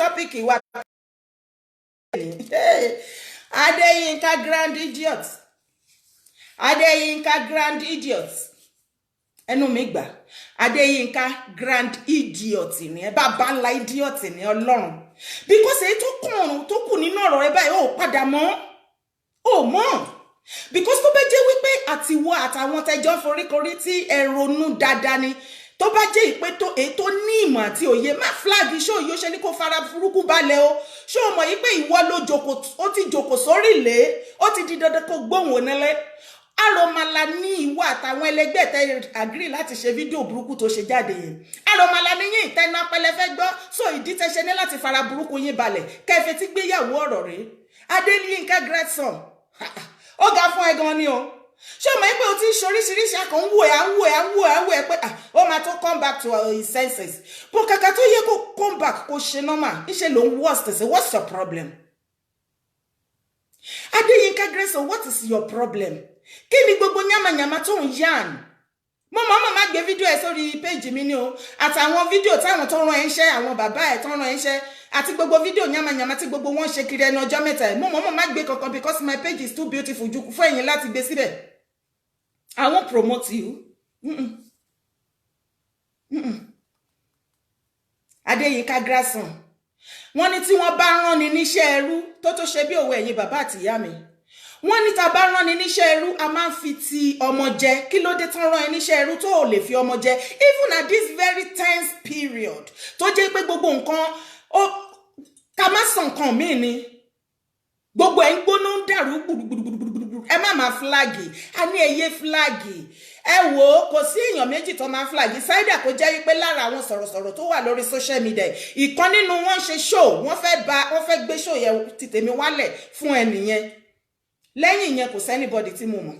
topic wa Adeyinka grand idiot. Adeyinka grand idiot. Ẹnu mi gbà. Adeyinka grand idiot ni. Bàbá ńlá idiot ni Ọlọ́run. Because èyí tó kù nínú ọ̀rọ̀ rẹ̀ báyìí ó padà mọ́. Ó mọ̀. Because tó bá jẹ́ wípé àtiwọ́ àtàwọn tẹjọ́ foríkorí tí ẹ ronú dáadáa ni. Tó bá jẹ́ ìpé tó ètò ní ìmọ̀ àti òye má flag show yóò ṣe ní kó fara burúkú balẹ̀ o ṣó mọ̀ yí pé ìwọ ló jókòó ó ti jókòó sórí ilé ó ti di dandan kó gbóhùn onílé Aromala ní ìwọ àtàwọn ẹlẹgbẹ́ tẹ́ agree láti ṣe fídíò burúkú tó ṣe jáde yẹn Aromala ní yín ìtẹnu pẹlẹfẹ gbọ́ so ìdí tẹ́ ṣe ní láti fara burúkú yín balẹ̀ kẹfẹ tí gbéyàwó ọ̀rọ̀ rẹ̀ Adeyinka grandson ó ga fún ẹ gan ni o ṣé o mọ̀ pé o ti ń ṣoríṣiríṣi akàn wò ẹ́ pé ó máa tó come back to his senses bó kàkà tó yẹ kó come back kó ṣe normal níṣẹ́ ló ń worst ṣe what's your problem? Adeyinka grandson, what is your problem? Kí ni gbogbo yamayama tó ń yan? Mo má gbé fídíò ẹ sórí page mi ni o àtàwọn fídíò táwọn tó rán ẹ ńṣẹ́ àwọn bàbá ẹ tó rán ẹ ńṣẹ́ àti gbogbo fídíò yamayama tí gbogbo wọn ṣe kiri ẹnu ọjọ́ mẹ́ta ẹ mo má gbé kankan because my page is too beautiful ju fún ẹ̀yin láti gbé síbẹ̀. I won't promote you. Adeyinka grandson. Wọ́n ní tí wọ́n bá rán ni níṣẹ́ ẹrú tó ṣe bí òwe ẹ̀yin bàbá àti ìyá mi. Wọ́n ní tá bá rán ni níṣẹ́ ẹrú a máa ń fi ti ọmọ jẹ. Kí ló dé tán rán ẹ níṣẹ́ ẹrú tó ò lè fi ọmọ jẹ? Even at this very tense period. Tó jẹ́ pé gbogbo nǹkan ká má sàn kan mí ni. Gbogbo ẹ̀ ń gbóná ń dàrú gbùdùgbùdùgbùdùgbùdù. Ẹ má flagi. A ní ẹyẹ flagi. Ẹ wò kò sí èèyàn méjì tó máa flagi. Saida kò jẹ́ wípé lára àwọn sọ̀rọ̀sọ̀rọ̀ tó wà lórí social media. Ìkan nínú wọn ṣe show. Wọ́n fẹ́ gbé show yẹn ti tèmi wálẹ̀ fún ẹnìyẹn. Lẹ́yìn yẹn kò sẹ́nibody tí mo mọ̀.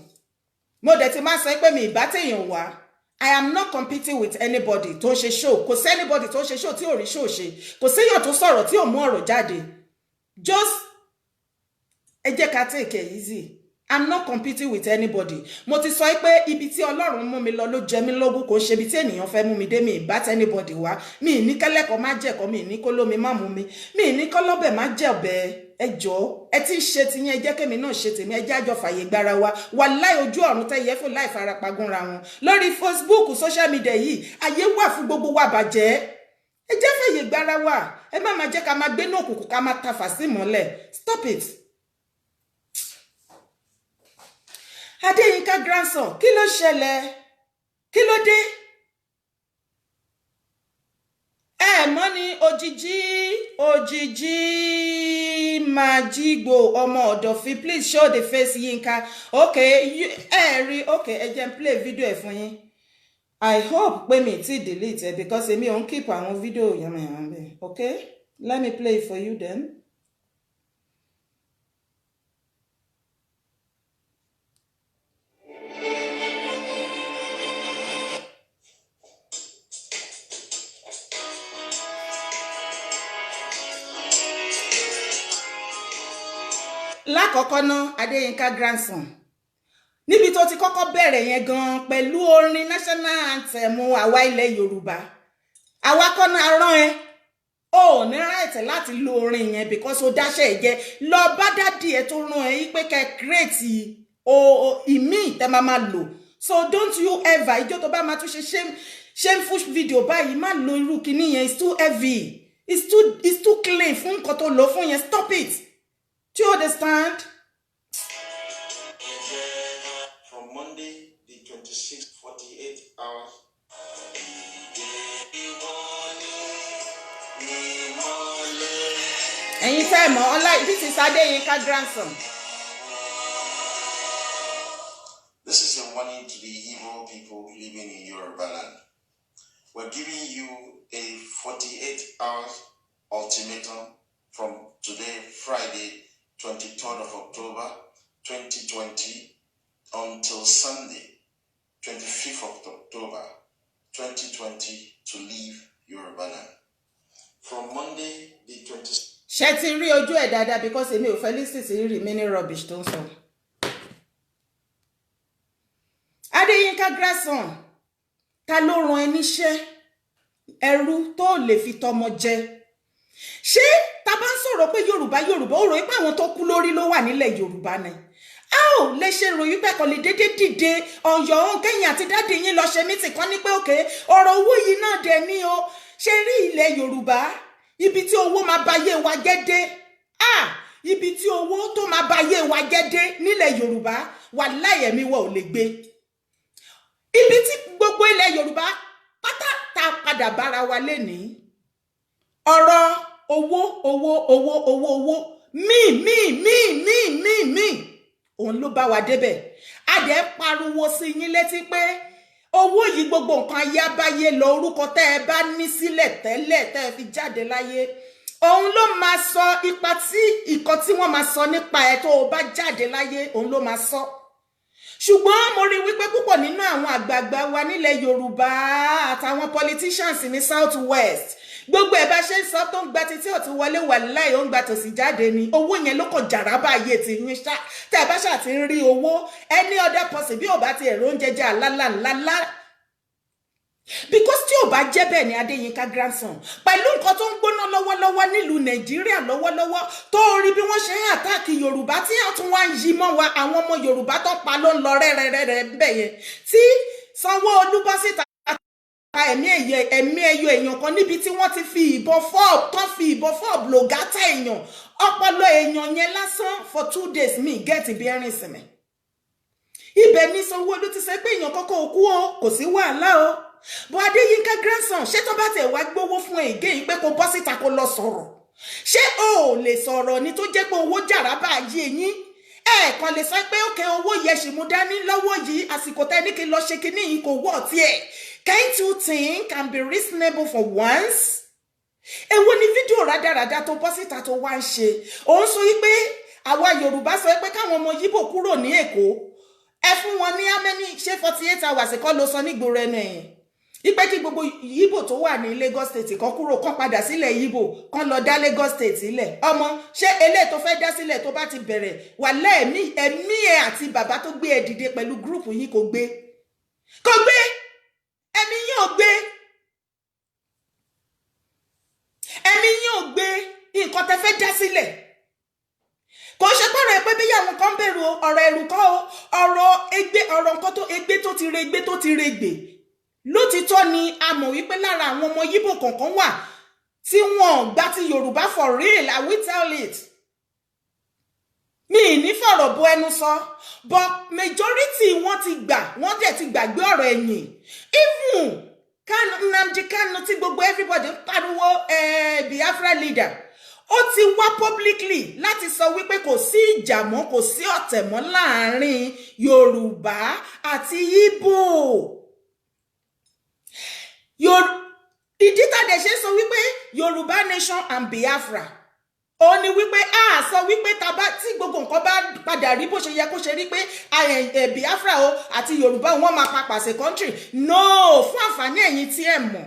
Mo dẹ̀ ti máa sọ pé mi ìbá téèyàn wá. I am not competing with anybody tó ṣe show. Kò sẹ́nibody tó ṣe show tí ò rí show ṣe. Kò séèyàn tó sọ̀rọ̀ tí ò mú ọ̀rọ̀ jáde. Just ẹ jẹ́ ká take it easy. I'm not competing with anybody. Mo ti sọ pé ibi tí Ọlọ́run mú mi lọ ló jẹ mí lógún kò ṣe ibi tí ènìyàn fẹ́ mú mi dé mi ìbá anybody wá. Mi ní kẹ́lẹ́kọ̀ọ́ má jẹ̀kọ́ mi ní kó lómi má mú mi. Mi ní kọ́lọ́bẹ̀ má jẹ̀bẹ̀ ẹ jọ̀ọ́ ẹ ti ṣe tiyín ẹ jẹ́ kémi náà ṣe tèmi ẹ jẹ́ àjọ fàyè gbára wa wàláhì ojú ọ̀run tẹ́ yẹ fún láì farapagúnra wọn. Lórí Facebook social media yìí ayé wà fún gbogbo wa bàjẹ́. Ẹ jẹ́ fàyè gbára wa. Ẹ má jẹ́ ká má gbé ní òkùnkùn ká má tafà sí mọ́lẹ̀. Stop it. Adeyinka grandson, kí ló ṣẹlẹ̀? Kí ló dé? Mọ́ ni òjìjí Majigbo ọmọ Ọ̀dọ̀fin. Please show the face Yinka. Okay, okay, ẹ jẹ́ n play video ẹ̀ fún yín. I hope pé mi ti delete it because èmi ò ń keep àwọn video yamayama bẹ́ẹ̀. Okay? Let me play it for you then. Lákọ̀ọ́kọ́ ná Adeyinka grandson níbi tó ti kọ́kọ́ bẹ̀rẹ̀ yẹn gan pẹ̀lú orin national anthem àwa ilẹ̀ Yorùbá àwa kọ́ náà rán ẹ ó ní right láti lo orin yẹn because ó dáṣẹ́ jẹ́ lọ bá dádì ẹ tó rán ẹ yí pé kẹ́ create ìmí tẹ́ máa lò so don't you ever ijó tó bá máa tún ṣe shameful video báyìí má lo irú kíní yẹn it's too heavy it's too clean fún nǹkan tó lò fún yẹn stop it. Do you understand? From Monday, the 26th, 48 hours. Anytime, unlike this is Adeyinka grandson. This is a warning to the evil people living in Yoruba land. We're giving you a 48 hours ultimatum from today, Friday, 23rd of October 2020 until Sunday 25th of October 2020 to leave Yoruba land. From Monday the 26th. Ṣé ti rí ojú ẹ̀ dáadáa because èmi ò fẹ́ listen sí remaining rubbish tó ń sọ. Adeyinka grandson ta ló rán ẹ níṣẹ́ ẹrú tó lè fi tọmọ jẹ. ṣé tá bá ń sọ̀rọ̀ pé Yorùbá ó rò pé àwọn tó kú lórí ló wà nílẹ̀ Yorùbá ni a ò lè ṣe ròyìn pé kò lè dédé dìde ọ̀yọ́ òun kẹ́yìn àti dáàdì yín lọ ṣe mítì kan ní pé òkè ọ̀rọ̀ owó yìí náà dẹ̀ ní o ṣe rí ilẹ̀ Yorùbá ibi tí owó máa bá yé wa jẹ́ dé ibi tí owó tó máa bá yé wa jẹ́ dé nílẹ̀ Yorùbá wàláhì ẹ̀mí wa ò lè gbé ibi tí gbogbo ilẹ̀ Yorùbá pátá tá padà bára wa lénìí ọ̀rọ̀ owó míì òun ló bá wa débẹ̀ a dẹ̀ pariwo sí yín létí pé owó yìí gbogbo nǹkan ayé abáyé lọ orúkọ tẹ́ ẹ bá ní sílẹ̀ tẹ́lẹ̀ tẹ́ ẹ fi jáde láyé òun ló máa sọ ipa tí ìkan tí wọ́n máa sọ nípa ẹ̀ tó o bá jáde láyé òun ló máa sọ ṣùgbọ́n mo rí wípé púpọ̀ nínú àwọn àgbààgbà wa nílẹ̀ Yorùbá àtàwọn politicians ní South West gbogbo ẹ̀ bá ṣe ń sọ tó ń gba títí ọ̀tí wọlé wàláhì ó ń gba tòsí jáde ni owó yẹn ló kàn jàrá báyé tí yín ṣá tẹ́ ẹ bá ṣáà ti ń rí owó any other person bí ò bá ti ẹ̀rọ oúnjẹ jẹ́ àlálàlálá because tí ò bá jẹ́ bẹ́ẹ̀ ni Adéyínká grandson pẹ̀lú nǹkan tó ń gbóná lọ́wọ́lọ́wọ́ nílùú Nàìjíríà lọ́wọ́lọ́wọ́ tó rí bí wọ́n ṣe ń àtáàkì Yorùbá tí a tún wá ń yí mọ́ wa àwọn ọmọ Yorùbá tó pa ló ń lọ rẹ́rẹ́rẹ́rẹ́ bẹ́ẹ̀ yẹn tí Sanwó-Olú bọ́ síta ẹ̀mí ẹyọ èèyàn kan níbi tí wọ́n ti fi ìbọn fọ́ọ̀bù lò gátà èèyàn ọpọlọ èèyàn yẹn lásán for 2 days mi gẹ́ẹ̀tì bí ẹ̀rìn ìsinmi ibẹ̀ ní Sanwó-Olú ti sẹ́ pé èèyàn kọ́kọ́ òkú o kò sí wàhálà o bọ́ Adéyínká grandson ṣé tó bá tẹ̀ wá gbówó fún ègé yìí pé kó bọ́ síta kó lọ sọ̀rọ̀ ṣé o ò lè sọ̀rọ̀ ni tó jẹ́ pé owó jàrá bá yé yín ẹ̀ẹ̀kan lè sọ pé òkè owó yẹ ṣì mú dání lọ́wọ́ yìí àsìkò tẹ́ ní kí lọ ṣe kinní yìí kò wọ́ tiẹ̀ can't you think and be reasonable for once? Èwo ni fídíò rádaràda tó bọ́ síta tó wá ń ṣe òun sọ wípé àwa Yorùbá sọ pé káwọn ọmọ Yíbò kúrò ní Èkó ẹ fún wọn ní amẹ́ni ṣé 48 hours kọ́ ló sọ nígboro ẹnu ẹ̀yìn ipe kí gbogbo Yíbò tó wà ní Lagos State kan kúrò kan padà sílẹ̀ Yíbò kan lọ dá Lagos State sílẹ̀ ọmọ ṣé eléyìí tó fẹ́ dá sílẹ̀ tó bá ti bẹ̀rẹ̀ wà lẹ́ẹ̀mí ẹ̀mí ẹ̀ àti bàbá tó gbé ẹ dìde pẹ̀lú gúrùpù yìí kò gbé ẹ̀mí yín ò gbé nǹkan tẹ́ fẹ́ dá sílẹ̀ kò ṣe pọ̀rọ̀ ẹ pé bí àwọn kan bẹ̀rù ọ̀rọ̀ ẹ̀rù kọ́ ọ̀rọ̀ nǹkan tó egbé tó ti regbè lótìtọ́ ni a mọ̀ wípé lára àwọn ọmọ Yíbò kọ̀ọ̀kan wà tí wọ́n gbà ti Yorùbá for real I will tell it mi ní fọ̀rọ̀ bo ẹnu sọ but majority wọ́n ti gbà wọ́n dẹ̀ ti gbàgbé ọ̀rọ̀ ẹ̀yìn even Nnamdi Kanu tí gbogbo everybody ń pariwo Biafra leader ó ti wá publicly láti sọ wípé kò sí ìjà mọ́ kò sí ọ̀tẹ̀ mọ́ láàrin Yorùbá àti Ìgbò ìdí tàdé ṣe sọ wípé Yorùbá nation and Biafra ó ní wípé a sọ wípé tàbá tí gbogbo nǹkan bá padà rí bó ṣe yẹ kó ṣe rí pé Biafra o àti Yorùbá wọn máa papà sí country no fún àǹfààní ẹ̀yin tí ẹ mọ̀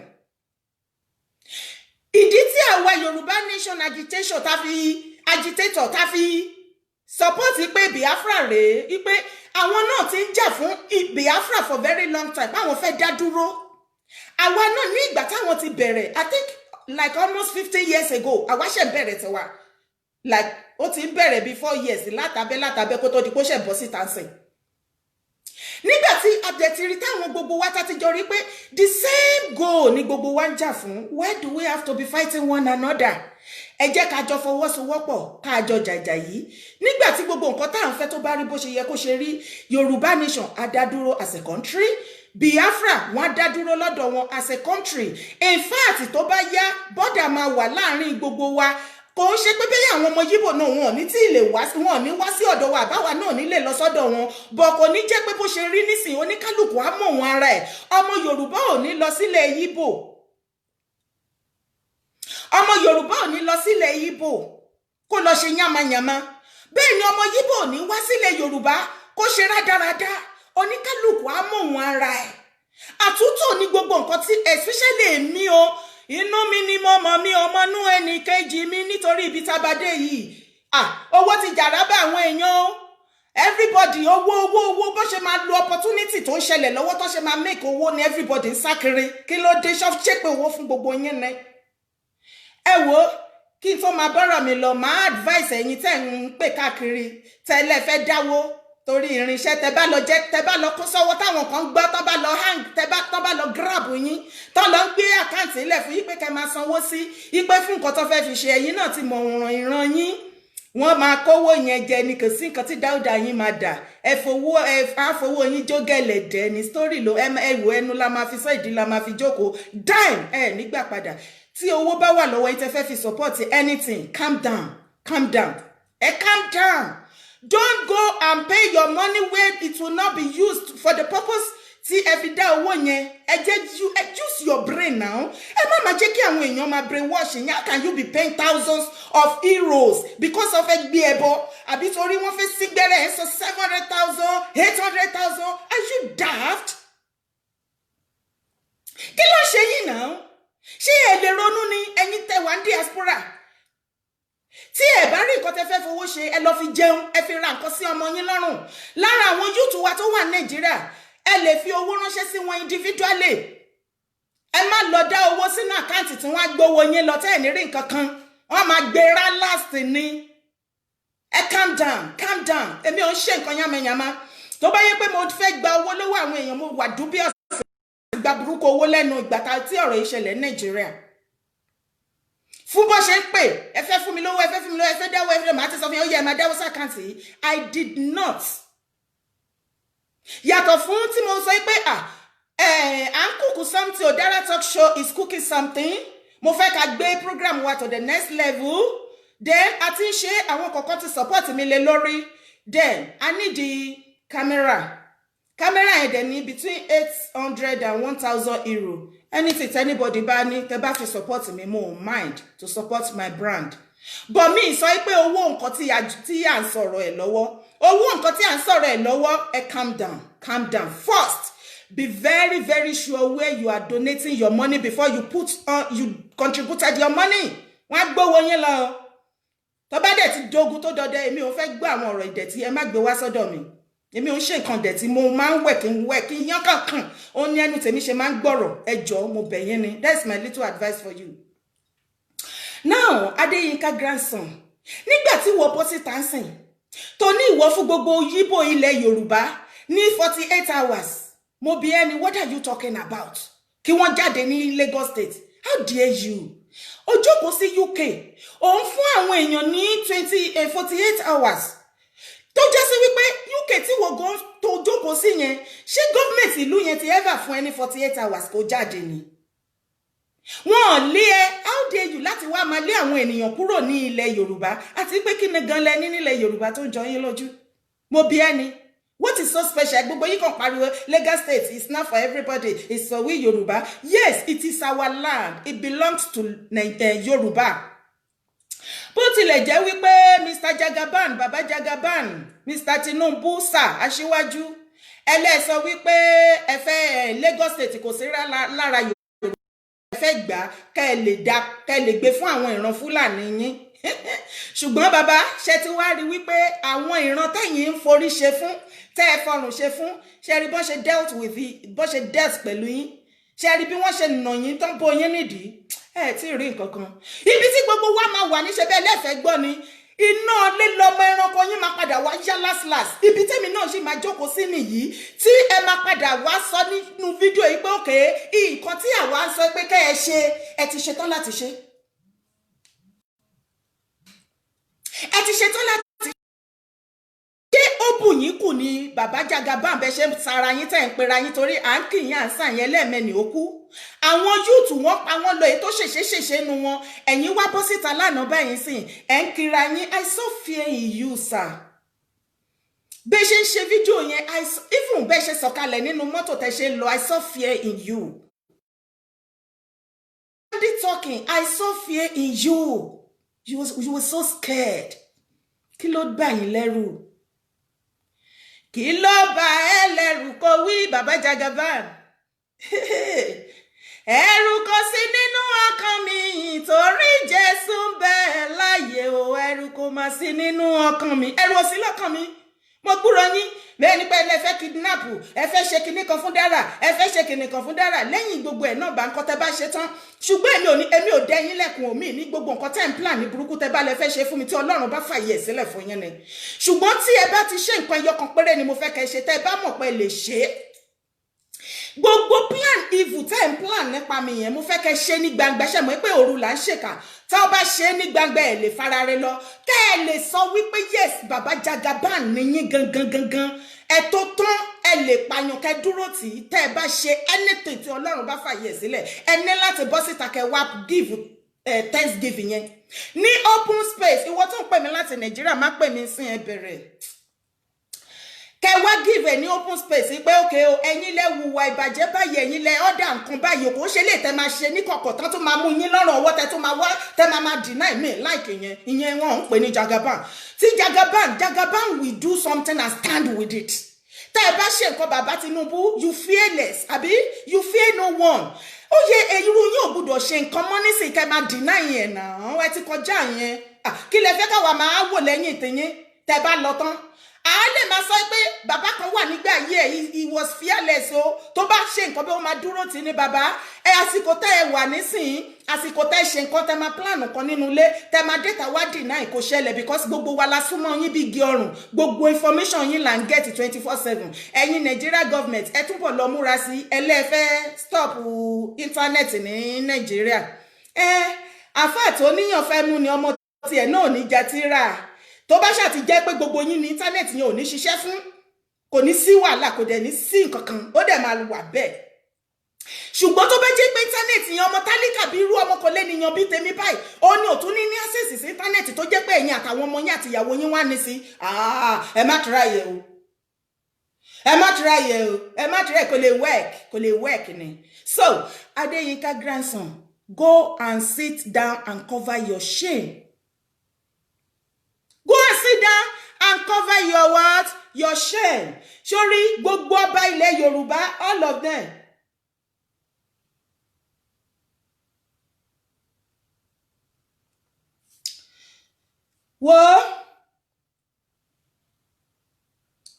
ìdí tí àwa Yorùbá nation agitator tá fi support pé Biafra rèé wípé àwọn náà ti ń jà fún Biafra for very long time báwọn fẹ́ dá dúró àwa náà ní ìgbà táwọn ti bẹ̀rẹ̀ I think like almost 50 years ago àwa ṣe bẹ̀rẹ̀ tiwa like ó ti ń bẹ̀rẹ̀ bí 4 years látàbẹ́ kó tó di kó ṣe bọ́ síta ń sìn nígbà tí àdẹ̀tìrì táwọn gbogbo wa tá ti jọ rí pé the same goal ni gbogbo wa ń jà fún why do we have to be fighting one another ẹ jẹ́ ká jọ fọwọ́sowọ́pọ̀ ká jọ jàjà yìí nígbà tí gbogbo nǹkan tá à ń fẹ́ tó bá rí bó ṣe yẹ kó ṣe rí Yorùbá nation á dá dúró as a country Biafra wọ́n dá dúró lọ́dọ̀ wọn as a country in fact tó bá yá bọ́dà máa wà láàrin gbogbo wa kò ń ṣe pé bẹ́ẹ̀ àwọn ọmọ Yíbò náà wọn ò ní tí ì lè wá wọn ò ní wá sí ọ̀dọ̀ wa àbáwa náà ní lè lọ sọ́dọ̀ wọn bọ̀ kò ní jẹ́ pé bó ṣe rí nísìnyí oníkálùkù á mọ̀ wọn ara ẹ̀ ọmọ Yorùbá ò ní lọ sílẹ̀ Yíbò ọmọ Yorùbá ò ní lọ sílẹ̀ Yíbò kó lọ ṣe yánmayànmá bẹ́ẹ̀ ni ọmọ Yíbò ò ní wá sílẹ̀ Yorùbá kó ṣe rádaràda oníkálùkù á mọ̀ wọn ara ẹ̀ àtúntò ní gbogbo nǹkan tí especially èmi o inú mi ni mo mọ̀ mi ọmọ inú ẹnì kejì mi nítorí ibi tábàdé yìí owó ti jàrá bá àwọn èèyàn o everybody owó bó ṣe máa lo opportunity tó ń ṣẹlẹ̀ lọ́wọ́ tó ṣe máa make owó ni everybody ń sá kiri kí ló dé ṣe pé owó fún gbogbo yín ni ẹ wo kí n tó máa bọ́rọ̀ mi lọ máa advice ẹ̀yin tẹ́ ń pè káàkiri tẹ́lẹ̀ fẹ́ dáwó torí irinṣẹ́ tẹ́ bá lọ kó sọ́wọ́ táwọn kan gbọ́ tán bá lọ hang tán bá lọ grab yín tán lọ ń gbé àkáǹtì ilẹ̀ fún yín pé kẹ́ máa sanwó sí yín pé fún nǹkan tó fẹ́ fi ṣe ẹ̀yin náà ti mọ̀ ọ̀ràn ìran yín wọ́n máa kówó yẹn jẹ ní kò sí nǹkan tí Dáúdà yín máa dà àfowó yín jó gẹ̀lẹ̀dẹ̀ ní story ló ẹwò ẹnu la máa fi sọ ìdí la máa fi jókòó dime nígbà padà tí owó bá wà lọ́wọ́ yín tẹ́ fẹ́ fi support anything calm down calm down calm down. Don't go and pay your money where it will not be used for the purpose tí ẹ fi dá owó yẹn. Use your brain now. Ẹ má jẹ́ kí àwọn èèyàn máa brainwash yín. How can you be paying thousands of euros because of ẹgbẹ́ ẹbọ? Àbí torí wọ́n fẹ́ sí gbẹ́rẹ́ ẹ̀ sọ 700,000, 800,000. Are you daft? Kí ló ṣe yín náà? Ṣé ẹ lè ronú ni ẹ̀yin tẹ́ wà ní diaspora? Tí ẹ bá rí nǹkan tẹ́ fẹ́ fowó ṣe ẹ lọ fi jẹun ẹ fi ra nǹkan sí ọmọ yín lọ́rùn. Lára àwọn youth wa tó wà ní Nàìjíríà ẹ lè fi owó ránṣẹ́ sí wọn individually. Ẹ má lọ dá owó sínú àkáǹtì tí wọ́n á gbowó yín lọ tẹ́ ẹ̀ ní rí nǹkan kan. Wọ́n máa gbéra last ni. Ẹ calm down. Èmi ò ń ṣe nǹkan yánmayànmá. Tó bá yẹ pé mo fẹ́ gba owó lọ́wọ́ àwọn èèyàn mo wà dubious gba burúkú owó lẹ́nu ìgbà tí ọ̀rọ̀ ìṣẹ̀lẹ̀ ní Nàìjíríà. Fún bó ṣe ń pè ẹ fẹ́ fún mi lówó ẹ fẹ́ dáwọ́ ẹ fẹ́ máa ti sọ fún yín ó yẹ máa dáwọ́ sàkáǹtì. I did not. Yàtọ̀ fún tí mo sọ pé I'm cooking something Odara Talk Show is cooking something. Mo fẹ́ ká gbé program wa to the next level. Then a ti ń ṣe àwọn kọ̀ọ̀kan ti support mi lé lórí. Then I need the camera. Camera yẹn dẹ̀ ní between 800 and 1,000 euro. Anything anybody bá ní tẹ́ bá fi support me mo mind to support my brand. But me sọ pé owó nǹkan tí à ń sọ̀rọ̀ ẹ̀ lọ́wọ́. Owó nǹkan tí à ń sọ̀rọ̀ ẹ̀ lọ́wọ́ ẹ calm down. First, be very very sure where you are donating your money before you contributed your money. Wọ́n gbówó yín lọ. Tó bá dẹ̀ ti dogun tó dọdẹ èmi ò fẹ́ gbọ́ àwọn ọ̀rọ̀ ìdẹ̀tí ẹ má gbé wá sọ́dọ̀ mi. Èmi ò ń ṣe nǹkan dẹ̀tí mo máa ń wẹ̀ kí yán kankan ó ní ẹnu tèmi ṣe máa ń gbọ́rọ̀ ẹ jọ̀ọ́ mo bẹ̀ yín ni. That's my little advice for you. Now Adéyínká grandson nígbà tí wọ́n bọ́ sí tansin tó ní ìwọ fún gbogbo yíbò ilẹ̀ Yorùbá ní 48 hours mo bi ẹni what are you talking about? Kí wọ́n jáde ní Lagos State. How dare you? Ó jókòó sí UK òun fún àwọn èèyàn ní 48 hours. Tó jẹ́ sí wípé UK tí wọ́n gan tó jókòó sí yẹn ṣé gọ́ọ̀mẹ̀ntì ìlú yẹn ti ever fún ẹni 48 hours kó jáde ni. Wọ́n lé how dare you láti wá máa lé àwọn ènìyàn kúrò ní ilẹ̀ Yorùbá àti pé kí ni gan lẹ ní nílẹ̀ Yorùbá tó ń jọ yín lójú. Mo bi ẹni what is so special? Gbogbo yín kàn pariwo Lagos State is not for everybody, it's for we Yorùbá. Yes, it is our land, it belongs to Yorùbá. Bó tilẹ̀ jẹ́ wípé Mr. Jagaban, Baba Jagaban, Mr. Tinubu sà aṣíwájú ẹlẹ́sọ wípé ẹ fẹ́ Lagos State kò sí lára Yorùbá ẹ fẹ́ gbà kẹ́ lè gbé fún àwọn ìran Fúlàní yín. Ṣùgbọ́n bàbá ṣe ti wá rí wípé àwọn ìran tẹ̀yin ń forí ṣe fún tẹ́ ẹ fọrùn ṣe fún ṣe rí bọ́n ṣe dealt pẹ̀lú yín ṣe rí bí wọ́n ṣe nà yín tán bó yín nídìí ẹ tí rí nǹkan kan. Ibi tí gbogbo wa máa wà níṣẹ́ bẹ́ẹ̀ lẹ́fẹ̀ẹ́ gbọ́ ni iná lílọmọ ẹranko yín máa padà wá yá last. Ibi tẹ́mi náà ṣì máa jókòó sí nìyí tí ẹ máa padà wá sọ nínú fídíò yìí pé òkè nǹkan tí àwa ń sọ pé kẹ́ ẹ ṣe ẹ ti ṣetán láti ṣe. Ẹ ti ṣetán láti ṣe. Ṣé ó bù yín kù ní Bàbá Jagaban bẹ ṣe sara yín tẹ́ ń pera yín torí à ń kì yín à ń sàn yẹn lẹ́ẹ̀mẹ́ni ó kú. Àwọn yúùtù wọ́n pa wọ́n lọ èyí tó ṣèṣe nu wọn ẹ̀yin wá bọ́ síta lánàá báyìí sìn ẹ̀ ń kira yín I saw fear in you sir. Bẹ́ẹ̀ ṣe ń ṣe fídíò yẹn even bẹ́ẹ̀ ṣe sọ̀kalẹ̀ nínú mọ́tò tẹ́ ṣe lọ I saw fear in you. Talking I saw fear in you. You were so scared. Kí ló bà yín lẹ́rù? Kí ló bà ẹ́ lẹ́rù kó wí Bàbá Jagaban? Ẹ̀rù kò sí nínú ọkàn mi torí Jésù ń bẹ láyé o ẹ̀rù kò má sí nínú ọkàn mi. Ẹ̀rù ò sí lọ́kàn mi. Mo gbúrò yín bẹ́ẹ̀ ni pé ẹ fẹ́ kidnap ẹ fẹ́ ṣe kinní kan fún Dara ẹ fẹ́ ṣe kinní kan fún Dara lẹ́yìn gbogbo ẹ̀ náà bá nǹkan tẹ́ bá ṣe tán ṣùgbọ́n èmi ò dẹ́yìn lẹ́kùn omi ní gbogbo nǹkan tẹ́ ń plan ní burúkú tẹ́ bá lẹ fẹ́ ṣe fún mi tí Ọlọ́run bá fàyè ẹ̀ sílẹ̀ fún yín ni ṣùgbọ́n tí ẹ bá ti ṣe nǹkan ẹyọ kan péré ni mo fẹ́ kẹ́ ṣe tẹ́ ẹ bá mọ̀ pé lè ṣe é gbogbo plan evil tẹ́ ń plan nípa mi yẹn mo fẹ́ kẹ́ ṣe ní gbangba ṣe mọ̀ pé òru là ń ṣèkà tá ọ bá ṣe ní gbangba ẹ̀ lè fara rẹ lọ kẹ́ ẹ lè sọ wípé yes bàbá Jagaban ní yín gangan ẹ tó tán ẹ lè pààyàn kẹ́ dúró tì í tẹ́ ẹ bá ṣe anything tí Ọlọ́run bá fàyè sílẹ̀ ẹ ní láti bọ́ síta kẹ́ wá give thanksgiving yẹn ní open space ìwọ tó ń pè mí láti Nàìjíríà má pè mí sí ẹ bẹ̀rẹ̀ kẹ wá give ẹ ní open space pé òkè o ẹ̀yin lẹ hùwà ìbàjẹ́ báyìí ẹ̀yin lẹ ọdà nǹkan báyìí kò ṣe lè tẹ máa ṣe ní kọ̀kọ̀ tán tó máa mú yín lọ́rùn ọwọ́ tẹ tó máa wá tẹ máa deny me like ìyẹn wọn ń pè ní Jagaban tí Jagaban will do something and stand with it tẹ ẹ bá ṣe nǹkan bàbá Tinubu you fearless àbí you fear no one ó yẹ irú yín ò gbọ́dọ̀ ṣe nǹkan mọ́ nísìnyí kẹ máa deny yẹn náà ẹ ti kọjá yẹn kí lẹ fẹ́ káwa máa wò lẹ́yìn tìyín tẹ bá lọ tán a lè máa sọ pé bàbá kan wà nígbà yẹ he was fearless o tó bá ṣe nǹkan bí ó máa dúró tì ní bàbá ẹ àsìkò tẹ ẹ wà nísìnyí àsìkò tẹ ṣe nǹkan tẹ máa plan kan nínú ilé tẹ máa data wá deny kò ṣẹlẹ̀ because gbogbo wa la súnmọ́ yín bí igi ọrùn gbogbo information yín là ń get 24/7 ẹ̀yin Nigeria government ẹ túbọ̀ lọ múra sí ẹlẹ́fẹ́ stop internet ní Nigeria àfáà tó níyàn fẹ́ mú ni ọmọ tiẹ̀ náà ní jatira tó bá ṣàti jẹ́ pé gbogbo yín ní internet yẹn ò ní ṣiṣẹ́ fún kò ní sí wàhálà kò dẹ̀ ní sí nǹkan kan ó dẹ̀ máa wà bẹ́ẹ̀ ṣùgbọ́n tó bá jẹ́ pé internet yẹn ọmọ tálíkà bí irú ọmọ kò lè níyan bí tèmi báyìí ó ní òtún ní access sí internet tó jẹ́ pé ẹ̀yin àtàwọn ọmọ yín àti ìyàwó yín wá ní sí ẹ má try ẹ o ẹ má try ẹ o ẹ má try kò lè work ni so Adeyinka grandson go and sit down and cover your shame. Go and sit down and cover your what? Your shame. Sorry, gbogbo ọba ilẹ̀ Yorùbá, all of them. Wo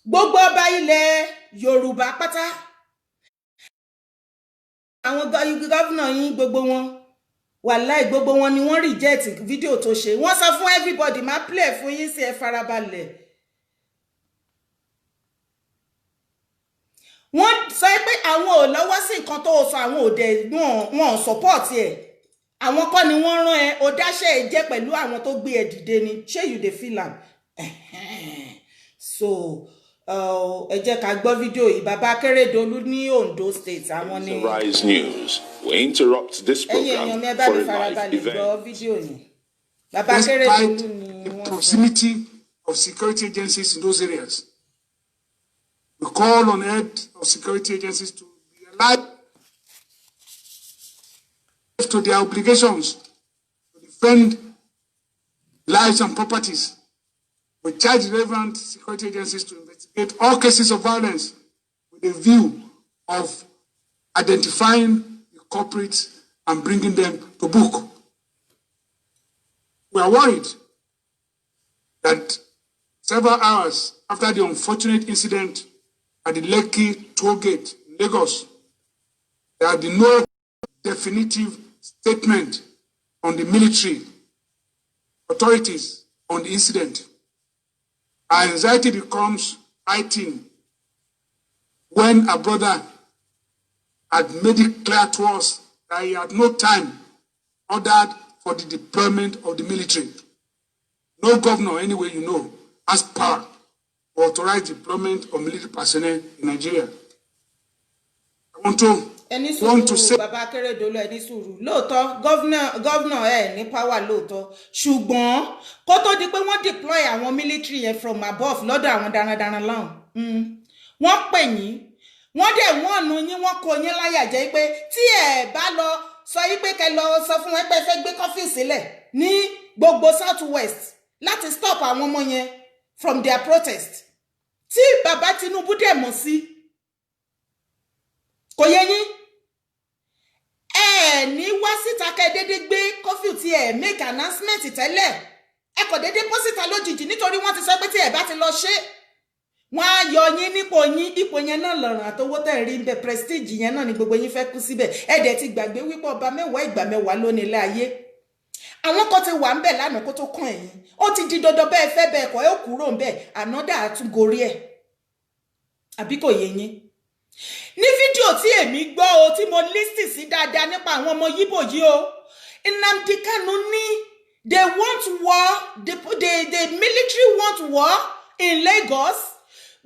gbogbo ọba ilẹ̀ Yorùbá pátá. Àwọn governor yín gbogbo wọn. Wàláì gbogbo wọn ni wọ́n reject video tó ṣe wọ́n sọ fún everybody máa play fún yín sí ẹ farabalẹ̀ wọ́n sọ pé àwọn ò lọ́wọ́ sí nǹkan tó sọ àwọn ò dẹ̀ wọ́n support ẹ̀ àwọn kọ́ ni wọ́n rán ẹ ó dáṣẹ́ ẹ jẹ́ pẹ̀lú àwọn tó gbé ẹ dìde ni ṣé you dey feel am so ẹ jẹ́ ká gbọ́ fídíò yìí bàbá Akérédolú ní Ondo State àwọn ni Rise News. We interrupt this program for a live event. Despite the proximity of security agencies in those areas, we call on head of security agencies to be alive to their obligations to defend lives and properties. We charge relevant security agencies to investigate all cases of violence with a view of identifying the culprits and bringing them to book. We are worried that several hours after the unfortunate incident at the Lekki toll gate in Lagos, there had been no definitive statement on the military authorities on the incident. Our anxiety becomes heightened when our brother had made it clear to us that he had no time ordered for the deployment of the military. No governor, anyway you know, has power to authorize deployment of military personnel in Nigeria. I want to say Baba Akérédolú ẹni sùúrù lóòótọ́ governor ẹ̀ ní power lóòótọ́ ṣùgbọ́n kó tó di pé wọ́n deploy àwọn military yẹn from above lọ́dọ̀ àwọn darandaran láwọn wọ́n pè yín wọ́n dẹ̀ wọ́n nu yín wọ́n kó yín láyà jẹ́ pé tí ẹ̀ bá lọ sọ yí pé kẹ́ lọ sọ fún wọn pé fẹ́ gbé coffee sílẹ̀ ní gbogbo south west láti stop àwọn ọmọ yẹn from their protest tí bàbá Tinubu dẹ̀ mọ̀ sí kò yé yín ní wá síta kẹ́ dédé gbé coffee tí make announcement tẹ́lẹ̀ ẹ kò dédé bọ́ síta lójijì nítorí wọ́n ti sọ pé tí ẹ bá ti lọ ṣe wọ́n á yọ yín nípò yín, ipò yẹn náà lọ́rùn àtowó tẹ̀ rí bẹ́ẹ̀, prestige yẹn náà ni gbogbo yín fẹ́ kú síbẹ̀. Ẹ̀dẹ̀ ti gbàgbé wípé ọba mẹ́wàá ìgbà mẹ́wàá ló ní ilé ayé. Àwọn kan ti wà ń bẹ̀ lánàá kó tó kàn ẹ̀yìn. Ó ti di dandan bẹ́ẹ̀ fẹ́ bẹ́ẹ̀ kọ́ ẹ ó kúrò ń bẹ̀, ànádà àtúgorí ẹ̀. Àbí kò yé yín? Ní fídíò tí èmi gbọ́ o, tí mo lísì sí dáadáa nípa àwọn ọmọ Yíbò yìí o, Nnamdi Kanu ní they want war, the military want war in Lagos.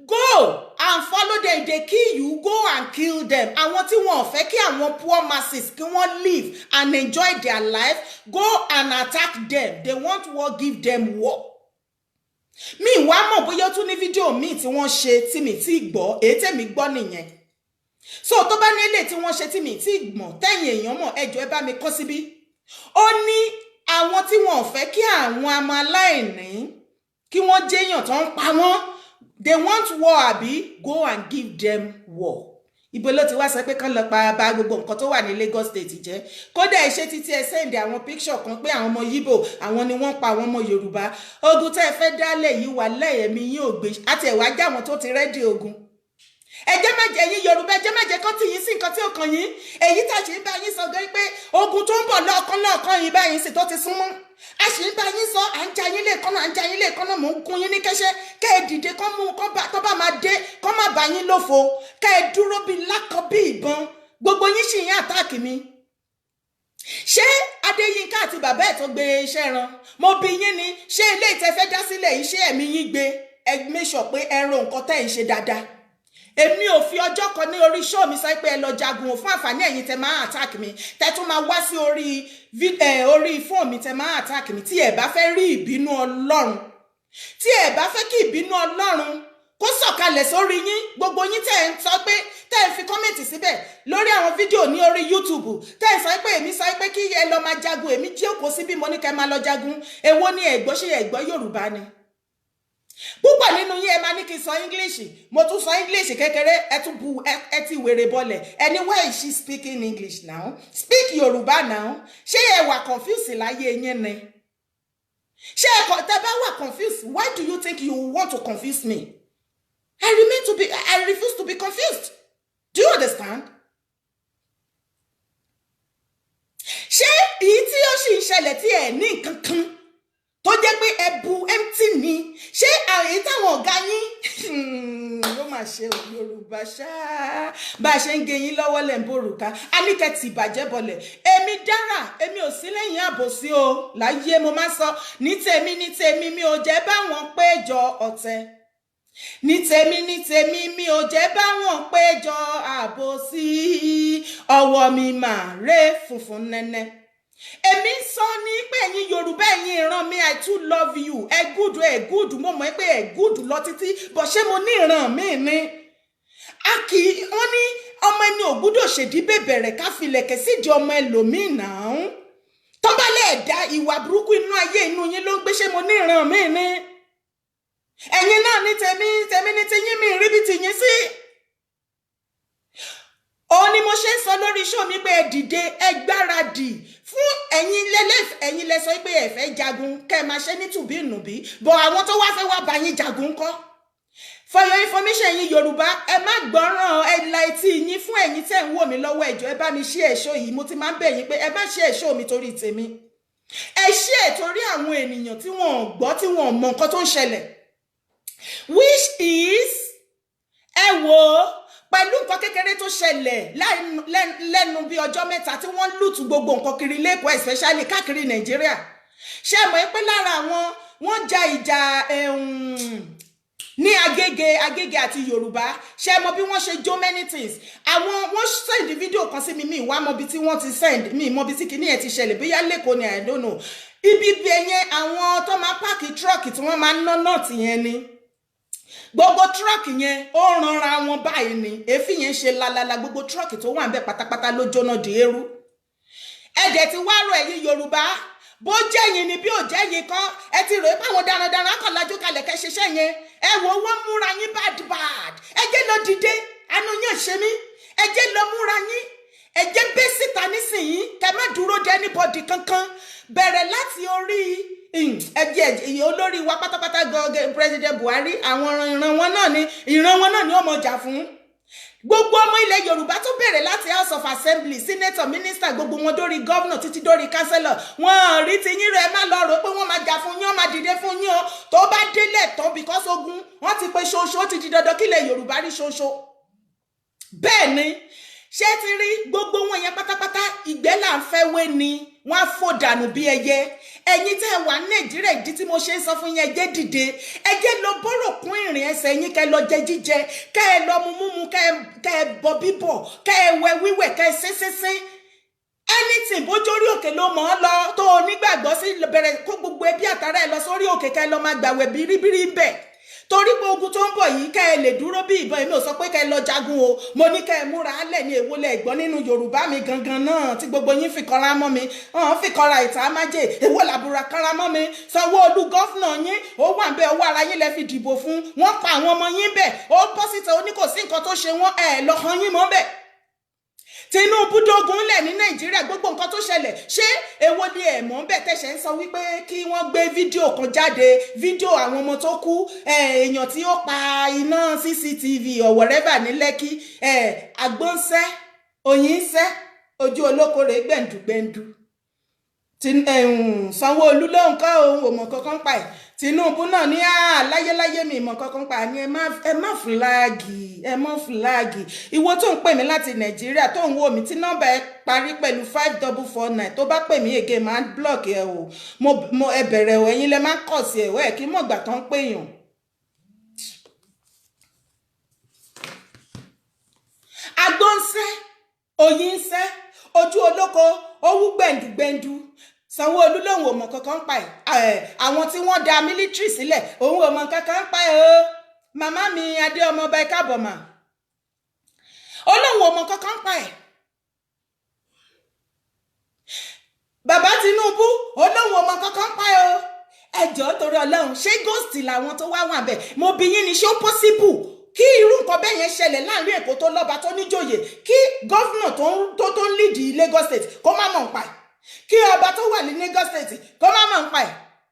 Go and follow them. They kill you, go and kill them. Àwọn tí wọ́n fẹ́ kí àwọn poor masses kí wọ́n live and enjoy their life, go and attack them. They want war, give them war. Mi wá mọ̀ bóyá tún ní fídíò mi tí wọ́n ṣe tí mi ti gbọ́, èyí tèmi gbọ́ nìyẹn. So tó bá ní ilé tí wọ́n ṣe tí mi ti gbọ́, tẹ́yìn èèyàn mọ̀, ẹ jọ̀ọ́ ẹ bá mi kọ síbí. Ó ní àwọn tí wọ́n fẹ́ kí àwọn ọmọ aláìní kí wọ́n jẹ́yàn tó ń pa wọ́n. They want war, àbí? Go and give them war. Ibo ló ti wá sọ pé kán lọ pa bá gbogbo nǹkan tó wà ní Lagos State jẹ́. Kódà ẹ ṣe títí ẹ send àwọn picture kan pé àwọn ọmọ Yíbò, àwọn ni wọ́n pa àwọn ọmọ Yorùbá. Ogun tẹ́ fẹ́ dálẹ̀ yìí wà lẹ́yẹ̀mí yín ò gbé. Àti ẹ̀wà já àwọn tó ti rẹ́dí ogun. Ẹ jẹ́ má jẹ́ yín Yorùbá, ẹ jẹ́ má jẹ́ kán tì yín sí nǹkan tí ó kàn yín. Èyí tá ṣe ń bá yín sọ gan pé ogun tó ń bọ̀ lọ́ọ̀kan yín báyìí sì tó ti súnmọ́. A sì ń bá yín sọ, à ń ja yín lẹ́ẹ̀kan náà, à ń ja yín lẹ́ẹ̀kan náà, mò ń kún yín ní kẹ́sẹ́. Kẹ́ ẹ dìde kán mú tó bá máa dé, kán má bá yín lófo. Kẹ́ ẹ dúró bí lákọ̀ bí ìbọn. Gbogbo yín sì yín àtáàkì mi. Ṣé Adéyínká àti bàbá ẹ̀ tó gbé iṣẹ́ ran? Mo bi yín ni, ṣé ilé ìtẹ́fẹ́ dá sílẹ̀ yìí ṣé ẹ̀mí yín gbé? Ẹ make sure pé ẹ ro nǹkan tẹ́ ẹ̀ ń ṣe dáadáa. Èmi ò fi ọjọ́ kan ní orí show mi sọ pé ẹ lọ jagun fún àǹfààní ẹ̀yin tẹ́ máa attack mi, tẹ́ tún máa wá sí orí phone mi tẹ́ máa attack mi tí ẹ bá fẹ́ rí ìbínú Ọlọ́run, tí ẹ bá fẹ́ kí ìbínú Ọlọ́run kó sọ̀kalẹ̀ sórí yín. Gbogbo yín tẹ́ ń sọ pé tẹ́ ń fi kọ́mẹ̀ntì síbẹ̀ lórí àwọn fídíò ní orí YouTube, tẹ́ ń sọ pé èmi sọ pé kí ẹ lọ máa jagun, èmi jí òkú síbí mo ní kẹ́ máa lọ jagun. Èwo ni ẹ̀gbọ́ ṣe ẹ̀gbọ́ Yorùbá ni? Púpọ̀ nínú yín ẹ máa ní kí n sọ English, mo tún sọ English kékeré, ẹ tún bu ẹ ti wèrè bọ́lẹ̀. Anyway, is she speaking English now? Speak Yorùbá now. Ṣé ẹ wà confused láyé yín ni? Ṣé ẹ tẹ́ bá wà confused, why do you think you want to confuse me? I refuse to be confused. Do you understand? Ṣé èyí tí ó sì ń ṣẹlẹ̀ tí ẹ ní nǹkan kan tó jẹ́ pé ẹbu empty ni, ṣé àyè táwọn ọ̀gá yín ló máa ṣe Yorùbá ṣá bá ṣe ń gé yín lọ́wọ́ lẹ̀ ń borùka Àníkẹ́ ti bàjẹ́ bọ̀lẹ̀. Èmi dára, èmi ò sí lẹ́yìn àbòsí o láyé. Mo máa sọ ní tèmi mi ò jẹ́ báwọn péjọ ọ̀tẹ̀. Ní tèmi mi ò jẹ́ báwọn péjọ àbòsí. Ọwọ́ mi máa ré funfun nẹ́nẹ́. Èmi sọ ní pé ẹ̀yin Yorùbá, ẹ̀yin ìran mi, I too love you. Ẹ gúdù mo mọ̀ pé ẹ gúdù lọ títí, bọ̀ ṣé mo ní ìran mi ni? Wọ́n ní ọmọ ẹni ò gbúdọ̀ ṣèdí bẹ̀bẹ̀rẹ̀ ká filẹ̀kẹ̀ sídi ọmọ ẹlòmíì náà. Tọ́ bá lè dá ìwà burúkú inú ayé inú yín ló ń gbé, ṣé mo ní ìran mi ni? Ẹ̀yin náà ní tèmi ní tiyín, mi rí bí tiyín sí. Ó ní mo ṣe ń sọ lórí show mi pé ẹ dìde, ẹ gbáradì fún ẹ̀yin lẹ sọ pé ẹ fẹ́ jagun, kẹ́ máa ṣe ní tùbínùbí, bọ̀ àwọn tó wá fẹ́ wá bá yín jagun ńkọ́. For your information, ẹ̀yin Yorùbá, ẹ má gbọ́ràn ẹ la etí yín fún ẹ̀yin tẹ́ ń wò mí lọ́wọ́. Ẹ jọ̀ọ́ ẹ bá mi share show yìí, mo ti máa ń bẹ̀ yín pé ẹ má share show mi torí tèmi. Ẹ share torí àwọn ènìyàn tí wọ́n gbọ́, tí wọ́n mọ nǹkan tó ń ṣẹlẹ̀. Which is ẹ wò pẹ̀lú nǹkan kékeré tó ṣẹlẹ̀ lẹ́nu bí ọjọ́ mẹ́ta tí wọ́n lùtù gbogbo nǹkan kiri lẹ́kọ̀ọ́, especially káàkiri Nàìjíríà. Ṣé mọ̀ pé lára wọ́n ja ìjà ní Agége àti Yorùbá? Ṣé mọ̀ bí wọ́n ṣe jó many things? Wọ́n send video kan sí mi wá mọ̀ bí tí wọ́n ti send mi mọ̀ bí tí kìíní ẹ̀ ti ṣẹlẹ̀ bóyá lẹ́kọ̀ọ́ ni, I don't know. Ibi yẹn àwọn tó máa páàkì truck tí wọ́n máa ń ná nọ́ọ̀tì yẹn ni. Gbogbo truck yẹn ó ranra wọn báyìí ni, èéfín yẹn ṣe lalala, gbogbo truck tó wà ńbẹ̀ pátápátá ló jóná di eérú. Ẹ̀dẹ̀ ti wá rọ ẹ̀yin Yorùbá, bó jẹ́ yín ni bí ò jẹ́ yín kọ́, ẹ ti rò pé àwọn darandaran kan lajú kalẹ̀ kẹ́ ṣiṣẹ́ yẹn. Ẹ wo wọ́n múra yín bad. Ẹ jẹ́ lọ dìde, àánú yín ṣe mí. Ẹ jẹ́ lọ múra yín. Ẹ jẹ́ bẹ́ síta nísìnyí, kẹ́ má dúró de anybody kankan. bẹ̀rẹ̀ láti orí ẹjẹ olórí wa pátápátá gọgẹ President Buhari, àwọn ìran wọn náà ni ó mọ̀ jà fún. Gbogbo ọmọ ilẹ̀ Yorùbá tó bẹ̀rẹ̀ láti House of Assembly, Senator, Minister, gbogbo wọn dórí Governor títí dórí Councillor, wọn rí ti yín rẹ̀ má lọ rò pé wọ́n máa jà fún yín, wọ́n máa dìde fún yín o. Tó bá délẹ̀ tán because ogun wọ́n ti pe ṣoṣo, ó ti di dandan kí ilẹ̀ Yorùbá rí ṣoṣo. Bẹ́ẹ̀ ni ṣé ti rí gbogbo wọn yẹn pátápátá ìgbẹ́ là ń fẹ́ wé ni wọ́n á fò dànù bí ẹyẹ. Ẹ̀yin tẹ́ wà Nàìjíríà, ìdí tí mo ṣe ń sọ fún yín, ẹ jẹ́ dìde, ẹ jẹ́ lọ bọ́rọ̀ kún ìrìn ẹsẹ̀ yín, kẹ́ lọ jẹ jíjẹ, kẹ́ ẹ lọ mu múmu, kẹ́ ẹ bọ bíbọ̀, kẹ́ ẹ wẹ wíwẹ̀, kẹ́ ẹ sínsínsín. Anything bójórí òkè ló mọ̀ ọ́ lọ tó onígbàgbọ́ sí bẹ̀rẹ̀ kó gbogbo ẹbí àtàrà ẹ lọ sórí òkè, kẹ́ ẹ lọ máa gbàwẹ̀ bíríbírí bẹ̀. Torí pé ogun tó ń bọ̀ yìí kẹ́ ẹ lè dúró bí ìbọn, èmi ò sọ pé kẹ́ ẹ lọ jagun o, mo ní kẹ́ ẹ múra álẹ̀ ní èwo lẹ̀ gbọ́ nínú Yorùbá mi gangan náà tí gbogbo yín fìkọ́ra mọ́ mi, fìkọ́ra ìta májè, èwo làbúra kára mọ́ mi. Sanwó-Olú gọ́fúnà yín ó wà ń bẹ, owó ara yín lẹ fi dìbò fún, wọ́n pa àwọn ọmọ yín bẹ̀, ó bọ́ síta ó ní kò sí nǹkan tó ṣe wọ́n, ẹ̀ lọ́kàn yín mọ́ bẹ̀. Tinubu dógun lẹ̀ ní Nàìjíríà, gbogbo nǹkan tó ṣẹlẹ̀, ṣé èwo ni ẹ̀ mọ̀ bẹ́ẹ̀ tẹ̀sẹ̀ ń sọ wípé kí wọ́n gbé fídíò kan jáde, fídíò àwọn ọmọ tó kú, èèyàn tí ó pa iná CCTV or whatever ní Lẹ́kì, àgbọ̀nsẹ́ Òyìnsẹ́ ojú olókòrè gbẹ̀ǹdùgbẹ̀ǹdù. Sanwó-Olú ló ń kọ́ ohun òmò kankan pa ẹ̀. Tinubu náà ní láyéláyé mi ìmọ̀ kankan pa ni ẹ má fúláàgì. Ìwọ tó ń pè mí láti Nàìjíríà tó ń wò mí tí nọ́mbà ẹ parí pẹ̀lú 5449 tó bá pè mí èké máa ń block ẹ o. Mo ẹ bẹ̀rẹ̀ o, ẹ̀yin lẹ máa ń kọ̀ sí ẹ̀wọ́ ẹ̀ kí mọ̀ gbà tán péyàn. Àgbọ̀nsẹ́ Òyìnsẹ́ ojú olóko owú gbẹ̀ǹdùgbẹ̀ǹdù. Sanwó-Olú lòun ò mọ̀ kankan pa ẹ̀. Àwọn tí wọ́n da military sílẹ̀ òun ò mọ̀ kankan pa ẹ̀ o. Màmá mi Adé ọmọ ọba ẹ̀ka bọ̀mà olóhùn ò mọ̀ kankan pa ẹ̀. Bàbá Tinubu olóhùn ò mọ̀ kankan pa ẹ̀ o. Ẹjọ́ torí Ọlọ́run ṣé ghost làwọn tó wá wà bẹ̀? Mo bi yín ni ṣé ó possible kí irú nǹkan bẹ́ẹ̀ yẹn ṣẹlẹ̀ láàrin Èkó tó lọ́ba tó níjòyè, kí gọ́fúnà tó ń lead Lagos State kó má mọ̀ ń pa ẹ̀, kí ọba tó wà ní Lagos State kó má mọ̀ ń pa ẹ̀.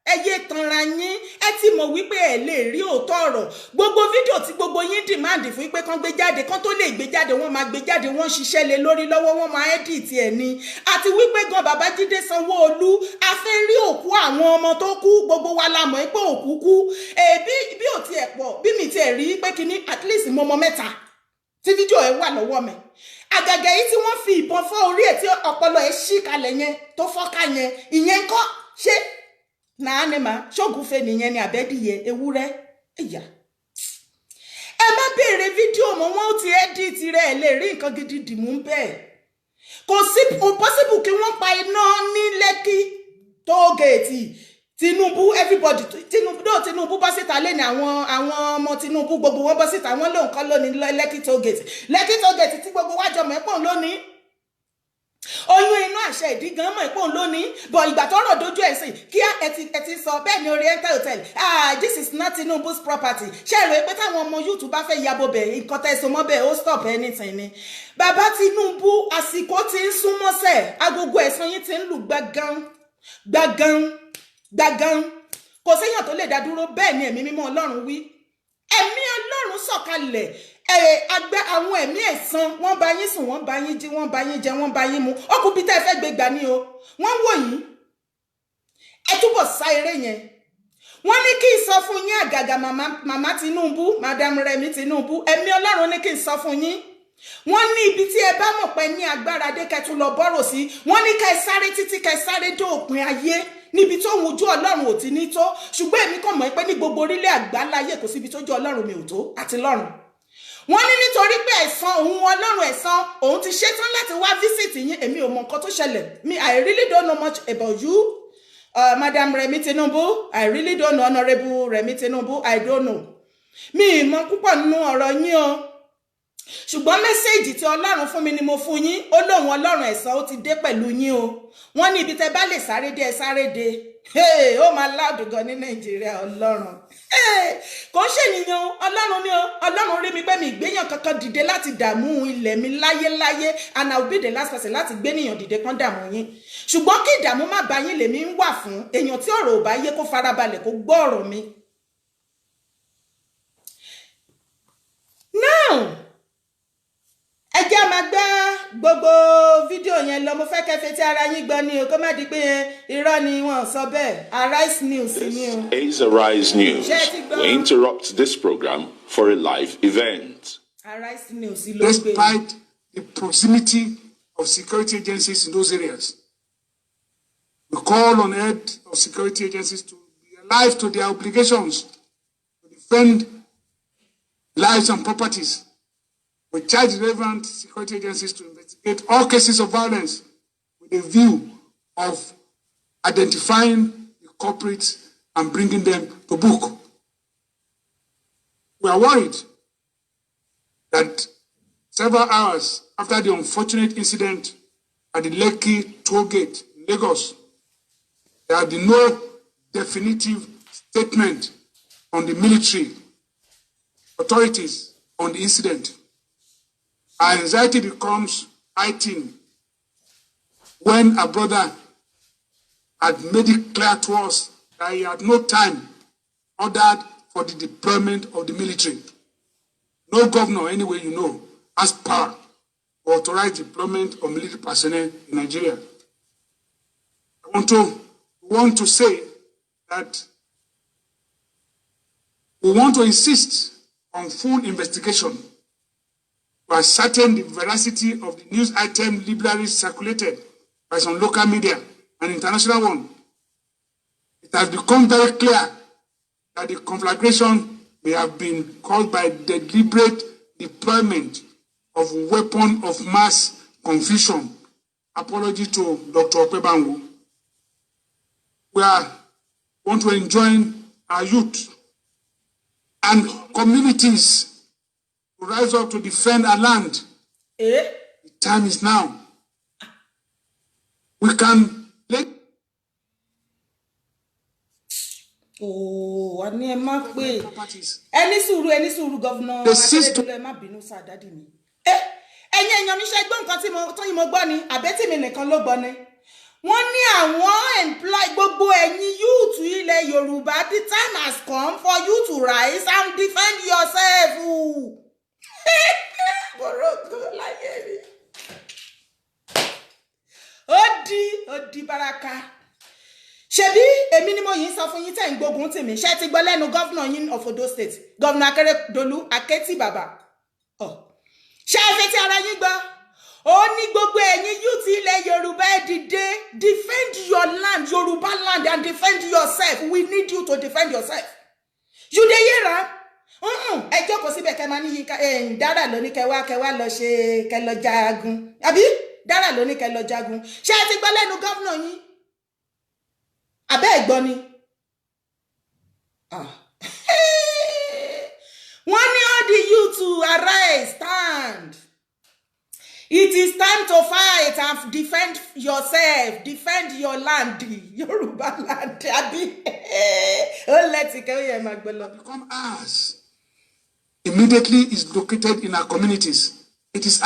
Ẹ yé tanra yín, ẹ ti mọ̀ wípé ẹ lè rí òótọ́ ọ̀rọ̀. Gbogbo fídíò tí gbogbo yín demand fún wípé kán gbé jáde, kán tó lè gbé jáde wọ́n máa gbé jáde, wọ́n ṣiṣẹ́ lé lórí lọ́wọ́, wọ́n máa edit ẹ̀ ni. Àti wípé gan Babájídé Sanwó-Olú a fẹ́ rí òkú àwọn ọmọ tó kú, gbogbo wa la mọ̀ pé òkú kú. Bí ò tiẹ̀ pọ̀, bí mi tiẹ̀ rí pé kíní at least mo mọ 3 tí fídíò ẹ wà lọ́wọ́ mi. Àgàgà yìí tí wọ́n fi ìbọn fọ́ orí ẹ̀ tí ọpọlọ ẹ̀ ṣí kalẹ̀ yẹn tó fọ́ká yẹn, ìyẹn kọ́ ṣé nàánìmá ṣógùnfẹ́ nìyẹn ni àbẹ́dìyẹ ewúrẹ́ ẹ̀yà. Ẹ má béèrè fídíò mọ́, wọ́n ti edit rẹ̀ lè rí nǹkan gidi dìmú bẹ́ẹ̀. Kò possible kí wọ́n pa iná ní Lẹ́kì tóògèètì. Tinubu everybody Tinubu bọ́ síta lẹ́ni àwọn ọmọ Tinubu gbogbo wọn bọ́ síta wọn lóun kọ́ lónìí Lẹ́kì tóògèètì tí gbogbo wájọ mọ̀ ẹ́pọ̀ lónìí. Oyún inú àṣẹ ìdí gan mọ̀ ìpòun lónìí, bọ̀ ìgbà tó rọ̀ dojú ẹ̀ sìn kí ẹ ti sọ bẹ́ẹ̀ ni Oriental Hotel, this is not Tinubu's property. Ṣé èrò pé táwọn ọmọ YouTube bá fẹ́ yabo bẹ̀ nǹkan tẹ̀sán mọ́ bẹ́ẹ̀ ó stop anything ni. Bàbá Tinubu àsìkò ti ń súnmọ́sẹ̀, agogo ẹ̀sán yín ti ń lù gbàgán. Kò séèyàn tó lè dá dúró, bẹ́ẹ̀ ni ẹ̀mí mímọ́ Ọlọ́run wí. Ẹ̀mí Ọlọ́run sọ̀kalẹ̀. Àwọn ẹ̀mí ẹ̀san wọ́n bá yín sùn, wọ́n bá yín jí, wọ́n bá yín jẹ, wọ́n bá yín mu. Ọkùn bí tẹ́ ẹ fẹ́ gbé gbà ní o. Wọ́n wò yín. Ẹ túbọ̀ sá eré yẹn. Wọ́n ní kí n sọ fún yín àgàgà màmá Tinubu, Madam Remi Tinubu, ẹ̀mí Ọlọ́run ní kí n sọ fún yín. Wọ́n ní ibi tí ẹ bá mọ̀ pé ní agbára dé kẹ́ tún lọ bọ́rọ̀ sí. Wọ́n ní kẹ́ sáré títí kẹ́ sáré dé òpin ayé. Níbi tó ń ojú Ọlọ́run ò ti ní tó. Ṣùgbọ́n èmi kàn mọ̀ pé ní gbogbo orílẹ̀ àgbáláyé kò síbi tó jọ Ọlọ́run mi ò tó àti lọ́run. Wọ́n ní nítorí pé ẹ̀san òun Ọlọ́run ẹ̀san òun ti ṣetán láti wá visit yín. Èmi ò mọ nǹkan tó ṣẹlẹ̀. I really don't know much about you, Madam Remi Tinubu. I really don't know Honorable Remi Tinubu. I don't know. Mi mọ̀ púpọ̀ nínú ọ̀rọ̀ yín o. Ṣùgbọ́n mẹ́sẹ̀jì tí Ọlọ́run fún mi ni mo fún yín. Ó lóun Ọlọ́run ẹ̀san ó ti dé pẹ̀lú yín o. Wọ́n ní ibi tẹ́ bá lè sáré dé ẹ sáré dé. Ó máa láàdùn gan ní Nàìjíríà Ọlọ́run. Kò ṣènìyàn Ọlọ́run ni o. Ọlọ́run rí mi pé mi ìgbéyàn kankan dìde láti dààmú ilẹ̀ mi láyéláyé, and I will be the last person láti gbénìyàn dìde kan dààmú yín. ṣùgbọ́n kí ìdààmú má bá yín lèmi ń wà fún èèyàn tí ọ̀rọ̀ ò bá yé kó farabalẹ̀ kó gbọ́ ọ̀rọ̀ mi. Now ẹ jẹ́ máa gbé gbogbo fídíò yẹn lọ, mo fẹ́ kẹ́ fetí ara yín gbọ́ ni o, kó má di pé irọ́ ni wọ́n sọ bẹ́ẹ̀. Arise News ni o. This is Arise News. We interrupt this program for a live event. Arise News ló gbé. Despite the proximity of security agencies in those areas, we call on head of security agencies to be alive to their obligations to defend lives and properties. We charge relevant security agencies to investigate all cases of violence with a view of identifying the culprits and bringing them to book. We are worried that several hours after the unfortunate incident at the Lekki toll gate in Lagos, there have been no definitive statement from the military authorities on the incident. Our anxiety becomes heightened when a brother had made it clear to us that he had no time ordered for the deployment of the military. No governor, anyway you know, has power to authorize deployment of military personnel in Nigeria. I want to say that we want to insist on full investigation to ascertain the veracity of the news item liberally circulated by some local media and international one. It has become very clear that the conflagration may have been caused by deliberate deployment of weapon of mass confusion. Apology to Dr. Okpebanwo. We want to enjoin our youth and communities to rise up to defend our land. The time is now. We can let. Oh, wọ́n ní ẹ má pè. Ẹni sùúrù Governor Akérédolú ẹ má bínú sáà dádì mi. Ẹ̀yin èèyàn mi ṣe gbọ́ nǹkan tí mo gbọ́ ni, àbẹ́tì mi nìkan ló gbọ́ ni. Wọ́n ní àwọn employ gbogbo ẹ̀yin youth ilẹ̀ Yorùbá, the time has come for you to rise and defend yourself. Ó di baraka. Ṣebí èmi ni mo yín sọ fún yín tẹ́ ń gbógun tì mí. Ṣé ti gbọ́ lẹ́nu governor yín of Ondo State, Governor Akérédolú Akétì bàbá. Ṣé ẹ fẹ́ tí ara yín gbọ́? Ó ní gbogbo ẹ̀yin youth ilẹ̀ Yorùbá ẹ dìde, defend your land, Yorùbá land, and defend yourself. We need you to defend yourself. You dey hear am? Ẹ jókòó síbẹ̀ kẹ́ máa ní Dára ló ní kẹ́ wá lọ ṣe kẹ́ lọ jagun. Àbí Dára ló ní kẹ́ lọ jagun. Ṣé ẹ ti gbọ́ lẹ́nu gọ́vnà yín? Àbẹ́ ẹ̀gbọ́n ni. Wọ́n ní all the youth to arise, stand. It is time to fight and defend yourself, defend your land, Yoruba land. Become ours. Immediately is located in our communities. It is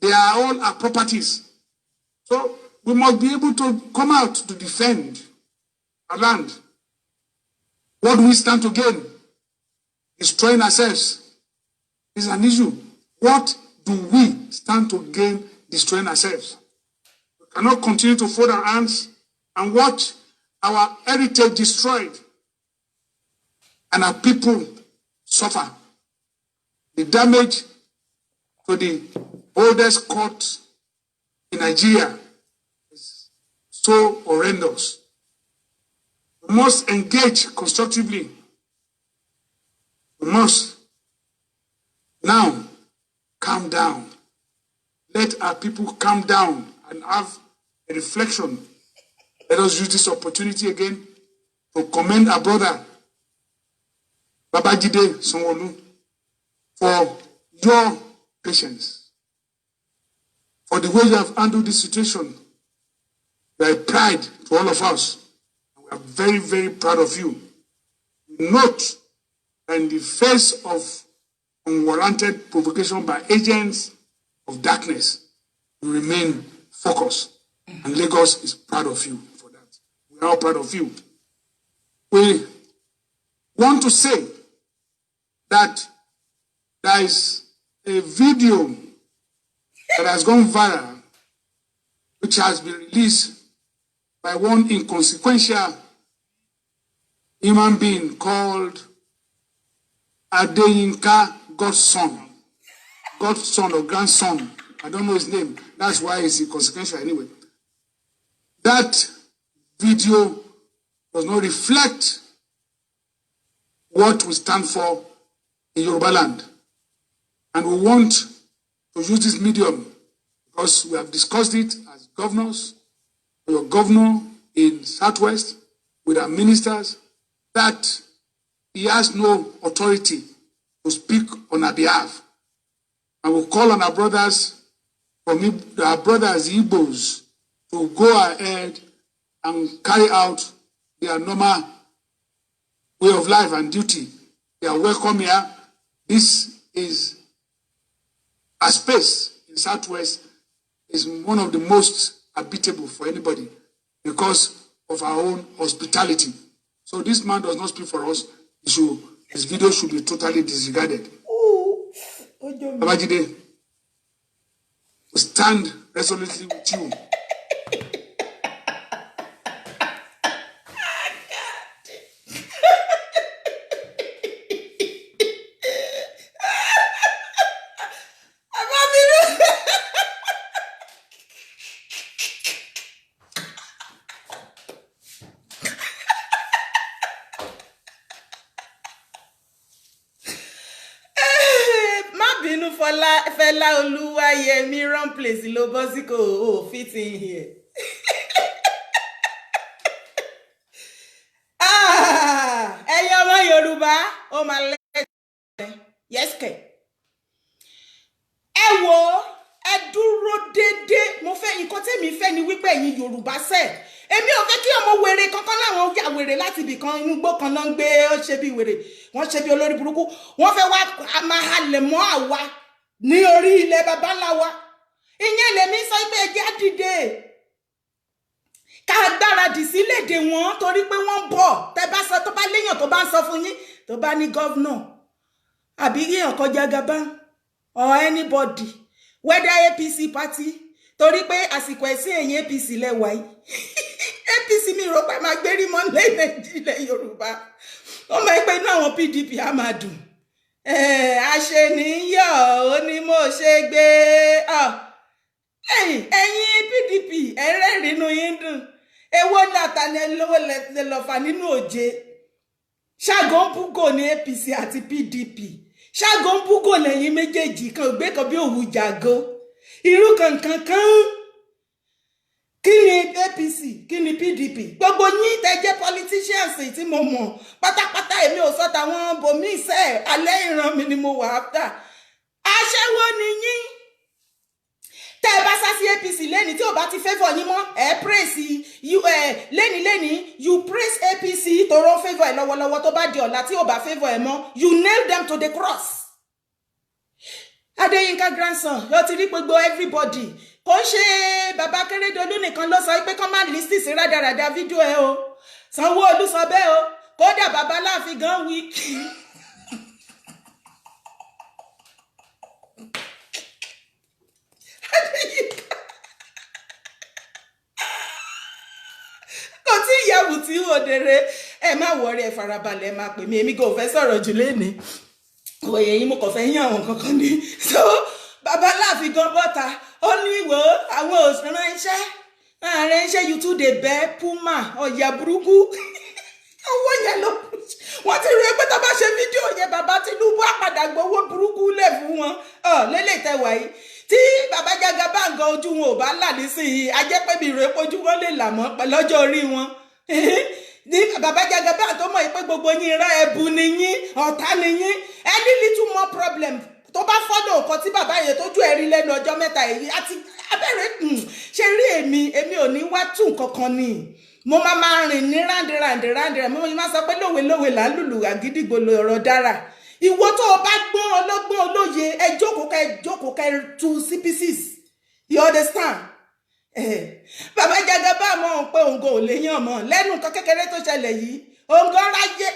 they are all our properties. So we must be able to come out to defend our land. What do we stand to gain? Destroying ourselves is an issue. What do we stand to gain destroying ourselves? We cannot continue to fold our hands and watch our heritage destroyed and our people suffer. The damage to the oldest court in Nigeria is so horrendous. We must engage constructively. We must now calm down. Let our people calm down and have a reflection. Let us use this opportunity again to commend our brother, Babajide Sanwo-Olu, for your patience, for the way you have handled this situation. You are a pride to all of us. We are very, very proud of you. We note that in the face of unwarranted provocation by agents of darkness, you remain focused. And Lagos is proud of you for that. We are all proud of you. We want to say that there is a video that has gone viral, which has been released by one inconsequential human being called Adeyinka Godson or grandson. I don't know his name. That's why it's inconsequential anyway. That video does not reflect what we stand for in Yoruba land. And we want to use this medium because we have discussed it as governors, your governor in Southwest, with our ministers, that he has no authority to speak on our behalf. And we'll call on our brothers, Igbos, to go ahead and carry out their normal way of life and duty. They are welcome here. This is a space in Southwest is one of the most habitable for anybody because of our own hospitality. So this man does not speak for us. His video should be totally disregarded. Babajide, we stand resolutely with you. Fela Oluwayemi wrong place lo bosiko fit in here. Ẹ̀yin ọmọ Yorùbá ó máa lẹ yes ke. Ẹ wò ẹ dúró dédé mo fẹ́ nǹkan tèmi fẹ́ ni wípé ẹ̀yin Yorùbá ṣe èmi ò fẹ́ kí ọmọ wèrè kankan láwọn ya wèrè láti ibì kan inú gbó kan ló ń gbé ó ṣe bí wèrè wọ́n ṣe bí olórí burúkú wọ́n fẹ́ wá máa halẹ̀ mọ́ àwa ní orí ilẹ̀ baba ńlá wa ìyẹn lèmi sọ pé ẹ jẹ́ dìde ká gbáradì sílẹ̀ dè wọ́n torí pé wọ́n bọ̀ tẹ́ bá sọ tó bá léèyàn tó bá ń sọ fún yín tó bá ní governor àbí èèyàn kọjá Gabon or anybody whether APC party torí pé àsìkò ẹ̀sìn ẹ̀yìn APC lẹ́wà yìí APC mi rò pé máa gbérí mọ́ Nàìjíríà Yorùbá ó mọ̀ pé inú àwọn PDP á máa dùn àṣenìyàn ó ní mo ṣe gbé ẹ̀yin PDP ẹ̀rẹ́rìnú yín dùn èwo látàní lówó lọ́fà nínú òjé ṣàgọ́nbúgò ní APC àti PDP ṣàgọ́nbúgò lẹ́yìn méjèèjì kan ògbé kan bí òwú jàgó irú kankan kí ni APC kí ni PDP gbogbo yín tẹ́ jẹ́ politicians tí mo mọ̀ pátápátá èmi ò sọ tàwọn bòmí iṣẹ́ alẹ́ ìran mi ni mo wà after aṣẹ́wó ni yín tẹ́ bá sá sí APC lẹ́ni tí ò bá ti favour yín mọ́ praise you lẹ́ni you praise APC tó rán favour ẹ̀ lọ́wọ́lọ́wọ́ tó bá di ọ̀la tí ò bá favour ẹ̀ mọ́ you nail them to the cross. Adeyinka grandson yóò ti rí gbogbo everybody kò ṣe bàbá Kérédolú nìkan ló sọ pé kán má lísì sí rádaràda fídíò ẹ o Sanwó-Olú sọ bẹ́ẹ̀ o kódà bàbá Láàfin gan wí. kò tí ìyàwó tí òdèrè ẹ má wọrí ẹ farabalẹ̀ ẹ má pè mí èmi kò fẹ́ sọ̀rọ̀ jù lénìí òye yín mo kàn fẹ́ yín àwọn kankan ní so bàbá Láàfin gan bọ́ta ó ní ìwò àwọn òṣèré iṣẹ́ ààrẹ iṣẹ́ you too dey bẹ́ Puma ọ̀yà burúkú owó yẹn ló wọ́n ti rí pé tó bá ṣe fídíò yẹn bàbá Tinubu àpàdà gbowó burúkú lẹ̀ fún wọn lélẹ̀ tẹwà yìí tí bàbá Jagaban gan ojú wọn ò bá là nísìnyí ajẹ́pẹ́bí rẹ̀ pójú wọn lè là mọ́ lọ́jọ́ orí wọn ní bàbá Jagaban tó mọ̀ pé gbogbo yín rán ẹbu ni yín ọ̀tá ni yín any little more problem tó bá fọ́dọ̀ nǹkan tí bàbá yẹn tójú ẹ̀rí lẹ́nu ọjọ́ mẹ́ta èyí àti abẹ́rẹ́ ṣe rí èmi ò ní wá tún kankan ni mo máa rìn ní rándìrándì mo máa sọ pé lówe làálùlù àgídìgbò ọ̀rọ̀ dára ìwọ tó o bá gbọ́n ọlọ́gbọ́n olóye ẹ jókòó kẹ tú sí pieces you understand Bàbá Jagaba mọ̀ pé òun kò lè yàn mọ́ lẹ́nu nǹkan kékeré tó ṣẹlẹ̀ yìí òun gan ráyé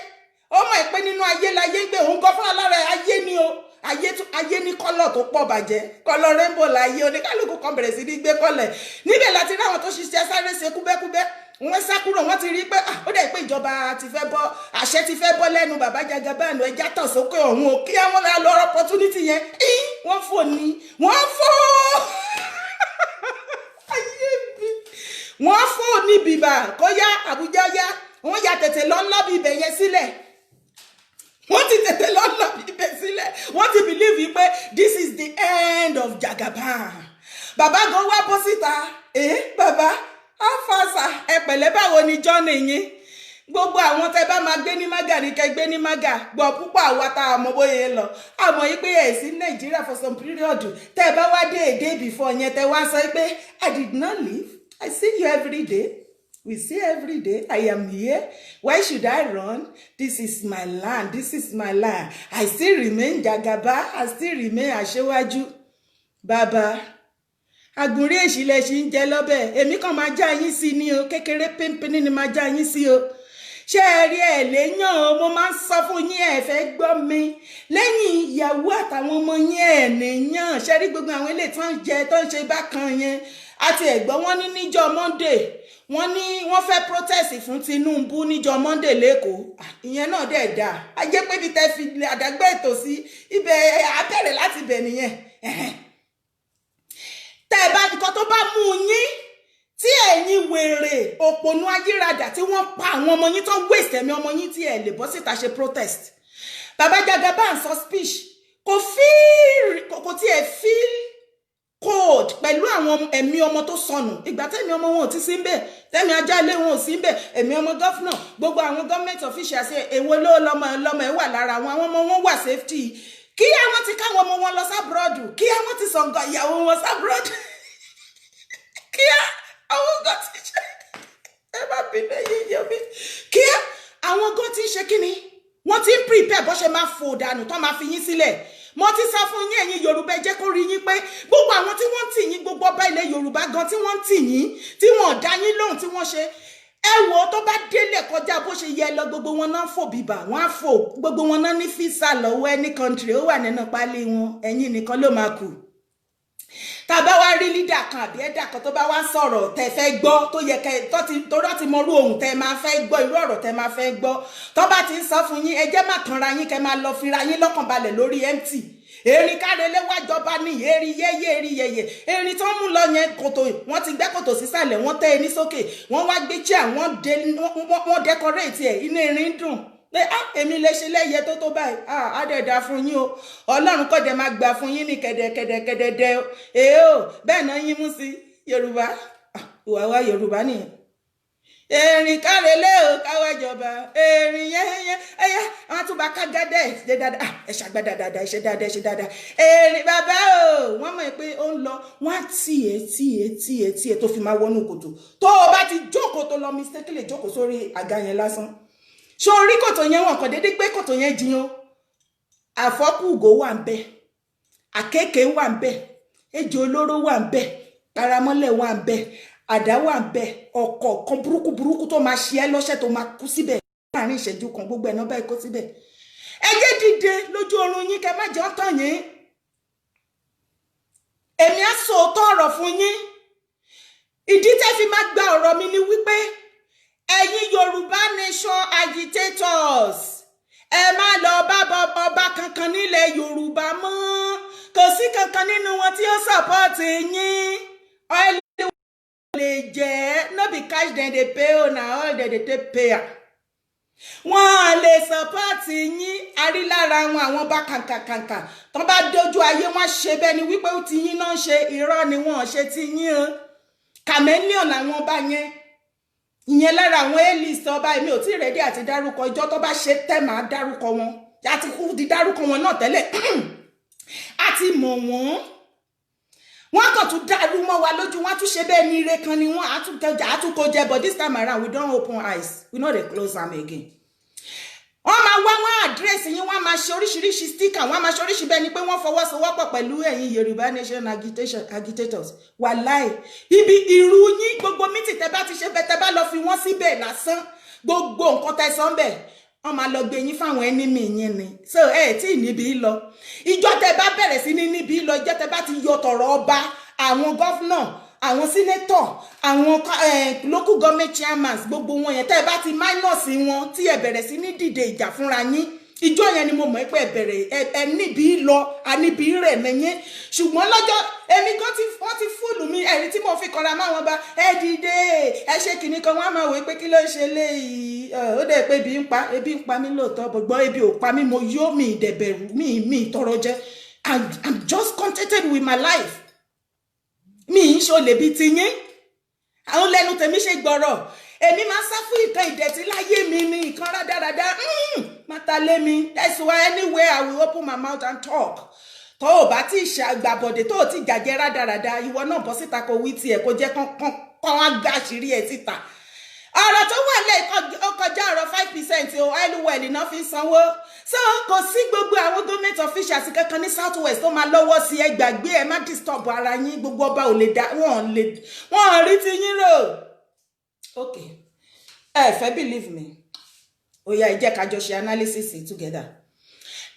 ó mọ̀ pé nínú ayé láyé ń gbé òun gan fúnra lára ayé ni o ayé ní kọ́lọ̀ tó pọ̀ bàjẹ́ kọ́lọ̀ rainbow láyé oníkálukú kan bẹ̀rẹ̀ sí ní gbé kọ́lẹ̀ níbẹ̀ láti rí àwọn tó ṣiṣẹ́ sáré ṣe kúbẹ́kúbẹ́ wọ́n sá kúrò wọ́n ti rí pé ó dẹ̀ pé ìjọba ti fẹ́ bọ́ àṣẹ ti fẹ́ bọ́ lẹ́nu Bàbá Jagaba àná ẹja tàn sókè ọ̀hún o kí àwọn lọ opportunity yẹn wọ́n fò ní wọ́n fò ayé bí wọ́n fò ní bìbà kó yá Àbújá yá wọ́n ya tètè lọ lọ́bì ibẹ̀ yẹn sílẹ̀ wọ́n ti tètè lọ lọ́bì ibẹ̀ sílẹ̀ wọ́n ti believe pé this is the end of Jagaba bàbá gan wá bọ́ síta bàbá afasa ẹ pẹ̀lẹ́ báwo ni journey yín gbogbo àwọn tẹ́ bá máa gbé ní mága ní kẹ́ gbé ní mága gbọ́ púpọ̀ àwa tá a mọ̀ bóyá lọ àmọ́ yìí pé ẹ̀ sí Nàìjíríà for some period tẹ́ bá wá dé èdè before yẹn tẹ́ wá sọ pé I did not leave I see you every day we see every day I am here why should I run this is my land this is my land I still remain Jagaba I still remain Aṣíwájú bàbá àgùnrí èṣìlẹ̀ ṣì ń jẹ lọ́bẹ̀ èmi kàn máa já yín sí ni o kékeré pínpín ni máa já yín sí o ṣé ẹ rí ẹ léyàn o mo máa ń sọ fún yín ẹ fẹ́ gbọ́ mi lẹ́yìn ìyàwó àtàwọn ọmọ yín ẹ nìyàn ṣé rí gbogbo àwọn ilé tó ń jẹ tó ń ṣe bákan yẹn àti ẹ̀gbọ́n wọn ní níjọ́ Monday wọ́n ní wọ́n fẹ́ protest fún Tinubu níjọ́ Monday lẹ́kọ̀ọ́ ìyẹn náà dẹ̀ dáa a jẹ́ pé ibi tẹ́ fi àdágbé ètò sí ibẹ̀ abẹ́rẹ́ láti bẹ̀ nìyẹn tẹ́ bá nǹkan tó bá mú yín tí ẹ̀yin wèrè òpònú ayírádà tí wọ́n pa àwọn ọmọ yín tó waste ẹ̀mí ọmọ yín tí ẹ lè bọ́ síta ṣe protest Bàbá Jagaba ń sọ speech kò tí ẹ feel cold pẹ̀lú àwọn ẹ̀mí ọmọ tó sọnù ìgbà tẹ́mi ọmọ wọn ò ti sí ń bẹ̀ tẹ́mi ajálẹ̀ wọn ò sí ń bẹ̀ ẹ̀mí ọmọ gọ́fúnà gbogbo àwọn government officials èwo ló lọ́mọ ẹ̀ wà lára àwọn ọmọ wọn wà safety kí àwọn ti káwọn ọmọ wọn lọ sábúrọ́dù kí àwọn ti sọ̀ǹgọ̀ ìyàwó wọn sábúrọ́dù kí àwọn gan ti ṣe ẹ má bínú yíyọ mi kí àwọn gan ti ṣe kí ni wọ́n ti ń prepare bó ṣe máa fò dànù tó máa fi yín sílẹ̀ mo ti sọ fún yín ẹ̀yin Yorùbá jẹ́ kó rí yín pé gbogbo àwọn tí wọ́n ń tì yín gbogbo ọba ilẹ̀ Yorùbá gan tí wọ́n ń tì yín tí wọ́n dá yín lóhùn tí wọ́n ṣe ẹ wò tó bá délẹ̀ kọjá bó ṣe yẹ lọ gbogbo wọn náà fò bíbà wọn á fò gbogbo wọn náà ní físà lọ́wọ́ any country ó wà nínú pálí wọn ẹ̀yin nìkan ló máa kù tá bá wá rí leader kan àbí ẹ̀dà kan tó bá wá sọ̀rọ̀ tẹ́ fẹ́ gbọ́ tó yẹ kẹ́ tó ti mọrú ohun tẹ́ máa fẹ́ gbọ́ irú ọ̀rọ̀ tẹ́ máa fẹ́ gbọ́ tó bá ti ń sọ fún yín ẹ jẹ́ má tanra yín kẹ́ máa lọ fira yín lọ́kàn balẹ̀ lórí empty erin kárelé wájọba ní eri yeye eri yeye erin tó ń mú lọ yẹn kòtò wọ́n ti gbẹ́ kòtò sísàlẹ̀ wọ́n tẹ́ ẹni sókè wọ́n wá gbé chair wọ́n decorate ẹ̀ inú erin dùn pé èmi lè ṣe lẹ́yẹ tó báyìí á dẹ̀ dá fún yín o Ọlọ́run kò dẹ̀ máa gbà fún yín ní kẹ̀dẹ̀kẹ̀dẹ̀kẹ̀dẹ̀ o bẹ́ẹ̀ náà yín mú sí Yorùbá ìwà wa Yorùbá nìyẹn erin kárelé o káwájọba erin yẹyẹ ẹyẹ àwọn tó bá ká gádẹ ṣe dáadáa ẹ ṣàgbà dáadáa ṣe dáadáa erin bàbá o wọ́n mọ̀ pé ó ń lọ wọ́n á tiẹ̀ tó fi máa wọnú kòtò tó o bá ti jókòó tó lọ mistakenly jókòó sórí àga yẹn lásán ṣó orí kòtò yẹn wọn kàn déédéé pé kòtò yẹn jiyàn àfọkùgò wà ń bẹ àkekèé wà ń bẹ ejò olóró wà ń bẹ paramọ́lẹ̀ wà ń bẹ àdá wà ń bẹ ọkọ̀ kan burúkú tó máa ṣe ẹ́ lọ́ṣẹ́ tó máa kú síbẹ̀ láàrin ìṣẹ́jú kan gbogbo ẹ̀ náà báyìí kó síbẹ̀ ẹ jẹ́ dìde lójú oorun yín kẹ́ má jẹ́ ọ̀tàn yín èmi á sọ òótọ́ ọ̀rọ̀ fún yín ìdí tẹ́ fi máa gba ọ̀rọ̀ mi ni wípé ẹ̀yin Yorùbá nation agitators ẹ má lọ bá ọba kankan nílẹ̀ Yorùbá mọ́ kò sí kankan nínú wọn tí ó sọ̀pọ̀tì yín lè jẹ́ no be cash dem dey pay o na all dem dey take pay am wọ́n lè sọpọ́ọ̀tì yín arílára wọn àwọn bá kàǹkàǹkà tó bá dojú ayé wọn ṣe bẹ́ẹ̀ ni wípé ó ti yín náà ṣe irọ́ ni wọ́n ṣe ti yín o chameleon làwọn bá yẹn ìyẹn lára àwọn a-list ọba èmi ò tí ì rẹ́dí àti dárúkọ ìjọ tó bá ṣe tẹ́ máa dárúkọ wọn àti kú ti dárúkọ wọn náà tẹ́lẹ̀ àti mọ̀ wọ́n kàn tún dàrú mọ́ wa lójú wọ́n tún ṣe bẹ́ẹ̀ ní ire kan ni wọ́n àtúnkọjẹ but this time around we don't open eyes we no dey close am again wọ́n máa wá wọ́n àdírẹ́sì yín, wọ́n máa ṣe oríṣiríṣi sticker, wọ́n máa ṣe oríṣiríṣi bẹ́ẹ̀ ni pé wọ́n fọwọ́sowọ́pọ̀ pẹ̀lú ẹ̀yin Yorùbá Nation agitators. Wàláì ibi irú yín gbogbo mítì tẹ́ bá ti ṣe bẹ́ẹ̀ tẹ́ bá lọ fi wọ́n síbẹ̀ lásán gbogbo nǹkan tẹ́ sọ bẹ́ẹ̀ wọ́n máa lọ gbé yín fáwọn enemy yín ni. So tí níbi lọ ìjọ tẹ́ bá bẹ̀rẹ̀ sí ní níbi lọ ìjọ tẹ́ bá ti yọ tọ̀rọ̀ ọba àwọn gọ́fúnà àwọn sínétọ̀ àwọn local government chairmans gbogbo wọn yẹn tẹ́ bá ti minus wọn tí ẹ bẹ̀rẹ̀ sí ní dìde ìjà fúnra yín ìjọ yẹn ni mo mọ̀ pé ẹ bẹ̀rẹ̀ ẹ níbi lọ àníbi rẹ̀ nẹ́yìn ṣùgbọ́n lọ́jọ́ èmi gan wọ́n ti fúlù mi ẹ̀rí tí mo fi kọ́ra máa wọn bá ẹ dìde ẹ ṣe kìnnì kan wọ́n á máa wò pé kí ló ń ṣe léyìí ó dẹ̀ pé ebi ń pa mí lóòótọ́ gbọ́n ebi ò pa mí mo yó mi ìdẹ̀bẹ̀rù mi tọrọ jẹ I'm just contented with my life mi ń ṣe olè bíi ti yín àwọn lẹ́nu tèmi ṣe gbọ́rọ̀ èmi máa sá fún nǹkan ìdẹ̀tí láyé mi ní nǹkan rádaràda mátà lé mi. That's why anywhere I will open my mouth and talk. Tó o bá ti ṣàgbàbọ̀dé tó o ti jàjẹ́ rádaràda ìwọ náà bọ́ síta kó wí tiẹ̀ kó jẹ́ kán wá gbá àṣírí ẹ̀ síta. Ọ̀rọ̀ tó wà lẹ́ ọkọjá ọ̀rọ̀ 5% o LOL iná fi sanwó. So kò sí gbogbo àwọn government officials kankan ní South West tó máa lọ́wọ́ sí ẹ gbàgbé ẹ má disturb ara yín gbogbo ọba ò lè dá wọ́n rí ti yín rò. Okay ẹ fẹ́ believe me ó yá ẹ jẹ́ ká jọ ṣe analysis together.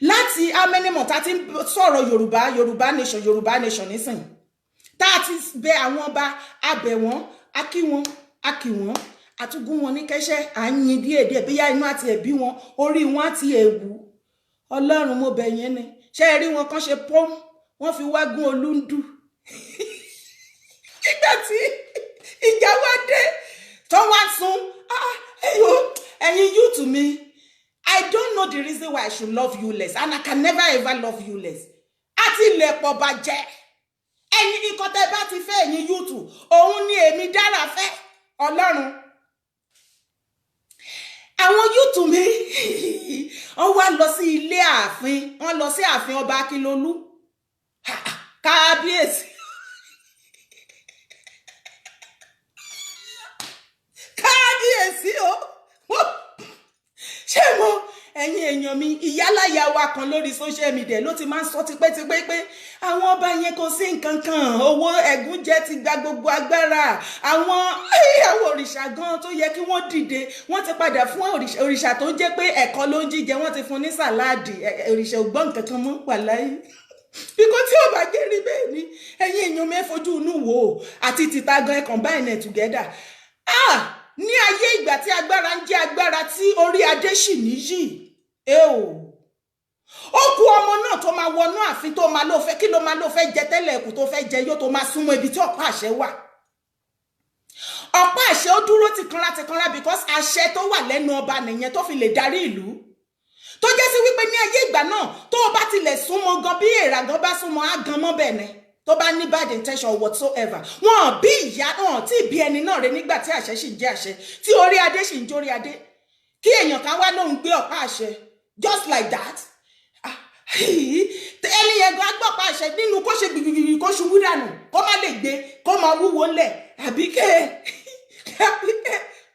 Láti how many months tá ti sọ̀rọ̀ Yorùbá nation nísìn tá ti bẹ àwọn ọba abẹ wọn akí wọn àtúgún wọn ní kẹ́ṣẹ́ à ń yin díẹ̀díẹ̀ bíyá inú àti ẹ̀bí wọn orí wọn àti ẹ̀wù Ọlọ́run mo bẹ̀ yẹn ni ṣé rí wọn kan ṣe pọ́m wọ́n fi wá gún olúndú nígbà tí ìjà wá dé tó wá sún ẹ̀yin you to me I don't know the reason why I should love you less and I can never ever love you less àti ilẹ̀ pọ̀ bàjẹ́ ẹ̀yin nǹkan tẹ́ bá ti fẹ́ ẹ̀yin YouTube òun ni èmi dára fẹ́ Ọlọ́run àwọn YouTube mi wọ́n wá lọ sí ilé ààfin wọ́n lọ sí ààfin ọba Akílolú kábíyèsí o ṣé mo ẹ̀yin èèyàn mi ìyálàyà wa kan lórí social media ló ti máa ń sọ tipẹ́tipẹ́ pé àwọn ọba yẹn kò sí nǹkan kan owó ẹ̀gúnjẹ ti gba gbogbo agbára àwọn òrìṣà gan tó yẹ kí wọ́n dìde wọ́n ti padà fún òrìṣà tó jẹ́ pé ẹ̀kọ́ ló ń jíjẹ wọ́n ti fún ní sàláàdì òrìṣà ò gbọ́ nǹkan kan mọ́ wà láyé bíkọ́ tí ò bá gẹ́rí bẹ́ẹ̀ ni ẹ̀yin èèyàn mi fojú inú wò ó àti tìta gan ẹ̀ combine it together ní ayé ìgbà tí agbára ń jẹ́ agbára tí orí adé sì níyì ó kú ọmọ náà tó máa wọnú ààfin tó máa ló fẹ́ kí ló máa ló fẹ́ jẹ tẹ́lẹ̀ ẹ̀kú tó fẹ́ jẹ yóò tó máa súnmọ́ ibi tí ọ̀pá àṣẹ wà ọ̀pá àṣẹ ó dúró tìkanra because àṣẹ tó wà lẹ́nu ọba nìyẹn tó fi lè darí ìlú tó jẹ́ sí wípé ní ayé ìgbà náà tó o bá tilẹ̀ súnmọ́ gan bí èèrà gan bá súnmọ́ á gan mọ́ bẹ́ẹ̀ ni tó bá ní bad intention whatsoever wọn bí ìyá wọn tí bí ẹni náà rẹ nígbà tí àṣẹ sì jẹ́ àṣẹ tí orí adé sì ń jórí adé kí èèyàn kan wá lóhun gbé ọ̀pá àṣẹ just like that ẹni yẹn gan agbọ́pá àṣẹ nínú kó ṣe gbìgbìgbì kó ṣubú dànù kó má lè gbé kó máa wúwo ńlẹ̀ àbí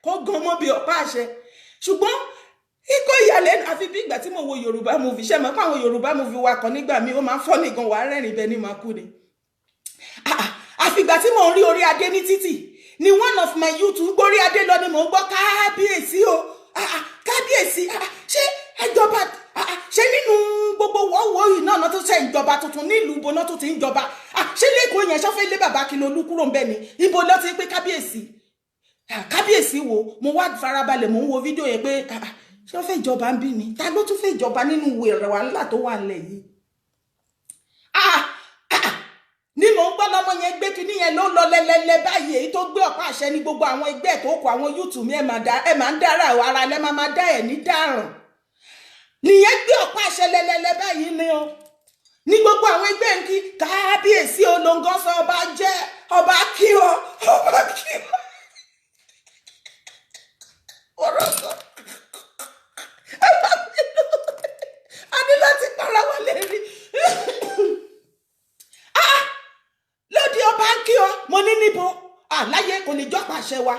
kó gan mọ́ bí ọ̀pá àṣẹ ṣùgbọ́n ikọ̀ ìyàlẹ́nu àfi bí ìgbà tí mo wo Yorùbá movie ṣe mọ́ pé àwọn Yorùbá movie wa kan nígbà míì ó máa ń fọ́ nìkan wàá rẹ́rìn bẹ́ẹ̀ ni máa kú ni àfìgbà tí mò ń rí orí adé ní títì ni one of my YouTube gbórí adé lọ ni mò ń gbọ́ kábíyèsí o kábíyèsí ṣé ẹjọba ṣé nínú gbogbo wọ́wọ́ yìí náà tó ṣe ìjọba tuntun nílùú ibo náà tó ti ń jọba ṣé lẹ́kọ̀ọ́ yẹn ṣọ́fẹ́ lé bàbá Akílolú kúrò ń bẹ̀ ni ibo ló ti pé kábíyèsí wo mo wá farabalẹ̀ mò ń wo fídíò yẹn pé ṣọ́fẹ́ ìjọba ń bí mi ta ló tún fẹ́ ìjọba nínú wàhálà tó wà nílẹ̀ yìí ní mò ń gbọ́ lọ́mọ yẹn gbé kinní yẹn ló lọ lẹ́lẹ́lẹ́ báyìí èyí tó gbé ọ̀pá àṣẹ ní gbogbo àwọn ẹgbẹ́ tó kọ àwọn YouTube mi ẹ̀ máa ń dára ara lẹ́ máa dá ẹ̀ ní dáràn nìyẹn gbé ọ̀pá àṣẹ lẹ́lẹ́lẹ́ báyìí ni o ní gbogbo àwọn ẹgbẹ́ ń kí kábíyèsí olóńgọ́ sọ ọba jẹ́ ọba kí o ọ̀rọ̀ sọ a ní láti para wà lérí lóde ọba ń kí ọ mo ní níbo àláyé kò lè jọ́ pàṣẹ wa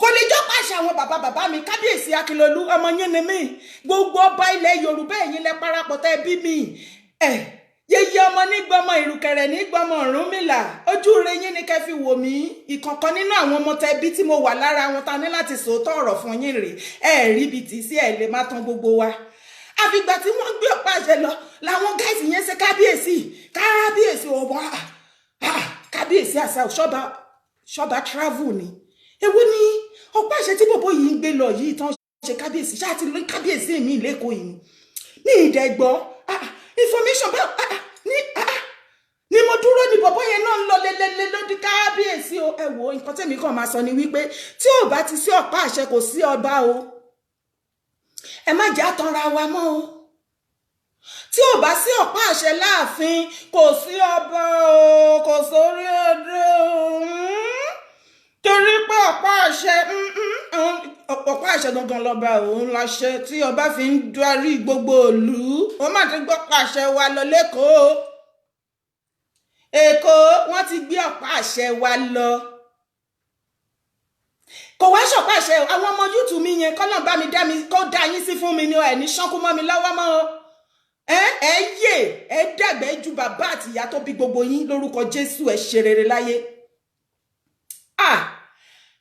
kò lè jọ́ pàṣẹ àṣẹ àwọn bàbá mi kábíyèsí Akílolú ọmọ yín ni mí gbogbo ọba ilẹ̀ Yorùbá ẹ̀yin lẹ parapọ̀ tẹ́ bí mi yeye ọmọ nígbọmọ ìrùkẹ̀rẹ̀ nígbọmọ Ọ̀rúnmìlà ojú rẹ yín ni kẹ́ fi wò mí ìkọ̀kan nínú àwọn ọmọ tẹ́ bí tí mo wà lára wọn ta ní láti sòótọ́ ọ̀rọ̀ fún yín rè rí ibi tí sí ẹ lè má tán gbogbo wa àfìgbà tí wọ́n gbé ọ̀pá àṣẹ lọ làwọn gáìsì yẹn ṣe kábíyèsí ọba kábíyèsí àṣà ṣọba travel ni èwo ni ọ̀pá àṣẹ tí bòbó yìí ń gbé lọ yìí tán ṣe kábíyèsí ṣáà ti lórí kábíyèsí mi lẹ́kọ̀ọ́ yìí ní ìdẹ́gbọ́ information bá ni mo dúró ní bòbó yẹn náà ń lọ lélẹ́lẹ́ lódì kábíyèsí o ẹ wo nǹkan tẹ́mi kàn máa sọ ni wípé tí ò bá ti sí ọ̀pá àṣẹ kò sí ọba o ẹ má jẹ́ àtànra wa mọ́ o tí ò bá sí ọ̀pá àṣẹ láàfin kò sí ọba o kò sórí ọdẹ o torí pé ọ̀pá àṣẹ gangan lọ́ba òun láṣẹ tí ọba fi ń darí gbogbo ìlú wọ́n má ti gbọ́ pàṣẹ wa lọ lẹ́kọ̀ọ́ Èkó wọ́n ti gbé ọ̀pá àṣẹ wa lọ kò wá ṣọ̀pá àṣẹ àwọn ọmọ YouTube mi yẹn kọ́nà bá mi kó dá yín sí fún mi ni ẹ̀ ní ṣánkú mọ́ mi lọ́wọ́ mọ́ o ẹ dàgbẹ́ ju bàbá àti ìyá tó bí gbogbo yín lórúkọ Jésù ẹ ṣe rere láyé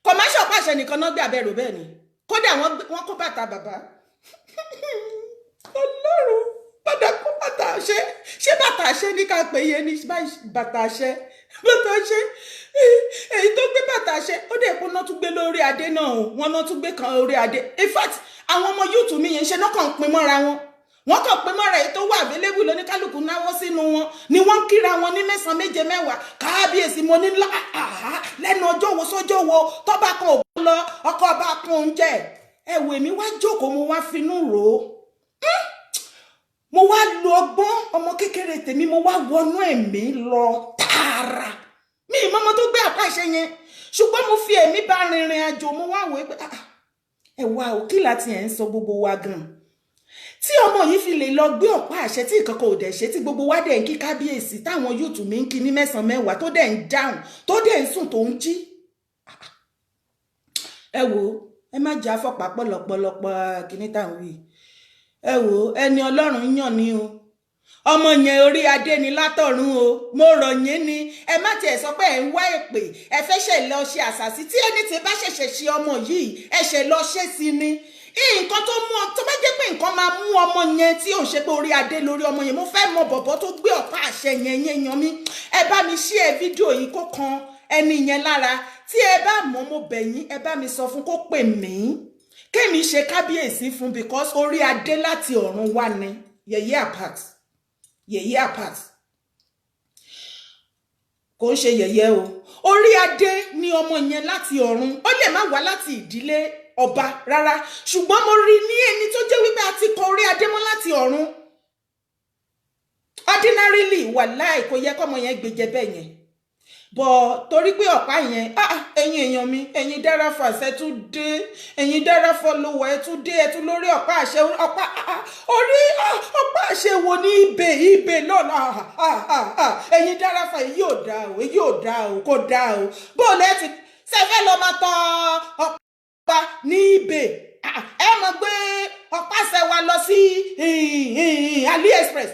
kọmáṣọ pàṣẹ nìkan náà gbé abẹ́rò bẹ́ẹ̀ ni kódà wọ́n kó bàtà bàbá Ọlọ́run padà kó bàtà àṣẹ ṣé bàtà àṣẹ ní ká pè yé ní bàtà àṣẹ èyí tó gbé bàtà àṣẹ ó dẹ̀ kó náà tún gbé lórí adé náà wọ́n náà tún gbé kan orí adé in fact àwọn ọmọ YouTube mi yẹn ṣe náà kàn pín mọ́ra wọn kàn pín mọ́ra èyí tó wà available lóníkálùkù náwó sínú wọn ni wọ́n ń kíra wọn ní 9 méje 10 kábíyèsí mo ní lẹ́nu ọjọ́ wo sọ́jọ́ wo tọ́ba kan ò bọ́ lọ ọkọ̀ ọba kan ń jẹ́ ẹ̀wò èmi wá jókòó mo wá finú rò ó mo wá lo ọgbọ́n ọmọ kékeré tèmi mo wá wọnú ẹ̀mí lọ tààrà mi ìmọ̀mọ́ tó gbé àpá àṣẹ yẹn ṣùgbọ́n mo fi ẹ̀mí bá rìnrìn àjò mo wá wò pé ẹ̀wà òkì láti ẹ̀ ń sọ gbogbo wa gan tí ọmọ yìí fi lè lọ gbé ọ̀pá àṣẹ tí ìkankan ò dẹ̀ ṣe tí gbogbo wa dẹ̀ ń kí kábíyèsí táwọn YouTube mi ń kí ní 9 10 tó dẹ̀ ń dáhùn tó dẹ̀ ń sùn tó ń jí ẹ wò ẹ má jà fọpá pọ̀lọpọ̀lọpọ̀ kíní táwọn wí ẹ wò ẹni Ọlọ́run yàn ní o ọmọ yẹn orí adé ni látọ̀run o mo rọ̀ yín ni ẹ má tiẹ̀ sọ pé ẹ ń wá èpè ẹ fẹ́ ṣe lọ ṣe àṣàsí tí ẹni tí bá ṣẹ̀ṣẹ̀ ṣe ọmọ yìí ẹ ṣe lọ ṣe sí ni nǹkan tó mú tó bá jẹ́ pé nǹkan máa mú ọmọ yẹn tí ò ń ṣe pé orí adé lórí ọmọ yẹn mo fẹ́ mọ bọ̀bọ̀ tó gbé ọ̀pá àṣẹ yẹn yan mi ẹ bá mi share fídíò yìí kó kan ẹni yẹn lára tí ẹ bá mọ̀ mo bẹ̀ yín ẹ bá mi sọ fún kó pè mí kémi ṣe kábíyèsí fún because orí adé láti ọ̀run wá ni yẹ̀yẹ́ apart kò ń ṣe yẹ̀yẹ́ o orí adé ni ọmọ yẹn láti ọ̀run ó lè má wá láti ìdílé ọba rárá ṣùgbọ́n mo rí ní ẹni tó jẹ́ wípé a ti kọ orí adé mọ́ láti ọ̀run ordinarily wàláì kò yẹ kọ́mọ yẹn gbèjẹ bẹ́ẹ̀ yẹn bọ̀ torí pé ọ̀pá yẹn ẹ̀yin èèyàn mi ẹ̀yin Dáráfà ṣe tún dé ẹ̀yin Dáráfà lówó ẹ tún dé ẹ tún lórí ọ̀pá àṣẹ ọ̀pá orí ọ̀pá àṣẹ wo ní ibè lọ́nà ẹ̀yin Dáráfà èyí ò dá o kò dá o bóòlù ẹ ti ṣẹ́fẹ́ lọ máa tọ ọ̀pá ní ibè ẹ mọ̀ gbé ọ̀pá àṣẹ wa lọ sí AliExpress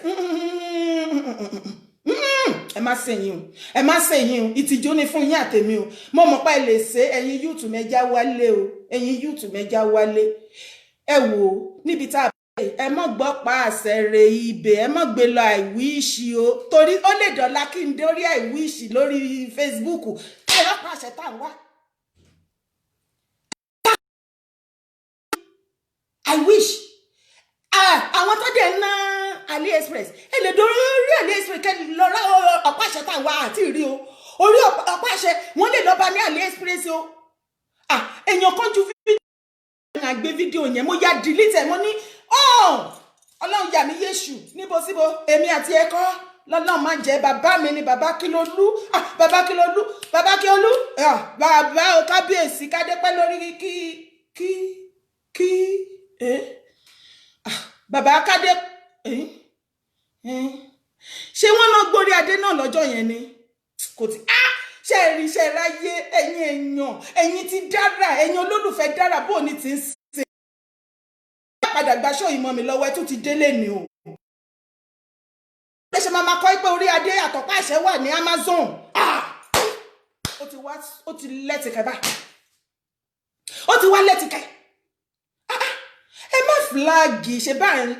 ẹ má sẹ́yìn o ìtìjú ni fún yín àtèmi o mo mọ̀ pé lè ṣe ẹ̀yin YouTube mẹ́já wálé o ẹ̀yin YouTube mẹ́já wálé ẹ wò níbi tá a bẹ̀rẹ̀ ẹ mọ̀ gbọ́ pa àṣẹ rẹ̀ ibẹ̀ ẹ mọ̀ gbé lọ I wish o torí ó lè dọ̀la kí n dórí I wish lórí Facebook ẹ rọ́ pa àṣẹ tá à ń wá I wish àwọn tó dẹ̀ ná AliExpress ẹ lè dórí AliExpress kẹ́ lọ rá ọ̀pá àṣẹ tá à ń wá àti ìrí o orí ọ̀pá àṣẹ wọ́n lè lọ bá ní AliExpress o èèyàn kan ju fídíò yẹn àgbé fídíò yẹn mo ya delete ẹ̀ mo ní ọlọ́run yà mí yéṣù níbo síbo èmi àti ẹ̀kọ́ lọ́lọ́run máa jẹ́ bàbá mi ni bàbá Kílolú bàbá o kábíyèsí kádépẹ́ lórí kí bàbá kádé ṣé wọ́n náà gbórí adé náà lọ́jọ́ yẹn ni kò tí ṣe rí iṣẹ́ ráyé ẹ̀yin ẹ̀yin ti dára, ẹ̀yin olólùfẹ́ dára bó ní ti ń ṣe. Padà gba show ìmọ̀ mi lọ́wọ́ ẹ tún ti délé ni o. Ẹ ṣe máa kọ́ pé orí adé àtọ̀pá àṣẹ wà ní Amazon. Ó ti lẹ́tìkẹ́ báyìí. Ó ti wá lẹ́tìkẹ́. Ẹ má flagi ṣe báyìí.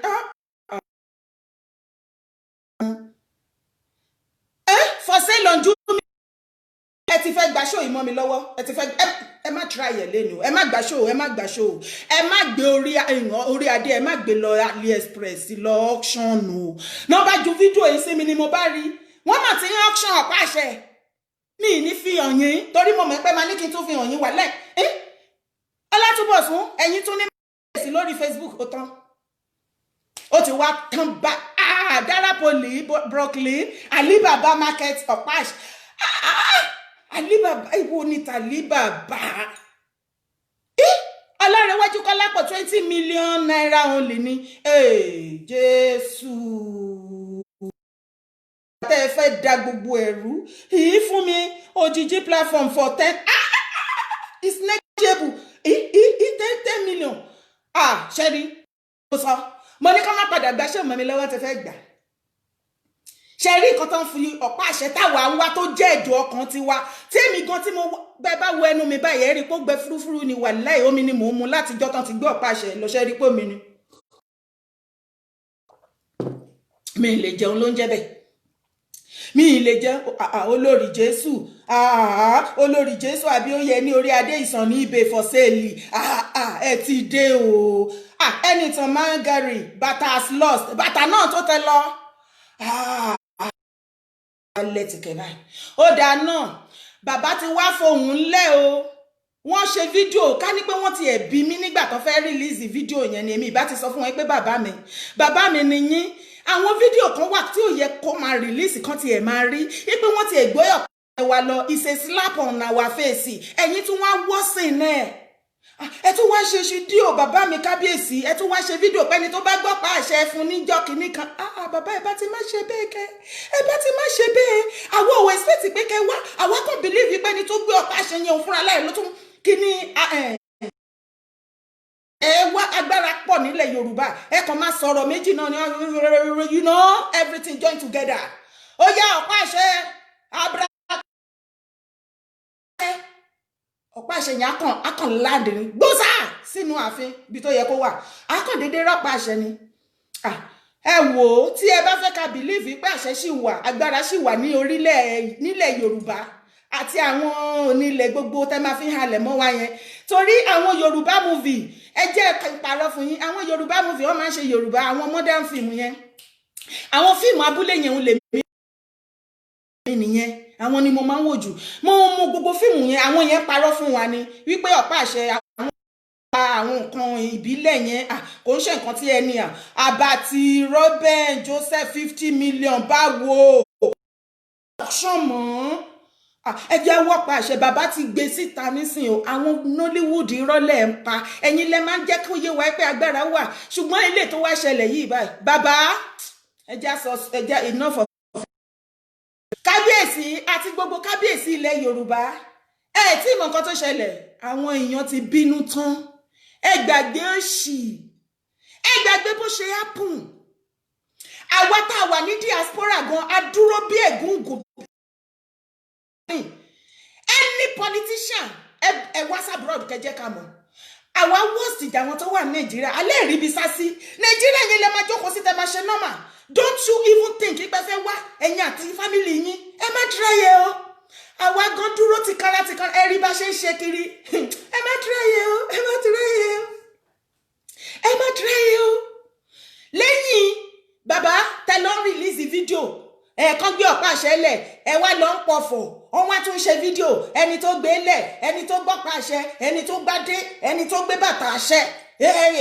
For sale on Jumia. Ẹ ti fẹ́ gba show ìmọ̀ mi lọ́wọ́. Ẹ má try ẹ̀ lẹ́nu. Ẹ má gba show. Ẹ má gbé orí adé. Ẹ má gbé lọ AliExpress lọ auction o. Náà bá ju fídíò yìí sí mi ni mo bá rí. Wọ́n mà ti ń auction ọ̀pá àṣẹ. Mi ní fi hàn yín torí mo mọ̀ pé máa ní kí n tún fi hàn yín wà lẹ́. Ọlátúbọ̀sún ẹ̀yin tún ní mẹ́sì lórí Facebook ó tán. Ó ti wá tán bá Darapoli Brooklyn Alibaba market ọ̀pá àṣẹ. Alibaba ibo ni Alibaba. Ọlárẹ̀wájú Kọ́lápọ̀ 20 million naira only ni. Jésù. Tẹ́ fẹ́ da gbogbo ẹ̀rú. Yìí fún mi òjijì platform for 10. It's negligible. 10 million. Ṣẹ́rí. Mo ní ká má padà gbà ṣé mọ̀ mi lọ́wọ́ tẹ́ fẹ́ gbà. Ṣẹ́rí nǹkan tó ń fi ọ̀pá àṣẹ táwa ń wá tó jẹ́ ẹ̀dùn ọkàn tiwa. Tèmi gan tí mo bẹ́ẹ̀ bá wo ẹnu mi báyìí ẹ rí pé ó gbẹ fúrúfúrú ni wàláhì omi ni mò ń mu láti jọ́ tán ti gbé ọ̀pá àṣẹ lọ ṣẹ́rí pé omi ni. Mi lè jẹun ló ń jẹ́ bẹ́ẹ̀. Mi lè jẹ́ olórí Jésù. Olórí Jésù àbí ó yẹ ní orí adé ìsàn ní ibè for sale. Ẹ ti dé o. Anytime Mangari bàtà has lost. Bàtà náà tó tẹ lọ. Lẹ́tìkẹ́ báyìí. Ó dáa náà. Bàbá ti wá fohùn ńlẹ̀ o. Wọ́n ṣe fídíò ká ní pé wọ́n ti ẹ̀ bí mi nígbà tó fẹ́ release fídíò yẹn ni èmi ìbá ti sọ fún wọn pé bàbá mi ni yín. Àwọn fídíò kan wà tí ò yẹ kó máa release kan ti ẹ̀ máa rí pé wọ́n ti ẹ̀ gbóyọ̀ wa lọ is a slap on our face. Ẹ̀yin tún wá wọ́sìn náà. Ẹ tún wá ṣe fídíò bàbá mi kábíyèsí. Ẹ tún wá ṣe fídíò pẹ́ni tó bá gbọ́ pa àṣẹ fún níjọ́ kìíní kan. Bàbá ẹ bá ti má ṣe bẹ́ẹ̀ kẹ́. Ẹ bá ti má ṣe bẹ́ẹ̀. Àwọn òwe expect pé kẹ́ wá. Àwọn kan believe pẹ́ni tó gbé ọ̀pá àṣẹ yẹn fúnra láì ló tún kíní wá agbára pọ̀ nílẹ̀ Yorùbá. Ẹ kàn máa sọ̀rọ̀ méjì náà ni you know everything join together. Ó yá ọ̀pá àṣẹ abra ọ̀pá àṣẹ yẹn akàn ládìrín gbósà sínú ààfin bí tó yẹ kó wà. Akàn dédé rọ́pá àṣẹ ni. Ẹ wò ó tí ẹ bá fẹ́ ká believe pé àṣẹ ṣì wà agbára ṣì wà ní nílẹ̀ Yorùbá àti àwọn onílẹ̀ gbogbo tẹ́ máa fi halẹ̀ mọ́ wa yẹn torí àwọn Yorùbá movie ẹ jẹ́ ìparọ́ fún yín àwọn Yorùbá movie wọ́n máa ń ṣe Yorùbá àwọn modern film yẹn àwọn fíìmù abúlé yẹn ń lè mí nìyẹn àwọn ni mo máa ń wò jù mo mú gbogbo fíìmù yẹn àwọn yẹn parọ́ fún wa ni wípé ọ̀pá àṣẹ àwọn nǹkan ìbílẹ̀ yẹn kò ń ṣe nǹkan tí ẹni Àbàtì Robin Joseph 50 million báwo ṣọmọ ẹ jẹ́ wọ́pọ̀ àṣẹ bàbá ti gbé síta nísìnyí o àwọn Nollywood rọ́lẹ̀ ń pa ẹ̀yin lẹ máa ń jẹ́ kó yé wa pé agbára wà ṣùgbọ́n ilé tó wá ṣẹlẹ̀ yìí báyìí bàbá ẹ jẹ́ enough of kábíyèsí àti gbogbo kábíyèsí ilẹ̀ Yorùbá tí mọ̀ nǹkan tó ṣẹlẹ̀ àwọn èèyàn ti bínú tán ẹ gbàgbé òṣì ẹ gbàgbé bó ṣe happen àwa tá a wà ní diaspora gan a dúró bí ègúngún any politician ẹ wá abroad kẹjẹ ká mọ̀ àwa worst ìjà wọn tó wà ní Nàìjíríà alẹ́ rí bí sásí Nàìjíríà yẹn lè máa jókòó sí tẹ máa ṣe normal don't you even think pé fẹ́ wá ẹ̀yin àti family yín ẹ má tráyé o àwa gan dúró tìkára ẹ rí bá ṣe ń ṣe kiri ẹ má tráyé o ẹ má tráyé o ẹ má tráyé o lẹ́yìn bàbá tẹ lọ release fídíò kàn gbé ọ̀pá àṣẹ lẹ̀ ẹ wá lọ ń pọ̀fọ̀ wọ́n wá tún ṣe fídíò ẹni tó gbé lẹ̀ ẹni tó gbọ́pá àṣẹ ẹni tó gbádé ẹni tó gbé bàtà àṣẹ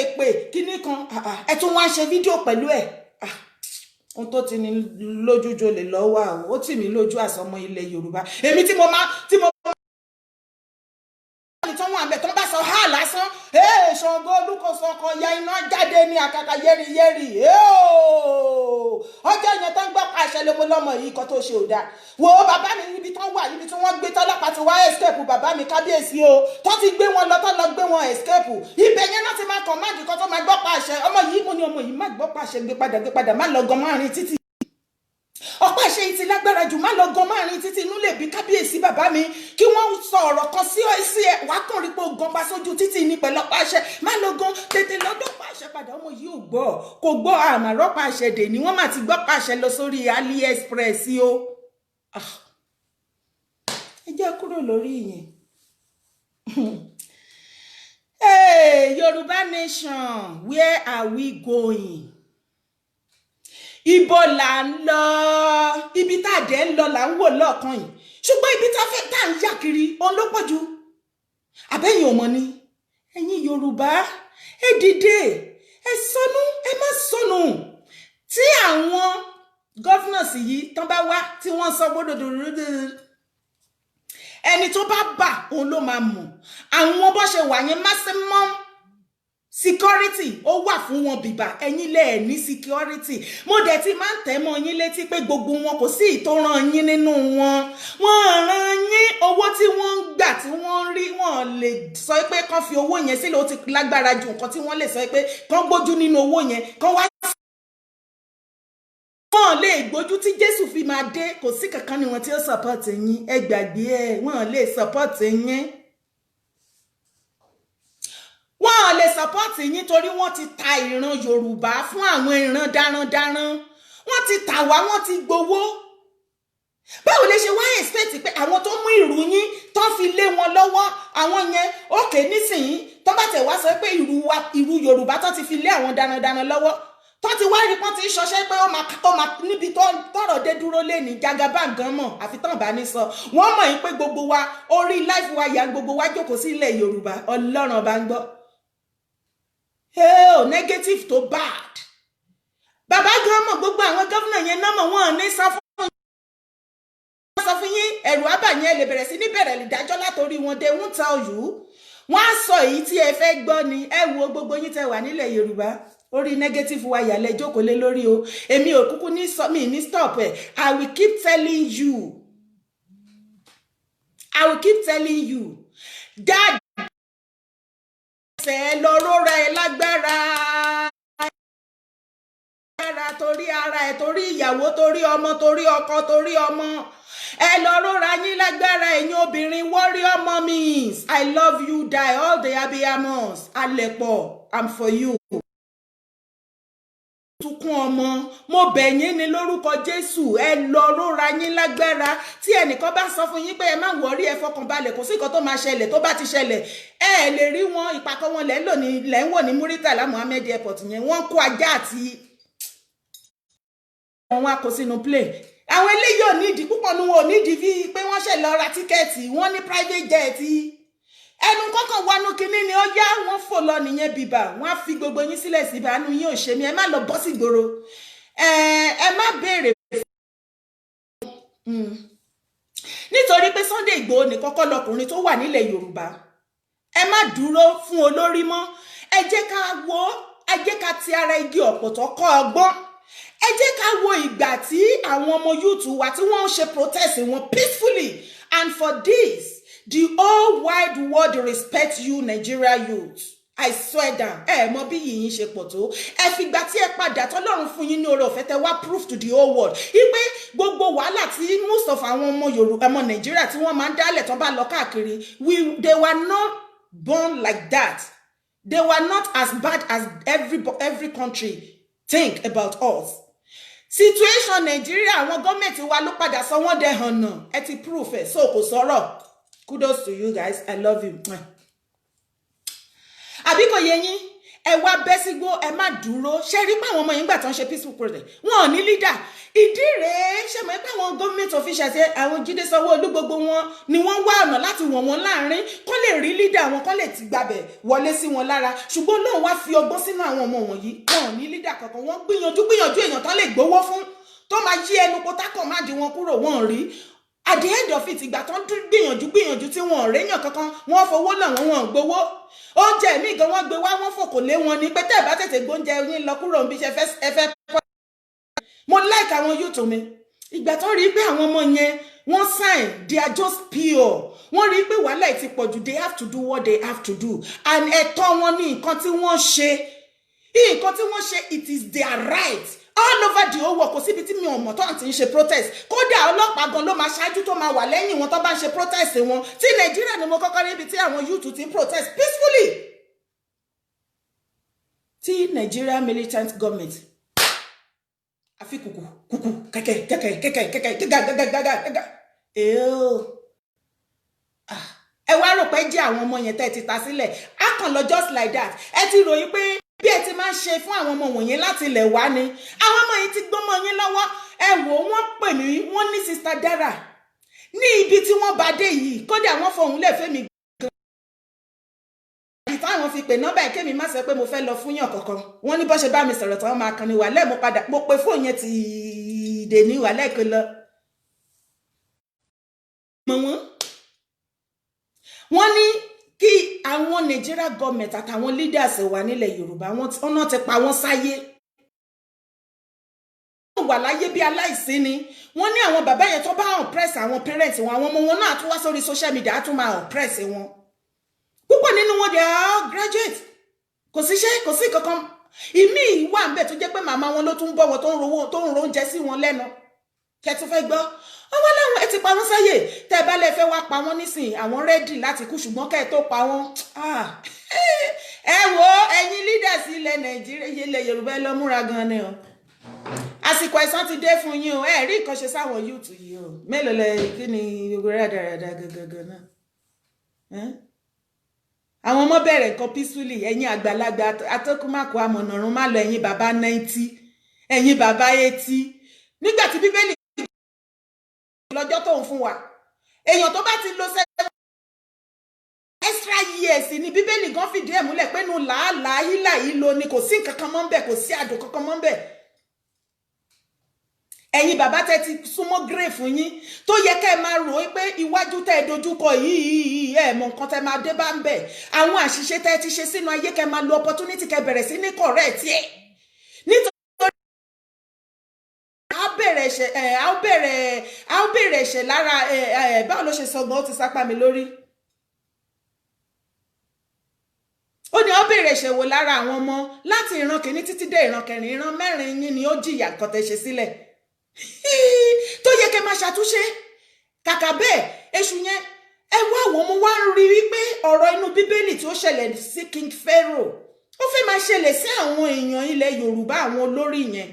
èpè kíní kan ẹ tún wá ṣe fídíò pẹ̀lú ẹ̀ ohun tó ti ní lójú jolè lọ́wọ́ àwọn ó tì mí lójú àsọmọ ilẹ̀ Yorùbá èmi tí mo ní tó wọn àbẹ̀ tó bá sọ ha lásán Ṣàngó Olúkòso ọkọ̀ ya iná jáde ní àkàkà yẹ́rìyẹ́rì ọjọ́ yẹn tó ń gbọ́ pàṣẹ lóko lọ́mọ yìí kan tó ṣe ò dáa wo bàbá mi níbi tán wà níbi tí wọ́n gbé tọ́lọ́pàá ti wá escape bàbá mi kábíyèsí o tó ti gbé wọn lọ tó lọ gbé wọn escape ibẹ̀ yẹn náà ti máa kàn máàdì kan tó máa gbọ́ pàṣẹ ọmọ yìí mo ní ọmọ yìí má gbọ́ pàṣẹ gbé padà má lọ gan márùn títì ọ̀pá ṣe ti lágbára jù má lọ gan márùn títì inú lè bí kábíyèsí bàbá mi kí wọ́n sọ ọ̀rọ̀ kan sí ẹ wàá kàn rí pé o gan bá sójú títì ní pẹ̀lú ọ̀pá ṣẹ má lọ gan tètè lọ́dọ̀ pàṣẹ padà ọmọ yìí ò gbọ́ kò gbọ́ àmàrọ̀ pàṣẹ dè ní wọ́n má ti gbọ́ pàṣẹ lọ sórí AliExpress o ẹ jẹ́ kúrò lórí ìyẹn. Hey, Yoruba nation, where are we going? Ibo là ń lọ, ibi tá dé ń lọ là ń wò lọ́ọ̀kan yìí. Ṣùgbọ́n ibi tá fẹ́ tá ń yà kiri, òun ló pọ̀ jù. Àbẹ́yìn ò mọ̀ ni. Ẹ̀yin Yorùbá, ẹ dìde, ẹ sọnù, ẹ má sọnù. Tí àwọn governors yìí tán bá wá tí wọ́n sọ gbódòdó ẹni tó bá bà òun ló máa mọ̀ àwọn bó ṣe wà yẹn maximum security ó wà fún wọn bìbà ẹ̀yin lẹ ní security mo dẹ̀ ti máa ń tẹ̀ mọ́ yín létí pé gbogbo wọn kò sí ìtòràn yín nínú wọn ràn yín owó tí wọ́n ń gbà tí wọ́n rí wọn lè sọ pé kán fi owó yẹn sílẹ̀ ó ti lágbára ju nǹkan tí wọ́n lè sọ pé kán gbójú nínú owó yẹn kán wá wọ́n lè gbójú tí Jésù fi máa dé kò sí kankan ni wọ́n tí ó support yín ẹ gbàgbé ẹ wọ́n lè support yín wọ́n lè support yín torí wọ́n ti ta ìran Yorùbá fún àwọn ìran darandaran wọ́n ti tà wá wọ́n ti gbowó báwo lè ṣe wá expect pé àwọn tó mú ìrù yín tó fi lé wọn lọ́wọ́ àwọn yẹn òkè nísìnyí tó bá tẹ̀ wá sọ pé ìrù Yorùbá tó ti fi lé àwọn darandaran lọ́wọ́ tó ti wá rí pọ́n ti ṣọṣẹ́ pé ó máa níbi tọ́rọ̀ dé dúró lé ní Jagaban gan mọ̀ àfi tán bá ní sọ wọ́n mọ̀ yín pé gbogbo wa orí life wa yà gbogbo wa jókòó sí ilẹ̀ Yorùbá Ọlọ́run bá ń gbọ́ negative tó bad bàbá gan mọ̀ gbogbo àwọn gọ́vnà yẹn náà mọ̀ wọ́n ní sọ fún yín ẹ̀rù àbàyẹn lè bẹ̀rẹ̀ sí ní bẹ̀rẹ̀ ìdájọ́ látòrí wọn they won't tell you wọ́n á sọ èyí tí ẹ fẹ́ gbọ́ ni ẹ wo gbogbo yín tẹ́ wà nílẹ̀ Yorùbá orí negative wa yàlẹ̀ jókòó lé lórí o èmi ò kúkú ní mi ní stop ẹ̀ I will keep telling you dad ṣe lọ rọra ẹ lágbára torí ara ẹ torí ìyàwó torí ọmọ torí ọkọ torí ọmọ ẹ lọ rọra yín lágbára ẹ̀yin obìnrin warrior mummies I love you die all the abiyamos Alẹ́pọ̀ I'm for you. Tukun ọmọ mo bẹ̀ yín ní lórúkọ Jésù ẹ lọ rọra yín lágbára tí ẹnìkan bá sọ fún yín pé ẹ má wọrí ẹ fọkàn balẹ̀ kò sí nǹkan tó máa ṣẹlẹ̀ tó bá ti ṣẹlẹ̀ ẹ lè rí wọn ìpàkọ́ wọn lẹ́ ń wò ní Muritala Muhammed Airport yẹn wọ́n kó ajá àti wọn wá kó sínú plane àwọn eléyìí ò nídìí púpọ̀ ní wọn ò nídìí fi pé wọ́n ṣẹ̀ lọ ra tíkẹ́ẹ̀tì wọ́n ní private jet ẹnu kọ́kàn wọnú kinní ni ó yá wọ́n fò lọ nìyẹn bíbà wọ́n á fi gbogbo yín sílẹ̀ síbà ánú yín ò ṣe mí ẹ má lọ bọ́ sí ìgboro ẹ má béèrè nítorí pé Sunday Igboho ní kọ́kọ́ lọkùnrin tó wà nílẹ̀ Yorùbá ẹ má dúró fún olórí mọ́ ẹ jẹ́ ká ti ara igi ọ̀pọ̀tọ́ kọ́ ọgbọ́n ẹ jẹ́ ká wo ìgbà tí àwọn ọmọ yúùtù wa tí wọ́n ń ṣe protest wọn peacefully and for this the whole wide world respect you Nigeria youth I swear down mọ bí yìnyín ṣe pọ̀ tó ẹ fìgbà tí ẹ padà tọ́lọ́run fún yín ní oore ọ̀fẹ́ tẹ́ wá proof to the whole world ipe gbogbo wàhálà tí most of àwọn ọmọ Yorùbá ọmọ Nàìjíríà tí wọ́n máa ń dálẹ̀ tán bá lọ káàkiri they were not born like that they were not as bad as every country think about us situation Nigeria àwọn gọ́ọ̀mẹ̀ntì wa ló padà sọ wọ́n dẹ̀ hàn náà ẹ ti proof ẹ̀ so kò sọ̀rọ̀ kudos to you guys I love you. Àbí kò yé yín ẹ wá bẹ́ sígbó ẹ má dúró ṣe rí pé àwọn ọmọ yín gbà tán ṣe peaceful protest wọn ò ní leader ìdí rèé ṣe mọ̀ pé àwọn government officials àwọn Jídé Sanwó-Olú gbogbo wọn ni wọ́n wá ọ̀nà láti wọ̀n wọn láàrin kó lè rí leader wọn kó lè ti gbàbẹ̀ wọlé sí wọn lára ṣùgbọ́n lóun wá fi ọgbọ́n sínú àwọn ọmọ wọ̀nyí wọn ò ní leader kankan wọ́n gbìyànjú èèyàn tán lè gbowó fún tó máa yí ẹnu potákọ̀ má di wọn kúrò wọn rí at the end of it ìgbà tán gbìyànjú tí wọn ò réyàn kankan wọ́n fowó làwọn wọn ò gbowó oúnjẹ mi gan wọ́n gbé wá wọ́n fòkò lé wọn ní pé tẹ́ ẹ bá tètè gbóúnjẹ yín lọ kúrò níbi iṣẹ́ ẹ fẹ́ mo like àwọn youth mi ìgbà tó rí pé àwọn ọmọ yẹn wọ́n sign they are just pure wọ́n rí pé wàhálà ti pọ̀jù they have to do what they have to do and ẹ̀tọ́ wọn ní nǹkan tí wọ́n ṣe it is their right all over the whole world kò síbi tí mi ò mọ̀ tó àti ń ṣe protest kódà ọlọ́pàá gan ló máa ṣáájú tó máa wà lẹ́yìn wọn tó bá ń ṣe protest wọn tí Nàìjíríà ni mo kọ́kọ́ rí ibi tí àwọn youth ti ń protest peacefully tí Nigeria militant government afi kuku keke ẹ wá rò pé jẹ́ àwọn ọmọ yẹn tẹ́ ti ta sílẹ̀ á kàn lọ just like that ẹ ti ròyìn pé bí ẹ ti máa ń ṣe fún àwọn ọmọ wọ̀nyẹn láti ilẹ̀ wá ni àwọn ọmọ yìí ti gbọ́mọ yín lọ́wọ́ ẹ wò wọ́n pè mí wọ́n ní Sister Dara ní ibi tí wọ́n bá dé yìí kódà wọ́n fohùn lè fẹ́ mi táwọn fi pè nọ́mbà ẹ̀ kémi má sọ pé mo fẹ́ lọ fún yàn kankan wọ́n ní bó ṣe bá mi sọ̀rọ̀ tí wọ́n máa kan ní wà lẹ́ẹ̀ mo padà mo pe fóònù yẹn ti dè ní wà lẹ́ẹ̀kọ́ lọ. wọ́n ní kí àwọn Nigeria government àtàwọn leaders wà nílẹ̀ Yorùbá wọ́n náà ti pa wọ́n sáyé. wọ́n wà láyé bí aláìsí ni wọ́n ní àwọn bàbá yẹn tó bá oppress àwọn parents wọn àwọn ọmọ wọn náà tún wá sórí social media á tún máa oppress wọn. púpọ̀ nínú wọn they are graduate kò síṣẹ́ kò sí kankan ìmí wà ń bẹ̀ tó jẹ́ pé màmá wọn ló tún bọ́ wọn tó ń ro oúnjẹ sí wọn lẹ́nu kẹtù fẹ́ gbọ́ ọwọ́ láwọn ẹ ti pa wọ́n sáyè tẹ́ bá lè fẹ́ wá pa wọ́n nísìn àwọn rẹ́dì láti kú ṣùgbọ́n kẹ́ tó pa wọ́n ẹ wo ẹ̀yin leaders ilẹ̀ Nàìjíríà ilẹ̀ Yorùbá ẹ lọ múra gan ni o àsìkò ẹ̀san ti dé fún yín o ẹ rí nǹkan ṣe sáwọn youth yìí o mélòó lẹ kí ni gbogbo rẹ̀ dáradára gangan náà àwọn ọmọ bẹ̀rẹ̀ nǹkan peacefully ẹ̀yin àgbàlagbà atọ́kùnmákò amọ̀nàrún má lọ ẹ̀yin bàbá 90 ẹ̀yin bàbá 80 nígbà tí Bíbélì lọ́jọ́ tó ń fún wa èèyàn tó bá ti lo extra years ni Bíbélì gan fìdí ẹ̀ múlẹ̀ pé nu làálàá hílà yìí lo ni kò sí nǹkan kan mọ́ ń bẹ̀ kò sí àdùn kankan mọ́ ń bẹ̀ ẹ̀yin bàbá tẹ́ ti súnmọ́ grave fún yín tó yẹ kẹ́ máa rò pé iwájú tẹ́ dojúkọ yìí ẹ mọ̀ nǹkan tẹ́ máa dé bá ń bẹ̀ àwọn àṣìṣe tẹ́ ti ṣe sínú ayé kẹ́ máa lo opportunity kẹ́ bẹ̀rẹ̀ sí ní correct ẹ̀ nítorí a ó bẹ̀rẹ̀ ẹ̀ṣẹ̀ lára báwo ló ṣe sọ gan ó ti sápá mi lórí ó ní a ó bẹ̀rẹ̀ ẹ̀ṣẹ̀ wò lára àwọn ọmọ láti ìran kìíní títí dé ìran kẹrin ìran mẹ́rin yín ni ó jìyà nǹkan tẹ́ ṣe sílẹ̀ tó yẹ kẹ́ máa ṣàtúnṣe kàkà bẹ́ẹ̀ èṣù yẹn ẹ wá wò mo wá rí wípé ọ̀rọ̀ inú Bíbélì tí ó ṣẹlẹ̀ sí King Pharaoh ó fẹ́ máa ṣẹlẹ̀ sí àwọn èèyàn ilẹ̀ Yorùbá àwọn olórí yẹn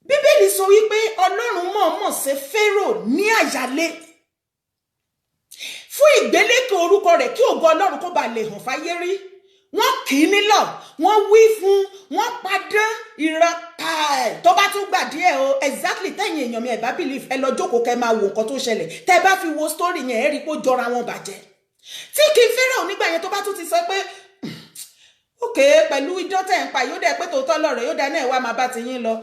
Bíbélì sọ wípé Ọlọ́run mọ̀ọ́mọ̀ ṣe Pharaoh ní àyálé fún ìgbélékè orúkọ rẹ̀ kí ògo Ọlọ́run kó ba lè hàn fáyé rí wọ́n kì í nílọ̀ wọ́n wí fún wọ́n padà ìran tó bá tún gbà díẹ̀ o exactly tẹ́yìn èèyàn mi ẹ̀ bá believe ẹ lọ jókòó kẹ́ máa wo nǹkan tó ṣẹlẹ̀ tẹ́ bá fi wo story yẹn ẹ rí pé ó jọra wọn bàjẹ́ tí King Pharaoh nígbà yẹn tó bá tún ti sọ pé ok pẹ̀lú idán tẹ̀ ń pa yóò dẹ̀ pé tòótọ́ lọ́rọ̀ yóò dá náà wá máa bá ti yín lọ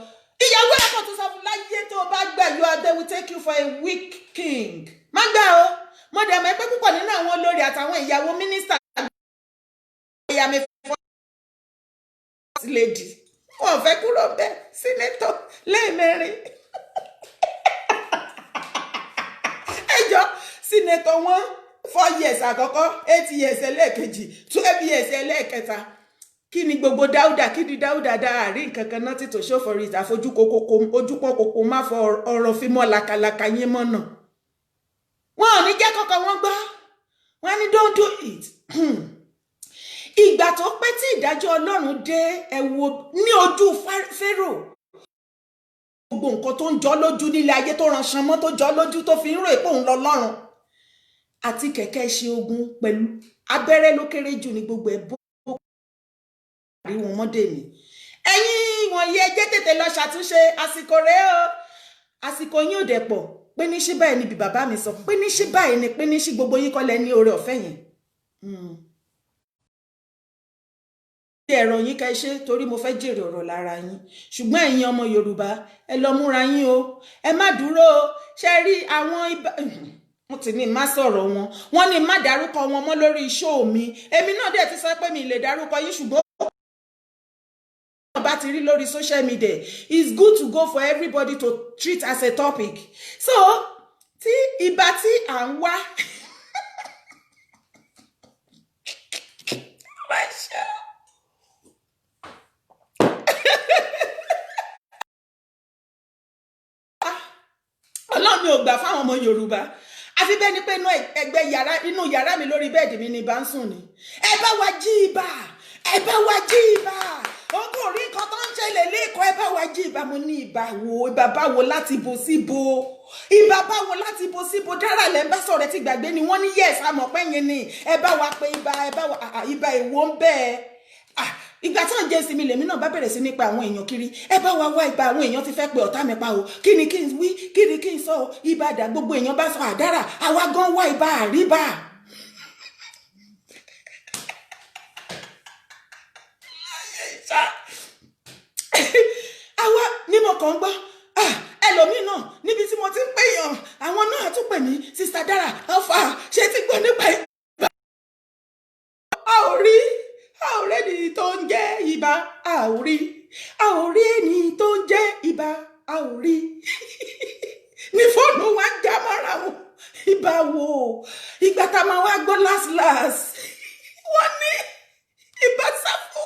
ìyàwó ẹ̀kọ́ tó sọ fún láyé tó bá gbà you are there will take you for a weak king má gbà o mo dẹ̀ mọ̀ pé púpọ̀ nínú àwọn olórí àtàwọn ìyàwó mínísítà ìyá mi fọ́ lady wọn fẹ́ kúrò bẹ́ẹ̀ sínétọ̀ lẹ́ẹ̀mẹ́rin ẹjọ́ sínétọ̀ wọn 4 years àkọ́kọ́ 8 years ẹlẹ́ẹ̀kejì 12 years ẹlẹ́ẹ̀kẹta kí ni gbogbo Dáúdà kí ni Dáúdà dá àárín nǹkan kan náà tí tó show for it àfojú ojúpọ̀ kòkó má fọ ọ̀rọ̀ fi mọ́ làkàlàkà yín mọ́ náà wọn ò ní jẹ́ kọ́kọ́ wọn gbọ́ wọn ní don't do it ìgbà tó pẹ́ tí ìdájọ́ Ọlọ́run dé ẹ̀wò ní ojú Pharaoh gbogbo nǹkan tó ń jọ lójú nílé ayé tó ránṣan mọ́ tó jọ lójú tó fi ń rò pé òun lọ lọ́run àti kẹ̀kẹ́ ṣe ogun pẹ̀lú abẹ́rẹ́ ló kéré jù ní gbogbo ẹ̀ bó rí wọn mọ́dé mi ẹ̀yin wọ̀nyí ẹ jẹ́ tètè lọ ṣàtúnṣe àsìkò rẹ̀ o àsìkò yín ò dẹ̀ pọ̀ pé ní ṣí báyìí níbi bàbá mi sọ pé ní ṣí báyìí ni pé ní ṣí gbogbo yín kọ́lẹ̀ ní oore ọ̀fẹ́ yẹn ẹ̀rọ yín ká ṣe torí mo fẹ́ jèrè ọ̀rọ̀ lára yín ṣùgbọ́n ẹ̀yin ọmọ Yorùbá ẹ lọ múra yín o ẹ má dúró o ṣe rí àwọn wọ́n ti ní má sọ̀rọ̀ wọ́n ní má dárúkọ wọn mọ́ lórí show mi èmi náà dẹ̀ ti sọ pé mi lè dárúkọ yín ṣùgbọ́n bá bá ti rí lórí social media, it's good to go for everybody to treat as a topic. So tí ibà tí à ń wá Ọlọ́run mi ò gbà fáwọn ọmọ Yorùbá. Àfi bẹ́ẹ̀ ni pé inú yàrá mi lórí bẹ́ẹ̀dì mi ni ibà ń sùn ni. Ẹ bá wa jí ibà, ẹ bá wa jí ibà. Ogún orí nǹkan tó ń ṣẹlẹ̀ lẹ́kọ̀ọ́, ẹ bá wa jí ibà. Mo ní ibà wo, ibà báwo láti bo síbo, ibà báwo láti bo síbo. Dára lẹ́ ń bá sọ̀rọ̀ ti gbàgbé ni wọ́n ní yes àmọ̀ pé yẹn ni ẹ bá wa pé ibà, ẹ bá wa ibà èwo ń bẹ́ẹ̀. Ìgbà tí wọ́n jẹ́ ìsinmi lèmi náà bá bẹ̀rẹ̀ sí nípa àwọn èèyàn kiri. Ẹ bá wa wá ibà, àwọn èèyàn ti fẹ́ pe ọ̀tá mi pa o. Kí ni kí n wí, kí ni kí n sọ o. Ibà dà, gbogbo èèyàn bá sọ àdára, àwa gan wá ibà àríbà. Àwa ni mo kàn ń gbọ́. Ẹlòmíì náà níbi tí mo ti ń pèèyàn, àwọn náà tún pè mí Sister Dara Alfa, ṣé ti gbọ́ nípa ibà? A ò rí ẹni tó ń jẹ́ ibà, a ò rí ẹni tó ń jẹ́ ibà, a ò rí. Ní fóònù wa ń já mọ́ra wọn, ibà wo? Ìgbà tá a máa wá gbọ́ last wọ́n ní ibà sáfù.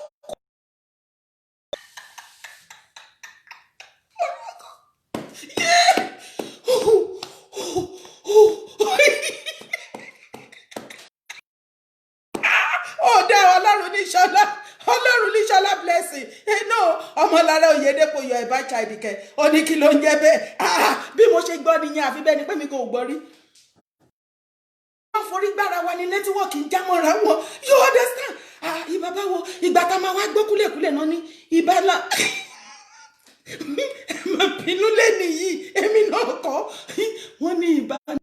Ọlọ́run ní Ṣọlá blessing. Ọmọlára Oyèdépò yọ ẹ̀bá child kẹ. Ó ní kí ló ń jẹ́ bẹ́ẹ̀. Bí mo ṣe gbọ́ nìyẹn, àfi bẹ́ẹ̀ ni pé mi kò gbọ́ rí. Wọ́n forí gbára wa ní nẹ́tíwọ́ọ̀kì ń já mọ́ra wọn. You understand? Ibà báwo? Ìgbà tá a máa wá gbọ́ kúlẹ̀kúlẹ̀ náà ní ibà náà. Mà bínú lẹ́nu yìí, èmi náà kọ́. Wọ́n ní ibà náà.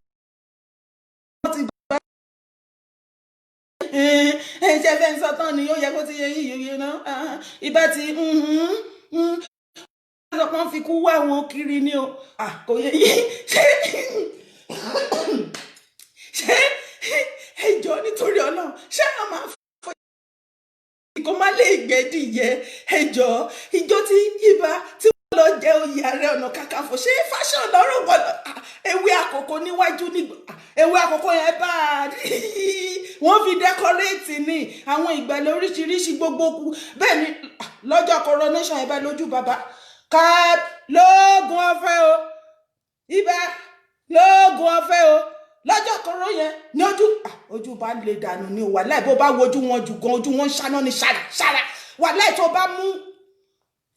Ṣe fẹ́ ń sọ tán ni ó yẹ kó ti yẹ yìí náà. Ibà ti wọ́n fi kú wá wọn kiri ni o. Kò yẹ yìí. Ṣé ẹjọ́ nítorí Ọlọ́run, ṣé àwọn máa fọ kó má lè gbẹ́dìyẹ ẹjọ́ ìjọ tí ibà tí wọ́n lọ jẹ oyè Ààrẹ Ọ̀nà Kakanfò, ṣé fashion lọ́rùn gbọ́dọ̀ ewé àkókò níwájú nígbà ewé àkókò yẹn bá wọ́n fi decorate ní àwọn ìgbàlẹ̀ oríṣiríṣi gbogbo kù. Bẹ́ẹ̀ ni lọ́jọ́ coronation ẹ̀ bá lójú bàbá ká lóògùn ọ̀fẹ́ o, ibà lóògùn ọ̀fẹ́ o. Lọ́jọ́ kọ̀rọ̀ yẹn ní ojú bá lè dànù ní wàláì, bó bá wojú wọn jù gan, ojú wọn ṣáná ní ṣàrà wàláì. Tó bá mú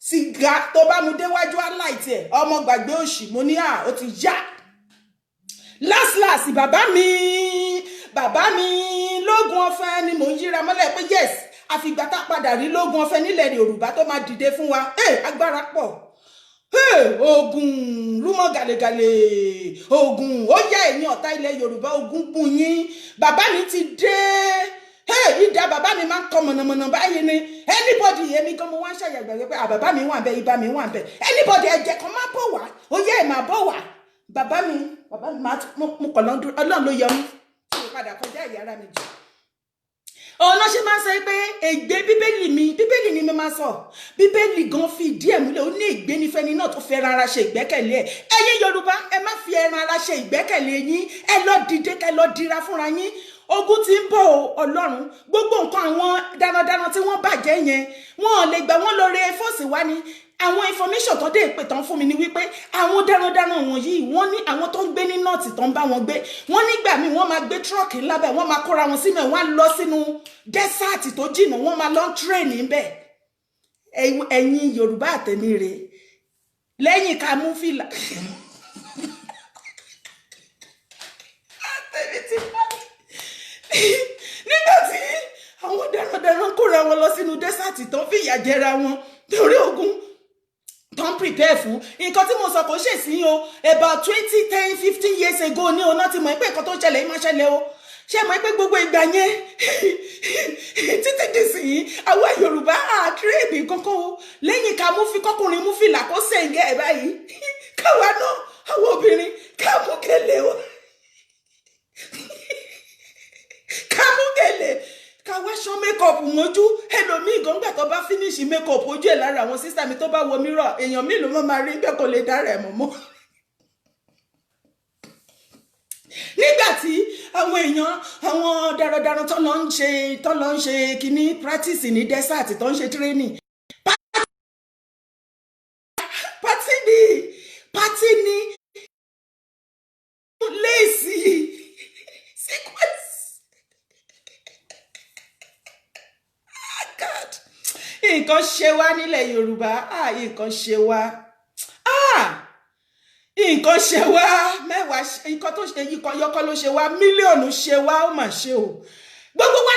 sìgá tó bá mú déwájú aláìtì ẹ̀, ọmọ gbàgbé òṣì. Mo ní ó ti yá. Last bàbá mi lóògùn ọ̀fẹ́ ni mò ń yíra mọ́lẹ̀ pé yes, àfìgbà tá padà rí lóògùn ọ̀fẹ́ nílẹ̀ Yorùbá tó máa dìde fún wa. Agbára pọ̀. Ogun rúmọ gàlégàlé, ogun ó yá ẹ̀yin ọ̀tá ilẹ̀ Yorùbá, ogun bùn yín. Bàbá mi ti dé. Ìdá bàbá mi máa ń kọ mọ̀nàmọ̀nà báyìí ni. Anybody èmi gan mo wá ń ṣàyàgbà pé bàbá mi wà bẹ́ẹ̀, ibà mi wà bẹ́ẹ̀. Anybody ẹ̀jẹ̀ kan máa bọ̀ wá, ó yá ẹ̀ máa bọ̀ wá. Bàbá mi mo kọ̀ lọ́dún Ọlọ́run ló yọ mí. Mo padà kọjá ìyára mi jù. Ọ̀nà ṣe máa ń sọ pé ègbé bíbélì ni mi máa sọ. Bíbélì gan fi ìdí ẹ̀ múlẹ̀, ó ní ègbé ní fẹ́ni náà tó fi ẹran ara ṣe ìgbẹ́kẹ̀lé ẹ̀. Ẹ̀yin Yorùbá, ẹ má fi ẹran ara ṣe ìgbẹ́kẹ̀lé yín. Ẹ lọ dìde, kẹ lọ dira fúnra yín. Ogun ti ń bọ̀ Ọlọ́run. Gbogbo nǹkan àwọn darandaran tí wọ́n bàjẹ́ yẹn, wọn ò lè gbà wọ́n lọ re fọ́ọ̀sì wá ní. Àwọn information tó dé ìpè tán fún mi ni wípé àwọn darandaran wọ̀nyí, wọ́n ní àwọn tó ń gbé ní nọ́ọ̀tì tó ń bá wọn gbé. Wọ́n nígbà míì wọ́n máa gbé truck ńlá bẹ́ẹ̀, wọ́n máa kóra wọn sínú ẹ̀, wọ́n á lọ sínú dẹ́sàtì tó jìnnà, wọ́n máa lọ train níbẹ̀. Ẹ̀yin Yorùbá àtẹ̀mí rè lẹ́yìn ká mú fìlà. Nígbà tí àwọn darandaran kóra wọn lọ sínú dẹ́sàtì tó ń fìyà jẹra wọn torí ogun tó ń prepare fún nǹkan tí mo sọ kò ṣe sí o about 10-15 years ago ní ọ̀nà tí mo pé nǹkan tó ń ṣẹlẹ̀ yìí máa ṣẹlẹ̀ o. Ṣé mo pé gbogbo ìgbà yẹn títí di sí àwọn Yorùbá àtúrẹ́ẹ̀bì kankan o lẹ́yìn ká mú fi kọkùnrin mú fìlà kó sẹ̀ǹgẹ̀ ẹ̀ báyìí káwa náà àwọn obìnrin ká mú kẹlẹ̀ o ká ká wá ṣán makeup mójú ẹlòmíì gàngbà tó bá finish makeup ojú ẹ̀ lára àwọn sister mi tó bá wo mirror èèyàn mi ló máa rí bẹ́ẹ̀ kò lè dára ẹ̀ mọ́ nígbà tí àwọn èèyàn àwọn darandaran tó lọ ń ṣe kíní practice ní desert tó ń ṣe training party ni lazy sequence God nǹkan ṣe wá nílẹ̀ Yorùbá nǹkan ṣe wá nǹkan ṣe wá mẹ́wàá nǹkan tó ṣe yíkan yọkọ ló ṣe wá mílíọ̀nù ṣe wá ó mà ṣe o gbogbo wa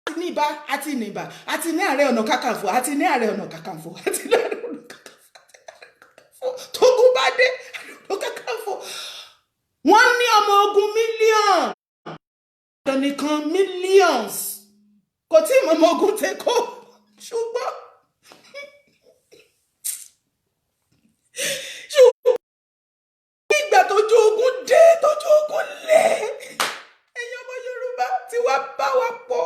àti ní ibà àti ní ibà àti ní Ààrẹ Ọ̀nà Kakanfò àti ní Ààrẹ Ọ̀nà Kakanfò àti ní Ààrẹ Ọ̀nà Kakanfò tógun bá dé Ààrẹ Ọ̀nà Kakanfò wọ́n ní ọmọ ogun mílíọ̀nù nìkan millions kò tí ọmọ ogun tẹ́kọ̀ ṣùgbọ́n ìgbà tójú ogun dé tójú ogun lé ẹ̀yin ọmọ Yorùbá tí wàá bá wa pọ̀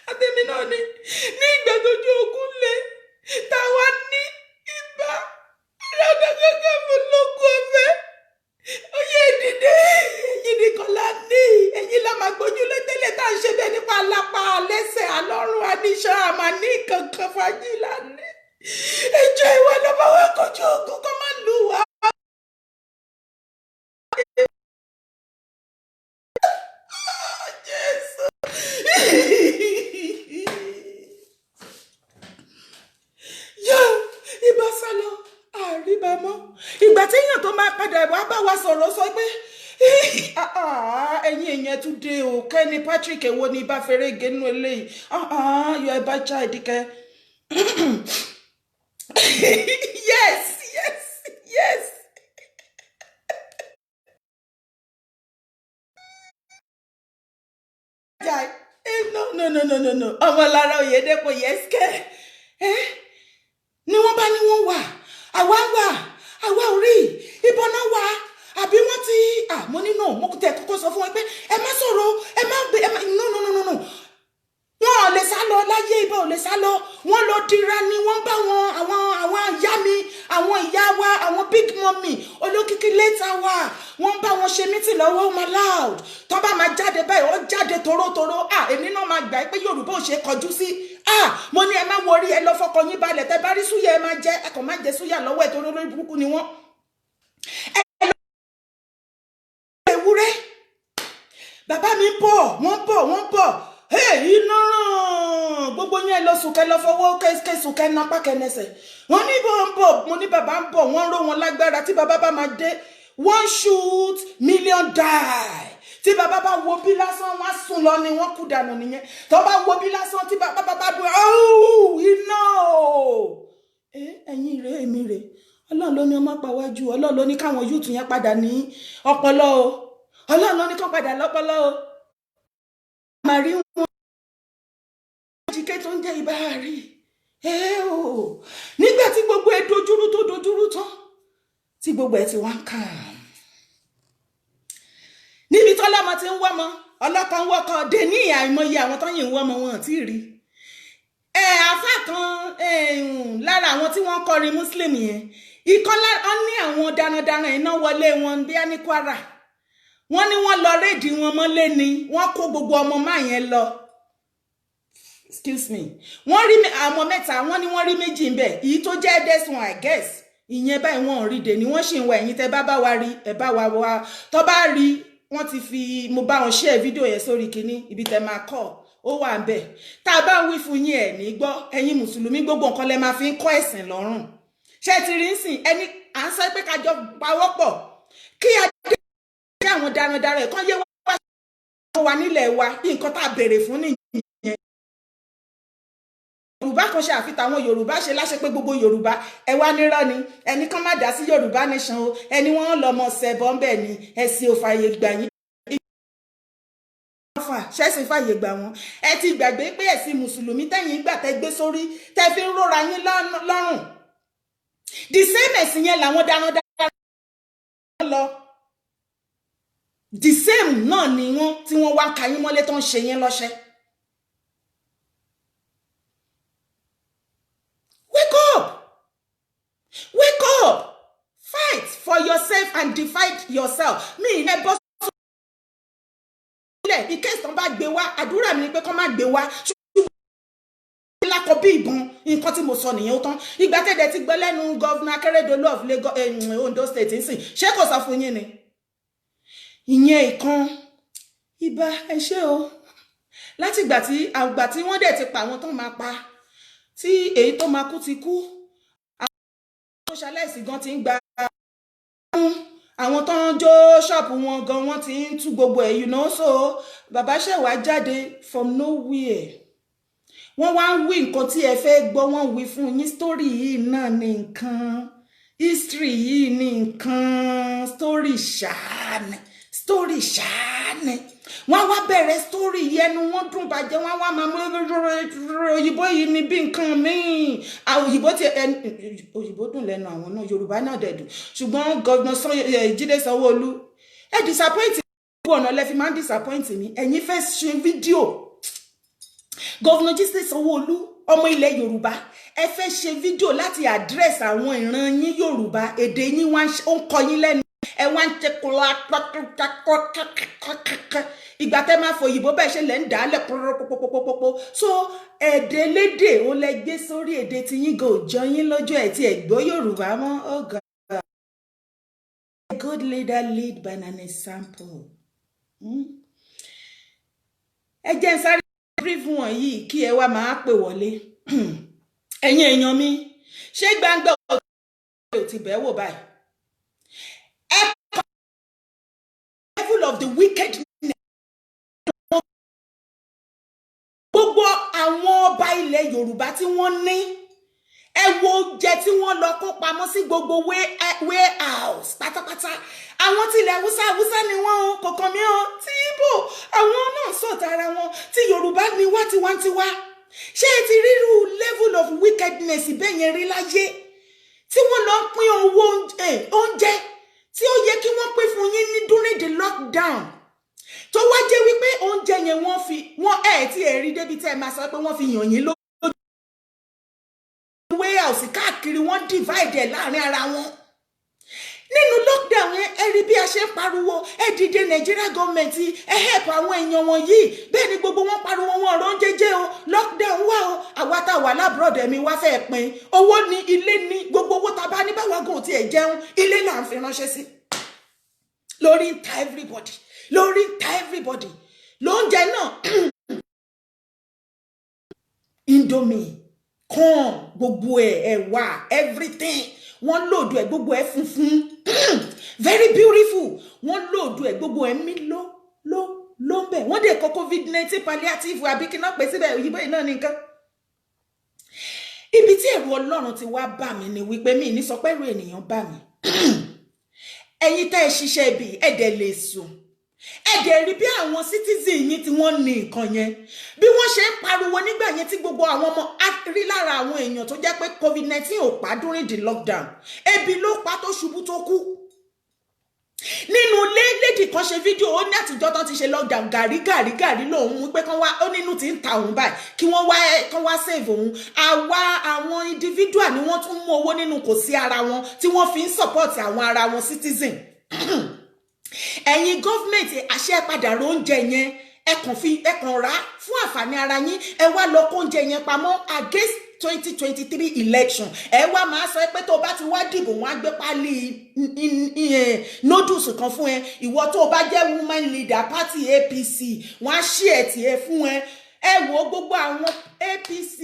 àtẹ̀mí náà ní ìgbà tójú ogun lé táwa ní ibà rákàkàkà fún lókun ọ̀fẹ́ oyè ìdìde ẹ̀yin nìkan la ní ẹ̀yin la máa gbójú lé tẹ́lẹ̀ tá à ń ṣe bẹ́ẹ̀ nípa alápá lẹ́sẹ̀ alọ́run aníṣọ́ àmà ní kankan fàájì lánàá ẹjọ́ ìwà lọ́ba wa kojú ogun kó má lù wá. Ibà sálọ àríbámọ́ ìgbà tí èèyàn tó máa padà wá bá wa sọ̀rọ̀ sọ pé ẹ̀yin èèyàn tún dé o Kẹ́ni Patrick èwo ni ibà fẹ́rẹ́ gẹ́nu eléyìí yọ ẹ bá já ìdíkẹ́. Yes. No. Ọmọlára Oyèdépò yẹ́sìkẹ́ ni wọ́n bá ní wọ́n wà àwa ò rí ìbọn náà wà àbí wọ́n ti mo ní no mo tẹ̀ kọ́kọ́ sọ fún wọn pé ẹ má sọ̀rọ̀ ẹ má gbé no wọn ò lè sá lọ láyé ibà ò lè sá lọ wọ́n lọ dira ni wọ́n bá wọn àwọn ìyá mi àwọn ìyá wa àwọn big mummy olókìkí létà wa wọ́n bá wọn ṣe meeting lọ́wọ́ ma loud tó bá máa jáde báyìí ó jáde torótoró èmi náà máa gbà pé Yorùbá ò ṣe kọjú sí mo ní ẹ má wọrí ẹ lọ fọkàn yín balẹ̀ tẹ bá rí súyà ẹ máa jẹ ẹ kàn máa jẹ súyà lọ́wọ́ ẹ torí olórí burúkú ni wọ́n. Ewúrẹ́ bàbá mi wọ́n bọ̀ iná ràn gbogbo yẹn lọ sùn kẹ lọ fọwọ́ kẹsùn kẹ napá kẹnẹsẹ̀ wọ́n ní bọ̀ ń bọ̀ mo ní bàbá ń bọ̀ wọ́n ró wọn lágbára tí bàbá bá máa dé 1 shoot million die tí bàbá bá wo bí lásán wọ́n sùn lọ ni wọ́n kú dànù nìyẹn tó bá wo bí lásán tí bàbá bá dùn iná ẹ̀yin rẹ̀ èmi rẹ̀ Ọlọ́run ló ní ọmọ pàwájú Ọlọ́run ló ní káwọn yúùtù yẹn padà ní ọpọlọ o Ọlọ́run ló ní kán padà lọ́pọlọ o màrí wọn jíkẹ́ tó ń jẹ́ ibà rí nígbà tí gbogbo ẹ̀ dojúrú tán tí gbogbo ẹ̀ ti wá ń kàn níbi tọ́lọ́mọ ti ń wọ́mọ ọlọ́kan wọ́kọ̀ dé ní àìmọye àwọn tó yìn ń wọ́mọ wọn tí rí àfá kan lára àwọn tí wọ́n kọrin Muslim yẹn ìkan ní àwọn darandaran iná wọlé wọn bí á ní Kwara wọ́n ní wọ́n lọ rédì wọn mọ́lé ni wọ́n kó gbogbo ọmọ máa yẹn lọ excuse me wọ́n rí àwọn mẹ́ta wọ́n ní wọ́n rí méjì ńbẹ̀ èyí tó jẹ́ ẹ̀dẹ́sùn I guess ìyẹn báyìí wọ́n rí dè ní wọ́n sì ń wọ ẹ̀yìn tẹ́ bá wa rí ẹ̀ bá wa tó bá rí wọ́n ti fi mo bá wọn share fídíò yẹn sórí kinní ibi tẹ́ máa kọ́ ó wà ńbẹ̀ tá a bá wí fún yín ẹ̀ ní gbọ́ ẹ̀yin mùsùlùmí gbogbo nǹkan lẹ máa fi ń kọ́ ẹ̀sìn lọ́rùn ṣé ti rí nsìn ẹni à ń sọ pé kájọ pawọ́pọ̀ kí adé àwọn darandaran ẹ̀kan yé wá nílẹ̀ wa nǹkan tá a béèrè fún nìyẹn Yorùbá kan ṣe àfihàn àwọn Yorùbá ṣe láṣẹ pé gbogbo Yorùbá ẹ wá nírọ́ ni ẹni kan má dá sí Yorùbá nation o ẹni wọ́n lọ mọ ṣẹbọ ńbẹ ni ẹ̀sìn ò fààyè gbà yín ṣẹ́sìn fààyè gbà wọ́n ẹ ti gbàgbé pé ẹ̀sìn mùsùlùmí tẹ̀yìn gbà tẹ́ gbé sórí tẹ́ fi ń rọra yín lọ́rùn the same ẹ̀sìn yẹn làwọn darandaran lọ the same náà ni wọ́n tí wọ́n wá ka yín mọ́lé tó ń ṣe yín lọ́ṣẹ́. Wake up! Wake up! Fight for yourself and defend yourself. Mi ì boss sílẹ̀ in case tán bá gbé wá, àdúrà mi ni pé kán má gbé wá. Lákọ̀ bí ìbọn nǹkan tí mo sọ nìyẹn ó tán. Ìgbà tẹ́dẹ̀ ti gbọ́ lẹ́nu Governor Akeredolu of Lagos, Ondo State nsìn. Ṣé kò sọ fún yín ni? Ìyẹn ìkan ìbá ẹ ṣé o. Láti ìgbà tí wọ́n dẹ̀ ti pa àwọn tó máa pa, tí èyí tó máa kú ti kú, àwọn tó ṣaláìsí gan ti ń gba àwọn tó ń jó ṣọ́ọ̀pù wọn gan wọ́n ti ń tú gbogbo ẹ̀, you know. So bàbá ṣẹ̀wá jáde from nowhere. Wọ́n wá ń wí nǹkan tí ẹ fẹ́ gbọ́, wọ́n wí fún yín. Story yìí náà ni nǹkan, history yìí ni nǹkan, story ṣáàní. Wọ́n wá bẹ̀rẹ̀ story yẹnu, wọ́n dùn bàjẹ́, wọ́n wá máa mú òyìnbó yìí ní bí nǹkan míì. Òyìnbó dùn lẹ́nu àwọn náà, Yorùbá náà dẹ̀ dùn. Ṣùgbọ́n Governor Jídé Sanwó-Olú, ẹ disappoint mi, ọ̀nà lẹ fi máa ń disappoint mi. Ẹ̀yin fẹ́ ṣe fídíò. Governor Jídé Sanwó-Olú, ọmọ ilẹ̀ Yorùbá, ẹ fẹ́ ṣe fídíò láti address àwọn ìran yín Yorùbá, èdè yín wá ń kọ yín lẹ́nu. Ẹ wá ń tẹkọlá ìgbà tẹ́ máa fọ òyìnbó bẹ́ẹ̀ ṣe lẹ́ ń dálẹ̀ pọ́pọ́pọ́pọ́pọ́. So èdè lédè ó lẹ gbé sórí èdè tí yín gò jọ yín lọ́jọ́ ẹ̀ tí ẹ̀ gbọ́ Yorùbá mọ́. Oh God. A good leader lead by an example. Ẹ jẹ́ n sáré brief wọn yìí kí ẹ wá máa pè wọlé. Ẹ̀yin èèyàn mi, ṣé gbangba ò ti bẹ̀ wò báyìí? Level of the wickedness. Gbogbo àwọn ọba ilẹ̀ Yorùbá tí wọ́n ní, ẹ wo oúnjẹ tí wọ́n lọ kó pamọ́ sí gbogbo warehouse pátápátá. Àwọn tí ilẹ̀ Haúsá ni wọ́n kò kàn mí o, tí Ìgbò àwọn náà sọ̀tà ara wọn, tí Yorùbá ni wá tiwantiwa. Ṣé ẹ ti rírú level of wickedness bẹ́ẹ̀ yẹn rí láyé? Tí wọ́n lọ pín owó oúnjẹ tí ó yẹ kí wọ́n pín fún yín ní during the lockdown. Tó wá jẹ́ wípé oúnjẹ yẹn wọ́n tí ẹ rí débi tẹ́ ẹ máa sọ pé wọ́n fi yàn yín lójú. Warehouse káàkiri wọ́n divide ẹ̀ láàrin ara wọn. Nínú lockdown yẹn ẹ rí bí a ṣe ń pariwo, ẹ dìde Nigeria government, ẹ help àwọn èèyàn wọn yìí. Bẹ́ẹ̀ ni gbogbo wọn pariwo, wọn ọ̀rọ̀ ń jẹ́jẹ́ o, lockdown wà o, àwa tá wà lábroad ẹ̀mí wá fẹ́ pín. Owó ní ilé ní gbogbo owó tá bá ní báwa gan tí ẹ jẹun, ilé là ń fi ránṣẹ́ sí. Lórí ń ta everybody. Lóúnjẹ náà Indomie, corn, gbogbo ẹ̀wà, everything. Wọ́n lòdù ẹ̀ gbogbo ẹ̀ funfun. Very beautiful. Wọ́n lòdù ẹ̀ gbogbo ẹ̀ mí ló ń bẹ̀. Wọ́n dẹ̀ kọ́ COVID-19 palliative àbí kí náà pè síbẹ̀ òyìnbó yìí náà ní nǹkan. Ibi tí ẹ̀rù Ọlọ́run ti wá bà mí ni wípé mi ní sọ pé ẹ̀rù ènìyàn bà mí. Ẹ̀yin tẹ́ ẹ ṣiṣẹ́ ibi ẹ̀dẹ̀ lè sùn. Ẹ̀dẹ̀ rí bí àwọn citizen yín tí wọ́n ní nǹkan yẹn. Bí wọ́n ṣe ń pariwo nígbà yẹn tí gbogbo àwọn ọmọ rí lára àwọn èèyàn tó jẹ́ pé COVID-19 ò pa during the lockdown. Ebi ló pa tó ṣubú tó kú. Nínú lady kan ṣe fídíò, ó ní àtijọ́ tán ti ṣe lockdown gàrí lòun mú pé kán wá, ó nínú tí ń ta òun báyìí kí wọ́n kán wá save òun. Àwọn individual ni wọ́n tún mú owó nínú kò sí ara wọn tí wọ́n fi ń support àwọn ara wọn citizen. Ẹ̀yin government àṣẹ padà ro oúnjẹ yẹn, ẹ kàn rà fún àǹfààní ara yín, ẹ wá lọ kó oúnjẹ yẹn pamọ́ against 2023 election. Ẹ wá máa sọ pé tó bá ti wá dìbò wọ́n á gbé pálí noodles kan fún ẹ. Ìwọ tó bá jẹ́ woman leader party APC, wọ́n á ṣí ẹ̀ tí ẹ fún ẹ. Ẹ wo gbogbo àwọn APC,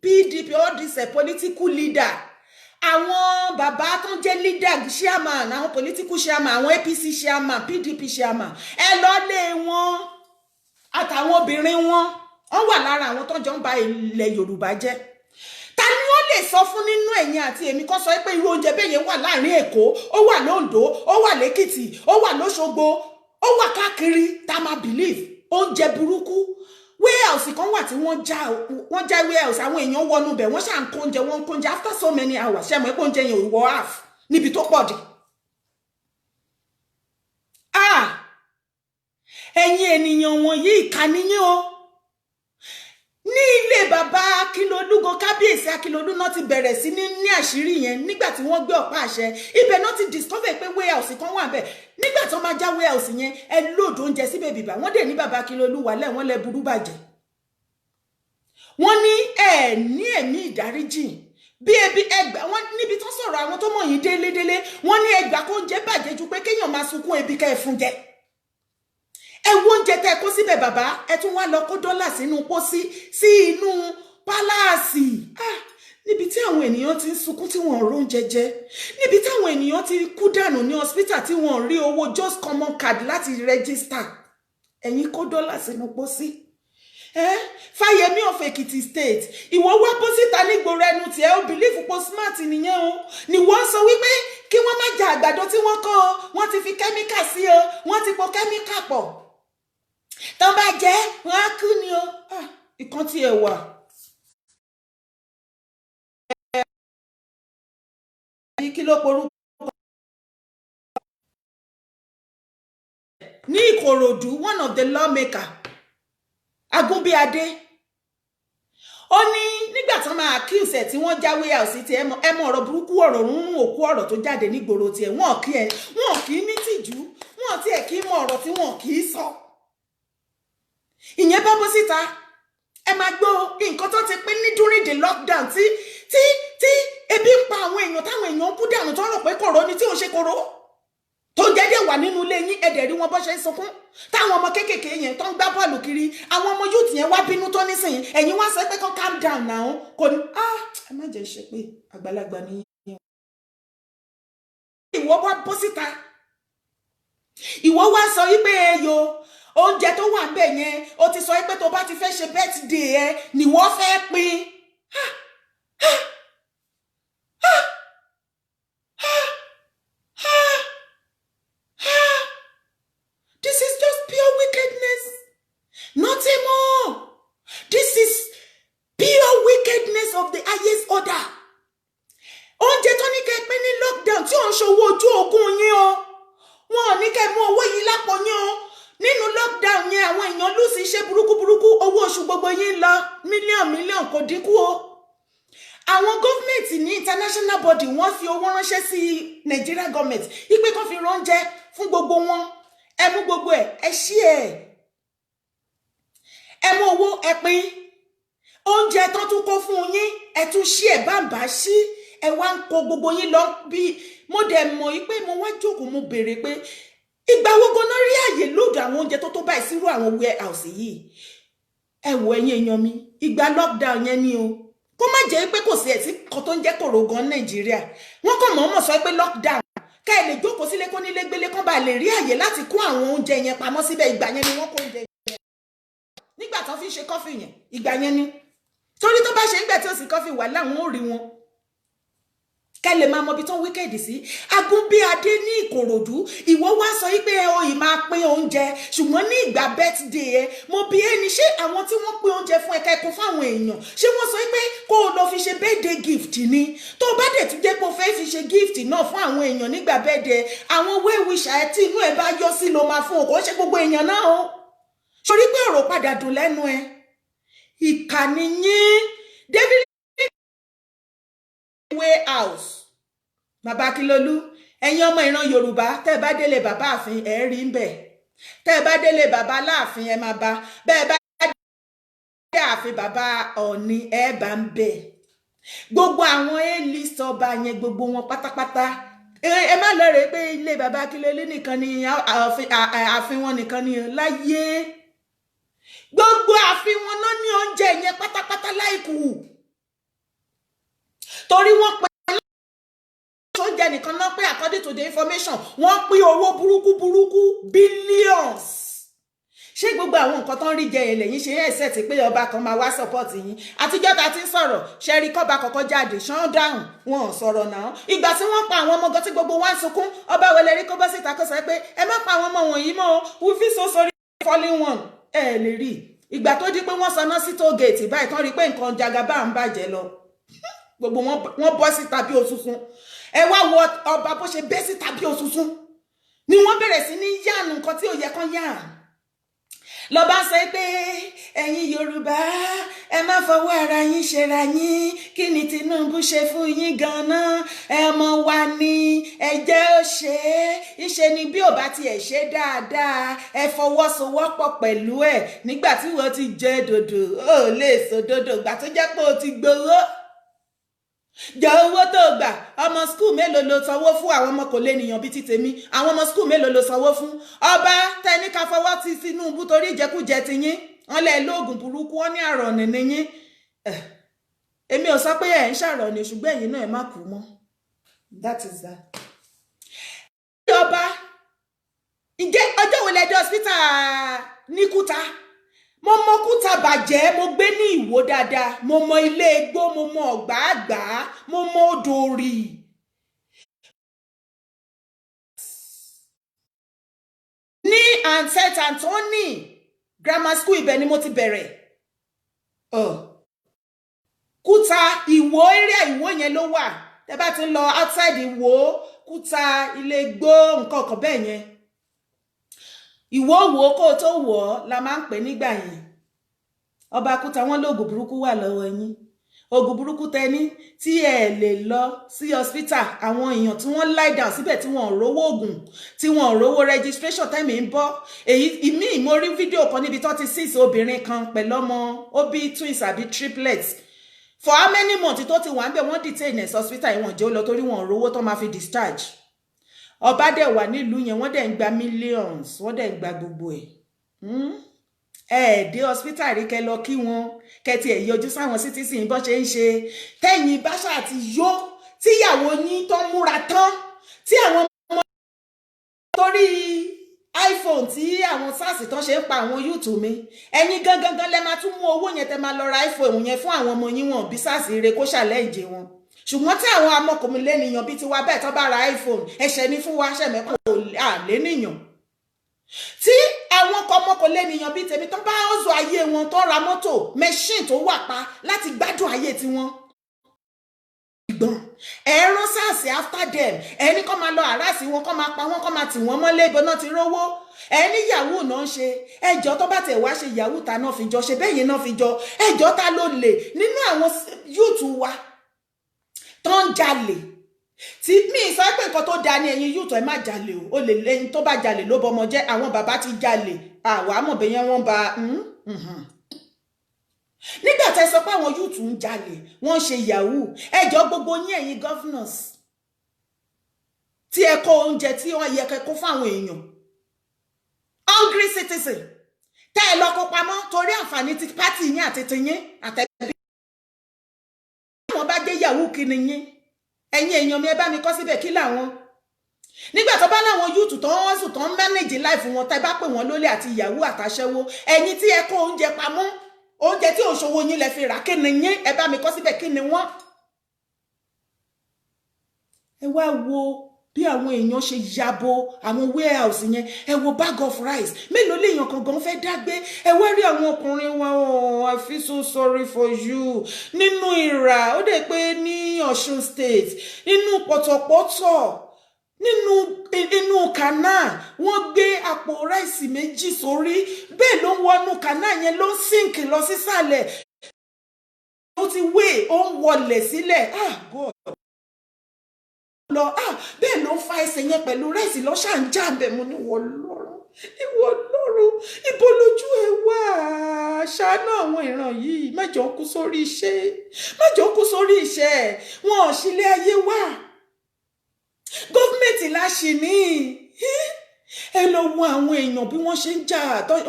PDP, all these political leader. Àwọn bàbá tó jẹ́ leader chairman, àwọn political chairman, àwọn APC chairman, PDP chairman, ẹ lọ lé wọn àtàwọn obìnrin wọn wà lára àwọn tó jọ ń ba ilẹ̀ Yorùbá jẹ́. Ta ni ó lè sọ fún nínú ẹ̀yin àti èmi kó sọ pé irú oúnjẹ bẹ́ẹ̀ yẹn wà láàrin Èkó, ó wà l'Oǹdó, ó wà l'Èkìtì, ó wà l'Óṣogbo, ó wà káàkiri tá máa believe oúnjẹ burúkú. Warehouse kan wà tí wọ́n já warehouse, àwọn èèyàn wọnú bẹ̀, wọ́n ṣà ń kó oúnjẹ after so many hours. Ṣé mọ̀ pé oúnjẹ yẹn ò wọ half níbi tó pọ̀ dé. ẹ̀yin ènìyàn wọ̀nyí ìkànnì yín o. Ní ilé bàbá Akínlolú gan kábíyèsí Akínlolú náà ti bẹ̀rẹ̀ sí ní àṣírí yẹn nígbà tí wọ́n gbé ọ̀pá àṣẹ. Ibẹ̀ náà ti discover pé warehouse kan wà bẹ́ẹ̀. Nígbà tí wọ́n máa já warehouse yẹn ẹ lóòdù oúnjẹ síbẹ̀ bìbà wọ́n dẹ̀ ní bàbá Akínlolú wálẹ̀ wọ́n lẹ burú bàjẹ́. Wọ́n ní ẹ ní ẹ̀mí ìdáríjì bí ebi ẹgbà wọ́n níbi tó sọ̀rọ̀ àwọn tó mọ̀ yín délédélé wọ́n ní ẹgbà kó jẹ́ bàjẹ́ ju pé kéèyàn máa sunkún ebi ká ẹ fún jẹ. Ẹ wo oúnjẹ tẹ́ kó síbẹ̀ bàbá ẹ tún wá lọ kó dọ́là sínú pósí sí inú pálásì níbi tí àwọn ènìyàn ti ń sunkún tí wọ́n rò oúnjẹ jẹ níbi tí àwọn ènìyàn ti kú dànù ní hospital tí wọ́n rí owó just common card láti register ẹ̀yin kó dọ́là sínú pósí. Fáyẹmí of Èkìtì state ìwọ wá pósítà nígboro ẹnu tí ẹ ó bìlífù pọ̀ smart nìyẹn o ni wọ́n sọ wípé kí wọ́n má jẹ àgbàdo tí wọ́n kọ́ ọ wọ́n ti fi kẹ́míkà sí o wọ́n ti po kẹ́míkà pọ̀ tó bá jẹ́ wọ́n á kú ni o. Ìkan tí ẹ wà kí ló porúkọ ní Ìkòròdú one of the lawmaker Agúnbíadé ó ní nígbà tí wọ́n máa accuse ẹ̀ tí wọ́n jáwé house tí ẹ mọ̀ ọ̀rọ̀ burúkú ọ̀rọ̀ rúnrún òkú ọ̀rọ̀ tó jáde nígboro tiẹ̀ wọ́n kì í ní tìjú wọ́n tiẹ̀ kì í mọ ọ̀rọ̀ tí wọ́n kì í sọ. Ìyẹn bá bọ́ síta ẹ máa gbọ́ nǹkan tó ti pín ní during the lockdown tí ebi ń pa àwọn èèyàn táwọn èèyàn kú dànù tó rò pé kòró ni tí ò ṣe kòró tó jẹ́dẹ̀ wà nínú ilé yín ẹ̀dẹ̀ rí wọn bọ́ ṣe ń sunkún táwọn ọmọ kéékèèké yẹn tó ń gbá bọ́ọ̀lù kiri àwọn ọmọ youth yẹn wá bínú tó nísìnyí ẹ̀yin wá sọ pé kó calm down now kò ní ẹ má jẹ́ ṣe pé àgbàlagbà ni ìwọ wá bọ́ síta ìwọ wá sọ wípé ẹyọ oúnjẹ tó wà ńbẹ̀ yẹn o ti sọ pé tó bá ti fẹ́ ṣe birthday ẹ ni wọ́n fẹ́ pín. This is just pure wickedness. Nothing more. This is pure wickedness of the highest order. Oúnjẹ tó ní kẹ́ pín ní lockdown tí ò ń ṣòwò ojú ogun yín o. Wọn ò ní kẹ́ mú owó yìí lápò yín o. Nínú lockdown yẹn àwọn èèyàn lù sí iṣẹ́ burúkú owó oṣù gbogbo yín lọ mílíọ̀n kò dínkù o. Àwọn gọ́ọ̀mẹ̀ntì ní international body wọ́n fi owó ránṣẹ́ sí Nigeria government ipe kan fi ránjẹ fún gbogbo wọn ẹ mú gbogbo ẹ ṣí ẹ mú owó ẹ pín oúnjẹ tó tún kó fún yín ẹ tún ṣí ẹ bàbá ṣí ẹ wá ń kó gbogbo yín lọ bí mo dẹ̀ mọ̀ pé mo wá jókòó mo béèrè pé ìgbà wo ganan rí àyè lóòdù àwọn oúnjẹ tó báyìí sírú àwọn warehouse yìí ẹ wò ẹ̀yin èèyàn mi ìgbà lockdown yẹn ni o kó má jẹ́ pé kò sí ẹ̀ tí kan tó ń jẹ́ kòrò gan Nàìjíríà wọ́n kàn mọ̀ọ́mọ̀ sọ pé lockdown ká ẹ lè jókòó sílé kó nílé gbélé kán bá lè rí àyè láti kó àwọn oúnjẹ yẹn pamọ́ síbẹ̀ ìgbà yẹn ni wọ́n kó oúnjẹ yẹn nígbà tó fi ṣe kọ́fì yẹn ìgbà yẹn ni torí tó bá ṣe ń gbà tí ó sì kọ́fì wà láwọn ò rí wọn ká lè máa mọ ibi tó ń wíkẹ́ẹ̀dì sí. Agúnbíadé ní Ìkòròdú ìwọ wá sọ pé o ì máa pín oúnjẹ ṣùgbọ́n ní ìgbà birthday ẹ mo bi ẹni ṣé àwọn tí wọ́n pín oúnjẹ fún ẹ̀ka ẹ̀kọ́ fáwọn èèyàn ṣé wọ́n sọ pé kó o lọ fi ṣe birthday gift ni tó bá dẹ̀ tún jẹ́ pé o fẹ́ fi ṣe gift náà fún àwọn èèyàn nígbà birthday àwọn well-wisher ẹ tí inú ẹ bá yọ sí ló máa fún o kò ṣe gbogbo èèyàn náà o sórí pé ọ̀rọ̀ padà dùn lẹ́nu ẹ ìkànnì yín David warehouse bàbá Akínlolú ẹ̀yin ọmọ ìran Yorùbá tẹ́ bá délé bàbá àfin ẹ rí ń bẹ̀ tẹ́ bá délé bàbá láàfin ẹ máa bá bẹ́ẹ̀ bá dé àfin bàbá Ọọ̀ni ẹ bá ń bẹ̀ gbogbo àwọn A-list ọba yẹn gbogbo wọn pátápátá ẹ má lọ rè pé ilé bàbá Akínlolú nìkan ni àfin wọn nìkan ni láyé gbogbo àfin wọn náà ní oúnjẹ yẹn pátápátá láìkù torí wọ́n pè oúnjẹ nìkan náà pé according to the information wọ́n pín owó burúkú billions ṣé gbogbo àwọn nǹkan tó ń rí jẹ ẹlẹ́yìn ṣe é ṣẹ̀ tí pé ọba kan máa wá support yín àtijọ́ ta ti ń sọ̀rọ̀ ṣẹ́rí kọ́ba kọ̀ọ̀kan jáde ṣán dáhùn wọn ò sọ̀rọ̀ náà ìgbà tí wọ́n pa àwọn ọmọ gan tí gbogbo wa ń sunkún ọba wẹlẹ́ rí kó bọ́ síta kó sọ pé ẹ má pa àwọn ọmọ wọ̀nyí mọ́ we feel so sorry falling one ẹ lè rí ìgbà tó di pé wọ́n sọná sí toll gate báyìí tán rí pé nǹkan jagaba ń bàjẹ́ lọ gbogbo wọn bọ́ síta bí òṣùṣùn ẹ wá wo ọba bó ṣe bẹ́ síta bí òṣùṣùn ni wọ́n bẹ̀rẹ̀ sí ní yáànù nǹkan tí ò yẹ kán yáànù ló bá sọ pé ẹ̀yin Yorùbá ẹ má fọwọ́ ara yín ṣera yín, kí ni Tinubu ṣe fún yín ganan, ọmọ wa ni ẹ jẹ́ ó ṣe é, ìṣe ni bí ò bá tiẹ̀ ṣe dáadáa ẹ fọwọ́sowọ́pọ̀ pẹ̀lú ẹ̀, nígbà tí wọ́n ti jẹ dòdò ó lè so dòdò gbà tó jẹ́ pé ó ti gbowó. Jọ owó tó gbà, ọmọ skul mélòó ló sanwó fún àwọn ọmọ kò lè nìyàn bíi ti tèmi, àwọn ọmọ skul mélòó ló sanwó fún? Ọba tẹni ká fọwọ́ ti Tinubu torí ìjẹkújẹ ti yín, wọn lẹ lóògùn burúkú, wọn ní àrọ̀nì ni yín. Èmi ò sọ pé ẹ̀ ń ṣàrọ̀nì, ṣùgbọ́n ẹ̀yin náà ẹ má kú mọ́. That is that. Ọba ǹjẹ́ ọjọ́ wo lẹ́jọ́ hospital ní Kúta? Mo mọ Kúta bàjẹ́, mo gbé ní Ìwó dáadáa, mo mọ ilé igbó, mo mọ ọ̀gbà àgbà, mo mọ odò òrì. Ní St. Anthony grammar school ibẹ̀ ni mo ti bẹ̀rẹ̀. Kúta Ìwó, area Ìwó yẹn ló wà. Tẹ́ bá ti ń lọ outside Ìwó, Kúta, ilé igbó, nǹkan kan bẹ́ẹ̀ yẹn. Ìwọ wo kó tó wọ̀ la máa ń pè nígbà yẹn. Ọba Kúta wọn lóògùn burúkú wà lọ́wọ́ yín. Ògùn burúkú tẹni tí ẹ lè lọ sí hospital, àwọn èèyàn tí wọ́n lie down síbẹ̀ tí wọ́n rówó ògùn, tí wọ́n rówó registration tẹ́mi ń bọ́. Èyí ìmí mo rí fídíò kan níbi tó ti sísì obìnrin kan pẹ̀lú ọmọ ó bí twins àbí triplets. For how many months tó ti wà ń bẹ̀ wọ́n detain ẹ̀ hospital ìwọ̀n jẹ́ ó lọ torí wọ́n rówó tó máa fi discharge. Ọba dẹ̀ wà nílùú yẹn, wọ́n dẹ̀ ń gba millions, wọ́n dẹ̀ ń gba gbogbo ẹ̀. Dé hospital rí kẹ́ lọ kí wọn, kẹ́ ti ẹ̀ yọjú sáwọn citizen bó ṣe ń ṣe. Tẹ́yìn báṣà àti yó, tíyàwó yín tó múra tán, tí àwọn ọmọ torí iPhone tí àwọn SARS tó ṣe ń pa àwọn youth mi. Ẹ̀yin gangan lẹ máa tún mú owó yẹn tẹ́ máa lọ ra iPhone yẹn fún àwọn ọmọ yín wọn bí SARS rere kó challenge wọn. Ṣùgbọ́n tí àwọn amọkùnrin lẹ́nìyàn bíi tiwa bẹ́ẹ̀ tó bá ra iPhone, ẹ̀ṣẹ̀ ní fún wa ṣẹ̀mẹ́kọ̀ lẹ́nìyàn. Tí àwọn ọmọkùnrin lẹ́nìyàn bíi tèmi tó bá ọ̀zọ̀ ayé wọn tó ra mọ́tò machine tó wà pa láti gbádùn ayé tiwọn. Ìgbọ̀n ẹ̀rọ SARS after them, ẹni kọ́ máa lọ àrásí wọn, kọ́ máa pa wọ́n, kọ́ máa tì wọ́n mọ́lé ibo náà ti rówó. Ẹni yahoo náà ń ṣe, ẹjọ́ tó bá tẹ̀ wá ṣe yahoo ta náà fi jọ, ṣe bẹ́ẹ̀ yẹn náà fi jọ, ẹjọ́ ta ló lè nínú àwọn youth wa tó ń jalè. Tí mi sọ pé nǹkan tó dáa ní ẹ̀yin youth ẹ má jalè o lè lẹ́yìn tó bá jalè ló bọmọ jẹ́, àwọn bàbá ti jalè àwa mọ̀ bẹ́yẹn wọ́n ba nígbà tẹ́ sọ pé àwọn youth ń jalè wọ́n ṣe yahoo, ẹjọ́ gbogbo yín ẹ̀yin governors tí ẹ kó oúnjẹ tí wọ́n yẹ kẹ́ kó fún àwọn èèyàn hungry citizen tẹ́ ẹ lọ kó pamọ́ torí àǹfààní ti party yín àti tiyín àtẹ̀bí. Wọ́n bá jẹ́ yahoo kí ni yín ẹ̀yin èèyàn mi ẹ bá mi kọ́ síbẹ̀ kí làwọn. Nígbà tó bá láwọn youth tó ń sùn tó ń manage life wọn, tẹ́ bá pè wọ́n lólè àti yahoo àtàṣẹ́wó, ẹ̀yin tí ẹ kó oúnjẹ pamọ́, oúnjẹ tí òṣòwò yín lẹ fi rà kí ni yín, ẹ bá mi kọ́ síbẹ̀ kí ni wọ́n. Ẹ wá wo bí àwọn èèyàn ṣe yabo àwọn warehouse yẹn, ẹ wo bag of rice mélòó lèèyàn kan gan fẹ́ dágbé. Ẹ wá rí àwọn ọkùnrin wa, I feel so sorry for you. Nínú ìrà ó dẹ̀ pé ní Ọ̀ṣun state, nínú pọ̀tọ̀pọ̀tọ̀, nínú kànáà wọ́n gbé àpò ráìsì méjì sórí, bẹ́ẹ̀ ló ń wọnú kànáà yẹn ló ń sink lọ sísàlẹ̀, ó ti wé ó ń wọlẹ̀ sílẹ̀. God lọ bẹ́ẹ̀ ló ń fa ẹsẹ̀ yẹn pẹ̀lú ráìsì lọ ṣàǹjà bẹ̀ mú ní ìwọ Ọlọ́run ibo lójú ẹ wà. Ṣàánú àwọn ìran yìí, má jọ kú sórí iṣẹ́, wọn ò sílé ayé wà. Gọ́ọ̀mẹ̀ntì láṣì ní ẹ lọ wo àwọn èèyàn bí wọ́n ṣe ń jà,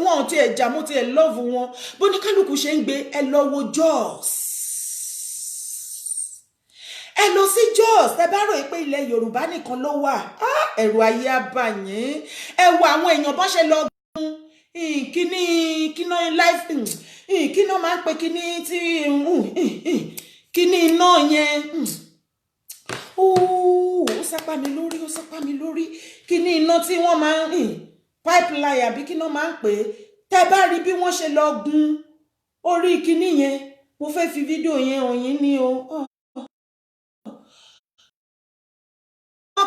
wọn ò tiẹ̀ jà, mo tiẹ̀ lọ́ọ̀fù wọn bó ní kálukú ṣe ń gbé. Ẹ lọ wo Jos, ẹ lọ sí Jos, ẹ bá rò pé ilẹ̀ Yorùbá nìkan ló wà, ẹ̀rù ayé abàyín. Ẹ wo àwọn èèyàn bọ́n ṣe lọ gun kíní life kíní máa ń pe kíní tí kíní iná yẹn ó sápá mi lórí kíní iná tí wọ́n máa ń pipeline àbí kíní máa ń pè é. Tẹ́ bá rí bí wọ́n ṣe lọ gun orí kíní yẹn, mo fẹ́ fi fídíò yẹn hàn yín ní o.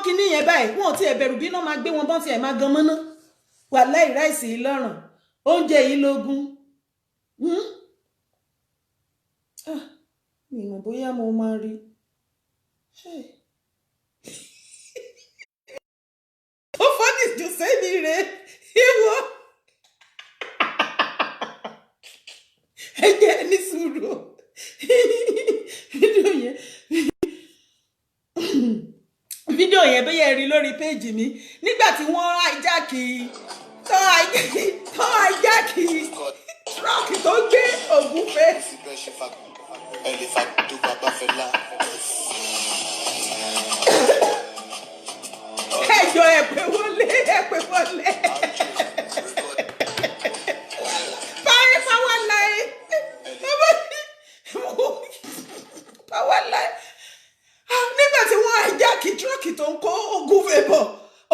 Kíní yẹn báyìí wọn ti ẹ̀bẹ̀rù bí náà máa gbé wọn bọ́n ti ẹ̀ máa gan mọ́ná. Wàláhì ráìsì ìlọ́rùn oúnjẹ yìí lógún. Mi mọ̀ bóyá mo máa rí. Ó fọ́nì jù sẹ́ni rẹ̀ ìwọ. Ẹ jẹ́ ní sùúrù. Fídíò yẹn bẹ́ẹ̀ yẹn rí lórí péjì mi nígbà tí wọ́n àìjákì tírọ́ọ̀kì tó gbé ògúnfe. Ẹjọ́ ẹ̀pẹ̀ wọlé. Power line. Nígbà tí wọ́n àìjákì tírọ́ọ̀kì tó ń kó ògúnfe bọ̀,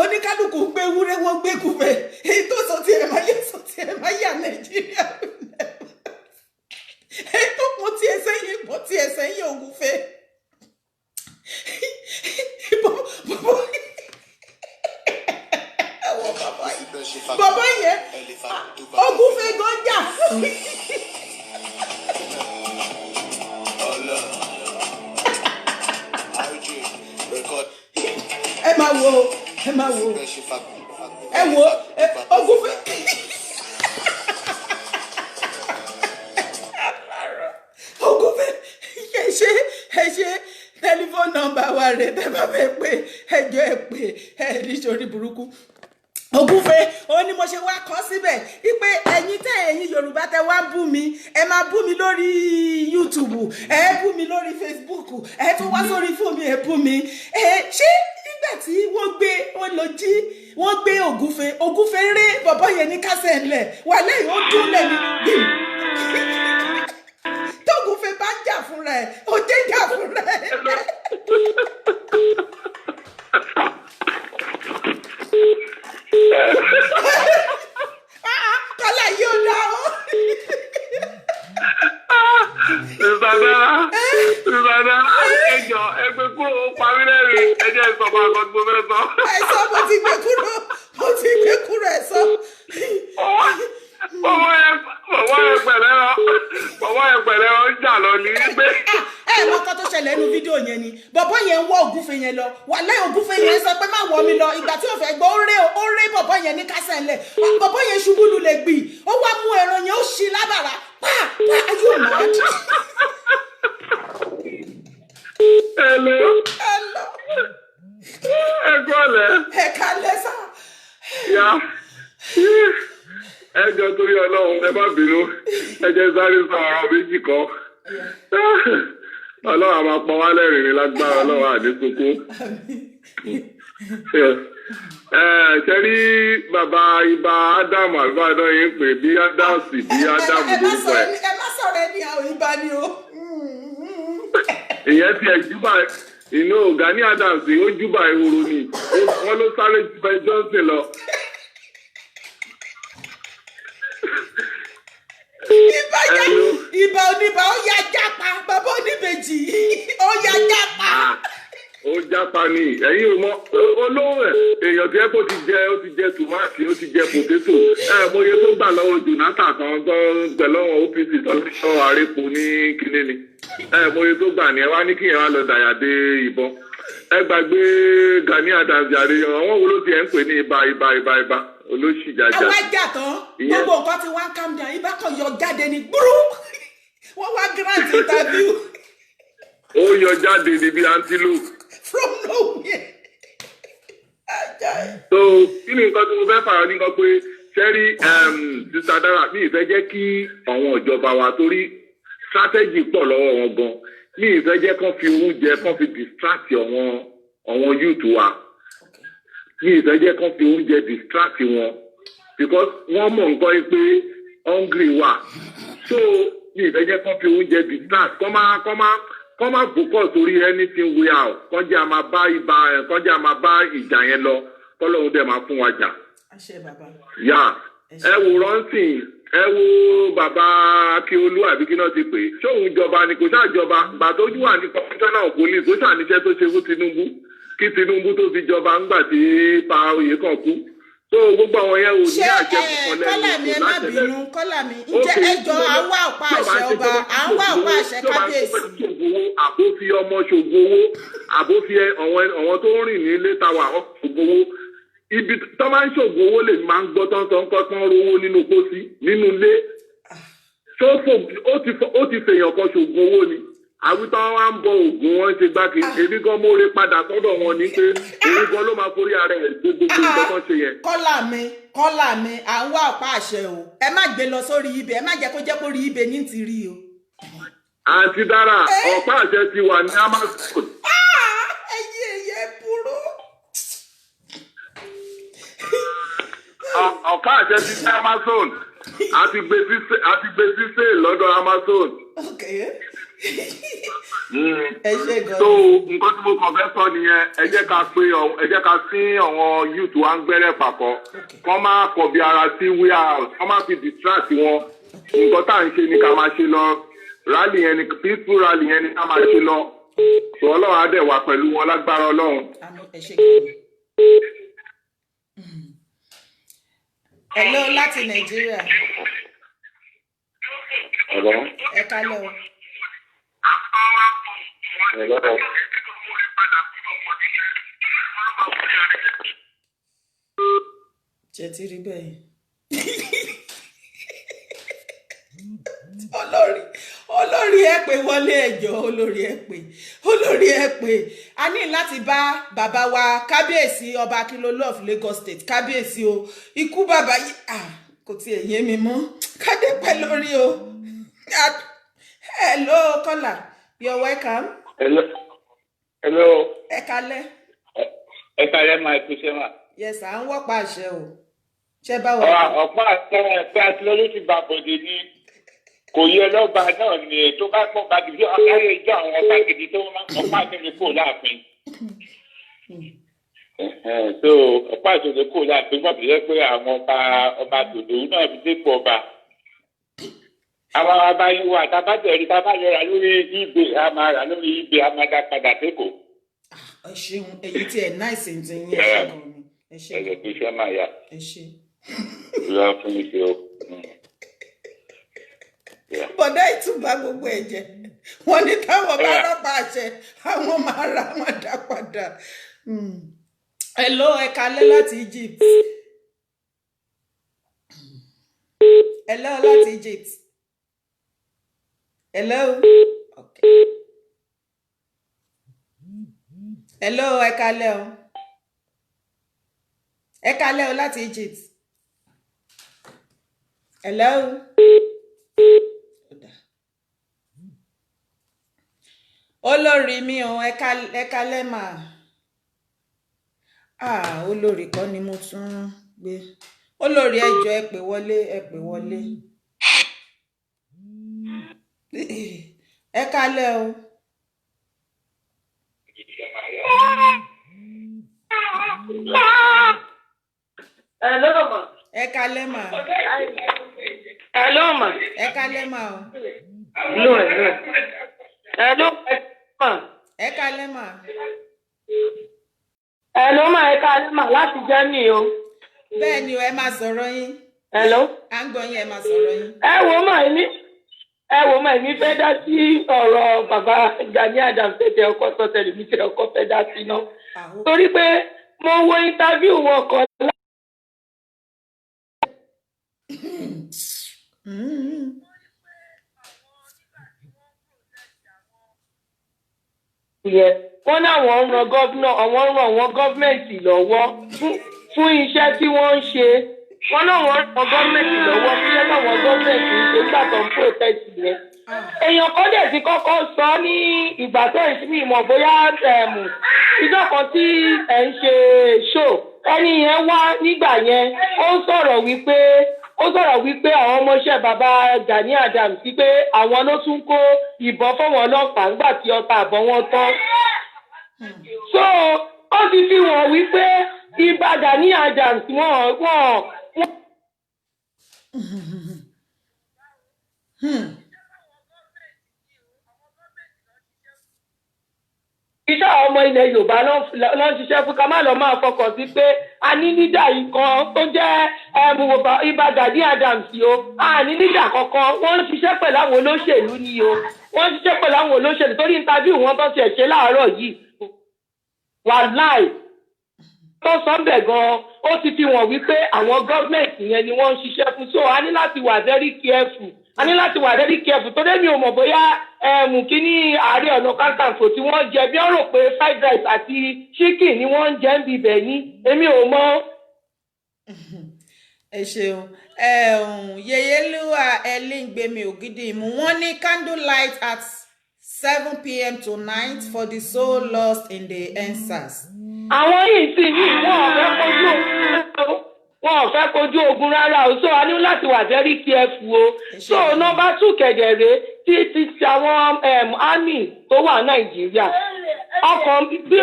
oníkálukú gbé ewúrẹ́ wọn gbé gúnfe. Èyí tó sọ tí ẹ máa yà Nàìjíríà. Èyí tó pọ̀ tí ẹ sẹ́yìn ògúnfe. Bàbá yẹn ògúnfe gọ́jà. Ẹ máa wo ògúnfe. Ògúnfe ẹ ṣe tẹlifóònù nọ́mbà wa rẹ̀ tẹ́ bá fẹ́ pé ẹjọ́ ẹ pé ẹ nítorí burúkú. Ògúnfe ó ní mo ṣe wá kọ síbẹ̀ wípé ẹ̀yin Yorùbá tẹ́ wá bú mi, ẹ máa bú mi lórí YouTube, ẹ bú mi lórí Facebook, ẹ tún wá sórí fóònù mi, ẹ bú mi. Ṣé nígbà tí wọ́n gbé Ògúnfe ré bọ̀bọ́ yẹn ní kásẹ̀ ńlẹ̀ wà lẹ́yìn ó dún lẹ́ni gbìm. Tógúnfe bá ń jà fúnra ẹ̀ ó jẹ́ jà fúnra ẹ̀. Kọ́lá yóò dá o. Ìsàdá, ẹjọ́ ẹgbẹ́ kúrò parí lẹ́rìn ẹjẹ́ ìsọ̀bọ̀ àkọ́tún fẹ́ sọ. Ẹ̀sọ́ mo ti gbé kúrò ẹ̀sọ́. Bọ̀bọ̀ yẹn pẹ̀lẹ́ ọ ń jà lọ ní gbé. Mọ kan tó ṣẹlẹ̀ nínú fídíò yẹn ni bọ̀bọ̀ yẹn ń wọ́ Ògúnfe yẹn lọ wà lẹ́yìn Ògúnfe yẹn sọ pé má wọ́ mi lọ ìgbà tí ò fẹ́ gbọ́ ó ré bọ̀bọ̀ yẹn ní kásẹ̀ ńlẹ̀ bọ̀bọ̀ yẹn ṣubú lulẹ̀ gbì ó wá mú ẹran yẹn ó ṣí lábàrá ayé ò máa dùn. Hello. Ẹ̀kọ́lẹ̀. Ẹ̀ka lẹ́sà. Ya. Ẹjọ́ torí Ọlọ́run ẹ má bínú ẹ jẹ́ sáré sọ ọ̀rọ̀ méjì kan. Ọlọ́run àmà pọ̀ wá lẹ́rìn ní lágbára Ọlọ́run àdínkùnkùn. Ṣé rí bàbá ibà Ádámù àgbàdo yìí pè bí Ádámù bí Ádámù lórúkọ ẹ̀. Ẹ má sọ̀rọ̀ ẹni àwọn ibà ni o. Ìyẹn ti ẹ̀ júbà inú Gani Adams ó júbà ehoro ni wọ́n ló sáré ju Ben Johnson lọ. Ìbà oníbà ó yá jápa bàbá oníbejì ó yá jápa. Ó jápa ni ẹ̀yin ò mọ olóhùn èèyàn tí ẹ kó ti jẹ tòmátì ó ti jẹ pòtétò mọye tó gbà lọ́wọ́ Jonathan kan tó pẹ̀lú àwọn OPC tó ń sọ àrékò ní kinní ni mọye tó gbà ní ẹ wá ní kíyẹn wá lọ dàyà dé ìbọn ẹ gbàgbé Gani Adams àrẹ àwọn wo ló ti ẹ ń pè ní ibà olóṣì jàjà. Àwọn ajá tán gbogbo nǹkan ti wá calm down ibà kan yọ jáde ní gbúrú wọ́n wá grant interview. Ó yọ jáde níbi antelope. From nowhere. So kí ni nǹkan tí mo fẹ́ fara ní kan pé sẹ́rí Sister Dara mi ìfẹ́ jẹ́ kí àwọn ìjọba wa torí strategy pọ̀ lọ́wọ́ wọn gan mi ìfẹ́ jẹ́ kán fi oúnjẹ kán fi distract àwọn youth wa mi ìfẹ́ jẹ́ kán fi oúnjẹ distract wọn because wọ́n mọ̀ nǹkan pé hungry wà so mi ìfẹ́ jẹ́ kán fi oúnjẹ distract kọ́ máa focus sórí anything we are kọjá máa bá ìjà yẹn lọ kọ́lọ́hún dẹ̀ máa fún wa jà. yà ẹ wò rántìn ẹ wo bàbá Akíolú àbí kí náà ti pè ṣóun jọba ni kò ṣàjọba gbàtójú wà ní commissioner of police ó ṣàníṣẹ́ tó ṣe fún Tinubu kí Tinubu tó fi jọba ńgbà tí pa oyè kan kú so gbogbo àwọn yẹn ò ní ṣé àjẹkù kan kọ́là mi ẹ má bínú kọ́là mi ǹjẹ́ ẹjọ́ à ń wá ọ̀pá àṣẹ ọba à ń wá ọ̀pá àṣẹ kábíyèsí. àbó fi ọmọ ṣògo owó àbó fi àwọn tó ń rìn ní ilé tàwa ṣògo owó ibi tó máa ń ṣògo owó lè máa ń gbọ́ tán kọ́ tán rówó nínú pósí nínú ilé ó ti fèèyàn kan ṣògo owó ni àwítọ́ wa ń bọ ògùn wọn ṣe gbákejì ebi gan mórè padà sọ́dọ̀ wọn ní pé òun gan ló máa forí ara ẹ̀ gbogbo nǹkan ṣe yẹn. kọ́là mi à ń wá ọ̀pá àṣẹ o ẹ má gbé lọ sórí ibẹ̀ ẹ má jẹ́ kó jẹ́ kó rí ibẹ̀ ní ti rí o. àǹtí dára ọ̀pá àṣẹ ti wà ní Amazon. ẹyẹ burú. ọ̀pá àṣẹ ti ní Amazon àti gbé sí sale lọ́dọ̀ Amazon. ẹ ṣe gan. so nǹkan tí mo kàn fẹ́ sọ nìyẹn ẹ jẹ́ ká sí àwọn youth wa ń gbẹ́rẹ́ papọ̀ kọ́ máa kọ̀ bí ara sí warehouse kọ́ máa fi distract wọn nǹkan tá à ń ṣe ni ká máa ṣe lọ rally yẹn ni peaceful rally yẹn ni ká máa ṣe lọ so ọlọ́run á dẹ̀ wà pẹ̀lú wọn lágbára ọlọ́run. ẹ ṣe gan. hello láti Nàìjíríà. ẹ kálẹ̀ o. jẹ́ ti rí bẹ́ẹ̀ olórí ẹ pé wọlé ẹjọ́ olórí ẹ pé a ní láti bá bàbá wa kábíyèsí ọba Akínlolú of Lagos State kábíyèsí o ikú bàbá yìí kò tiẹ̀ yé mi mọ́ kádé pẹ́ lórí o. hello kọ́là you're welcome. hello. ẹ kálẹ́. ẹ kálẹ́ máa kú ṣe mà. yes à ń wọ́pọ̀ àṣẹ o ṣé báwo. ọ̀pá àṣẹ pé Akínlolú ti bá bòde ní kò yẹ lọ́ba náà ni tó bá pọ̀ bá dùn ọ̀káyé ìjọ àwọn ọba gidi tó máa ń ọ̀pá àṣẹ kò láàfin. so ọ̀pá àṣẹ kò láàfin wọ́n fi yẹ pé àwọn ọba tòdò náà fi dépò ọba. àwọn ọba yìí wà tábàtẹ̀rí tábàyọ̀rà lórí ibè a máa rà lórí ibè a máa dá padà sékòó. ẹ ṣeun èyí tí ẹ náìsì ń ti yín ẹ ṣe gan ni ẹ ṣe. ẹ̀rọ tó ṣe máa yá. ẹ ṣe. ìlú fún mi ṣe o. bọ̀dá ìtúbà gbogbo ẹ̀jẹ̀ wọ́n ní táwọn bá rọ́pà àṣẹ àwọn máa ra wọn dá padà. hello ẹ kálẹ́ láti Egypt. hello láti Egypt. hello. okay. hello ẹ kálẹ́ o. ẹ kálẹ́ o láti Egypt. hello. olórí mi o ẹ kálẹ́ mà olórí kọ́ ni mo tún gbé olórí ẹjọ́ ẹ pè wọlé ẹ kálẹ́ o. hello ma. ẹ kálẹ́ mà. hello ma. ẹ kálẹ́ mà o. hello ma. ẹ kálẹ́ mà. hello ma ẹ kálẹ́ ma láti Germany o. bẹ́ẹ̀ ni o ẹ máa sọ̀rọ̀ yín. hello. à ń gbọ́ yín ẹ máa sọ̀rọ̀ yín. ẹ wo ma èmi fẹ́ dá sí ọ̀rọ̀ bàbá Gani Adams tẹ̀tẹ̀ ọkọ̀ sọ́tẹ̀lì mi tẹ̀ ọkọ̀ fẹ́ dá sí náà. torí pé mo wo interview wọn kan wọ́n láwọn ń ran gọ́ọ̀mẹ̀ntì lọ́wọ́ fún iṣẹ́ tí wọ́n ń ṣe wọ́n láwọn ń ran gọ́ọ̀mẹ̀ntì lọ́wọ́ fún iṣẹ́ táwọn gọ́ọ̀mẹ̀ntì ń ṣe nígbà tó ń protest yẹn. èèyàn kan dẹ̀ ti kọ́kọ́ sọ ní ìgbà tó ń sí ìmọ̀ bóyá ìjọ kan tí ẹ̀ ń ṣe show ẹni yẹn wá nígbà yẹn ó sọ̀rọ̀ wípé àwọn ọmọọṣẹ́ bàbá Gani Adams sí pé àwọn ló tún kó ìbọn fọ́wọn ọlọ́pàá nígbà tí ọta àbọ̀ wọn tán. so ó ti fi wọ́n wípé ibà Gani Adams iṣẹ́ àwọn ọmọ ilẹ̀ Yorùbá ló ń ṣiṣẹ́ fún ká má lọ máa fọkàn sí pé a ní nídà yìí kan tó jẹ́ Ìbà Gani Adams o a ní nídà kankan wọ́n ń ṣiṣẹ́ pẹ̀lú àwọn olóṣèlú ni o wọ́n ń ṣiṣẹ́ pẹ̀lú àwọn olóṣèlú torí interview wọn tó ti ẹ̀ ṣe láàárọ̀ yìí wàláì tó sọ bẹ̀ gan-an ó ti fi wọ̀n wípé àwọn gọ́ọ̀mẹ̀ntì yẹn ni wọ́n ń ṣiṣẹ́ fún so a ní láti wà very careful torí mi ò mọ̀ bóyá kíní Ààrẹ Ọ̀nà Kakanfò tí wọ́n jẹ bí wọ́n rò pé fried rice àti chicken ni wọ́n ń jẹ ń bibẹ̀ ní èmi ò mọ̀. ẹ ṣeun Yèyélúwà Ẹlẹ́ngbẹ̀mí Ògídìmú wọ́n ní candlelight at 7 p.m. tonight for the soul lost in the EndSARS. àwọn yìí sì ní wọn ò fẹ́ kojú ogun rárá o so a ní láti wà very careful o so nọ́mbà 2 kẹ̀dẹ̀rẹ́ ti àwọn army tó wà Nàìjíríà ọkàn bí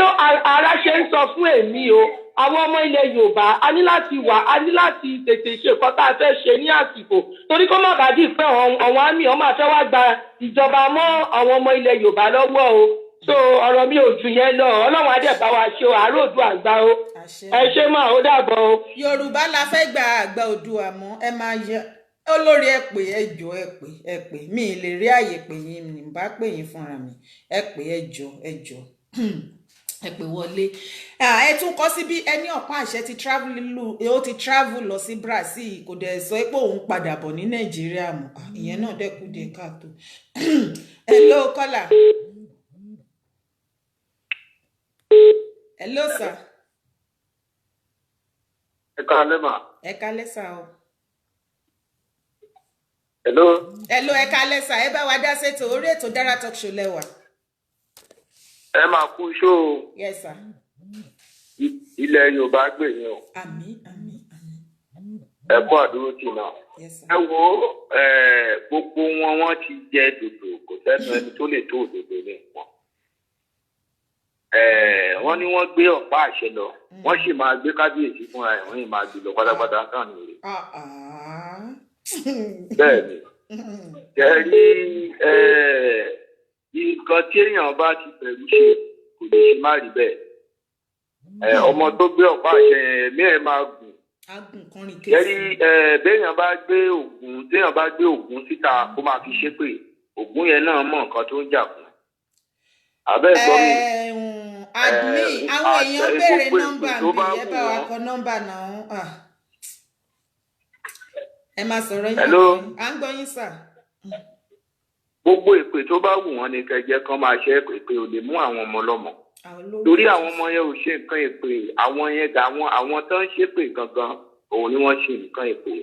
ara ṣe ń sọ fún èmi o àwọn ọmọ ilẹ̀ Yorùbá a ní láti tètè ṣe nǹkan tá a fẹ́ ṣe ní àsìkò torí kó má bàa dì pé àwọn army ọmọ àfẹ́ wá gba ìjọba mọ́ àwọn ọmọ ilẹ̀ Yorùbá lọ́wọ́ o so ọ̀rọ̀ mi ò jù yẹn lọ Ọlọ́run adé bá wa ṣe àròdù àgbà o ẹ ṣe máa ó dàbọ̀ o. Yorùbá la fẹ́ gba àgbà Oòduà mọ́ ẹ máa yẹ olórí ẹ pè ẹ pè mí lè rí àyè pè yín ní bá pè yín fúnra mi ẹ pè ẹ jọ ẹ pè wọlé ẹ tún kọ síbí ẹni ọ̀pá àṣẹ ti travel lọ sí Brazil kò dẹ̀ sọ pé òun padà bọ̀ ní Nàìjíríà mọ́ ìyẹn náà dẹ́kun dé káàtó hello caller. Hello, sir. Ẹ káalẹ́ mà. Ẹ káalẹ́ sà o. Hello. Hello, ẹ káalẹ́ sà. Ẹ bá wa dá sétò orí ètò Dara Talk Show lẹ́wà. Ẹ máa kú iṣó o. Yes, sir. Ilẹ̀ Yorùbá gbè yín o. Àmín. Ẹ kú àdúró tì náà. Yes, sir. Ẹ wo gbogbo wọn ti jẹ dòdò kò sẹ́nu ẹni tó lè tó òdòdó ní wọn. Wọ́n ní wọ́n gbé ọ̀pá àṣẹ lọ wọ́n sì máa gbé kábíyèsí fúnra ẹ̀ wọ́n yìí máa gbé lọ pátápátá kan nìyẹn. bẹ́ẹ̀ ni jẹ́rí nǹkan tí èèyàn bá ti bẹ̀rù ṣe kò lè ṣe má rí bẹ́ẹ̀. ọmọ tó gbé ọ̀pá àṣẹ ẹ̀mí ẹ̀ máa gùn. jẹ́rí béèyàn bá gbé ògùn síta kó máa fi ṣépè ògùn yẹn náà mọ̀ nǹkan tó ń jà fún. àbẹ́ gbọ́ mi. admin àwọn èèyàn béèrè nọ́mbà mi ẹ bá wa kọ nọ́mbà náà ẹ máa sọ̀rọ̀ yín à ń gbọ́ yín sà. gbogbo èpè tó bá wù wọ́n ní kẹjẹ kan máa ṣe èpè ò lè mú àwọn ọmọ lọ́mọ torí àwọn ọmọ yẹn ò ṣe nǹkan èpè àwọn tó ń ṣépè gangan òun ni wọ́n ṣe nǹkan èpè.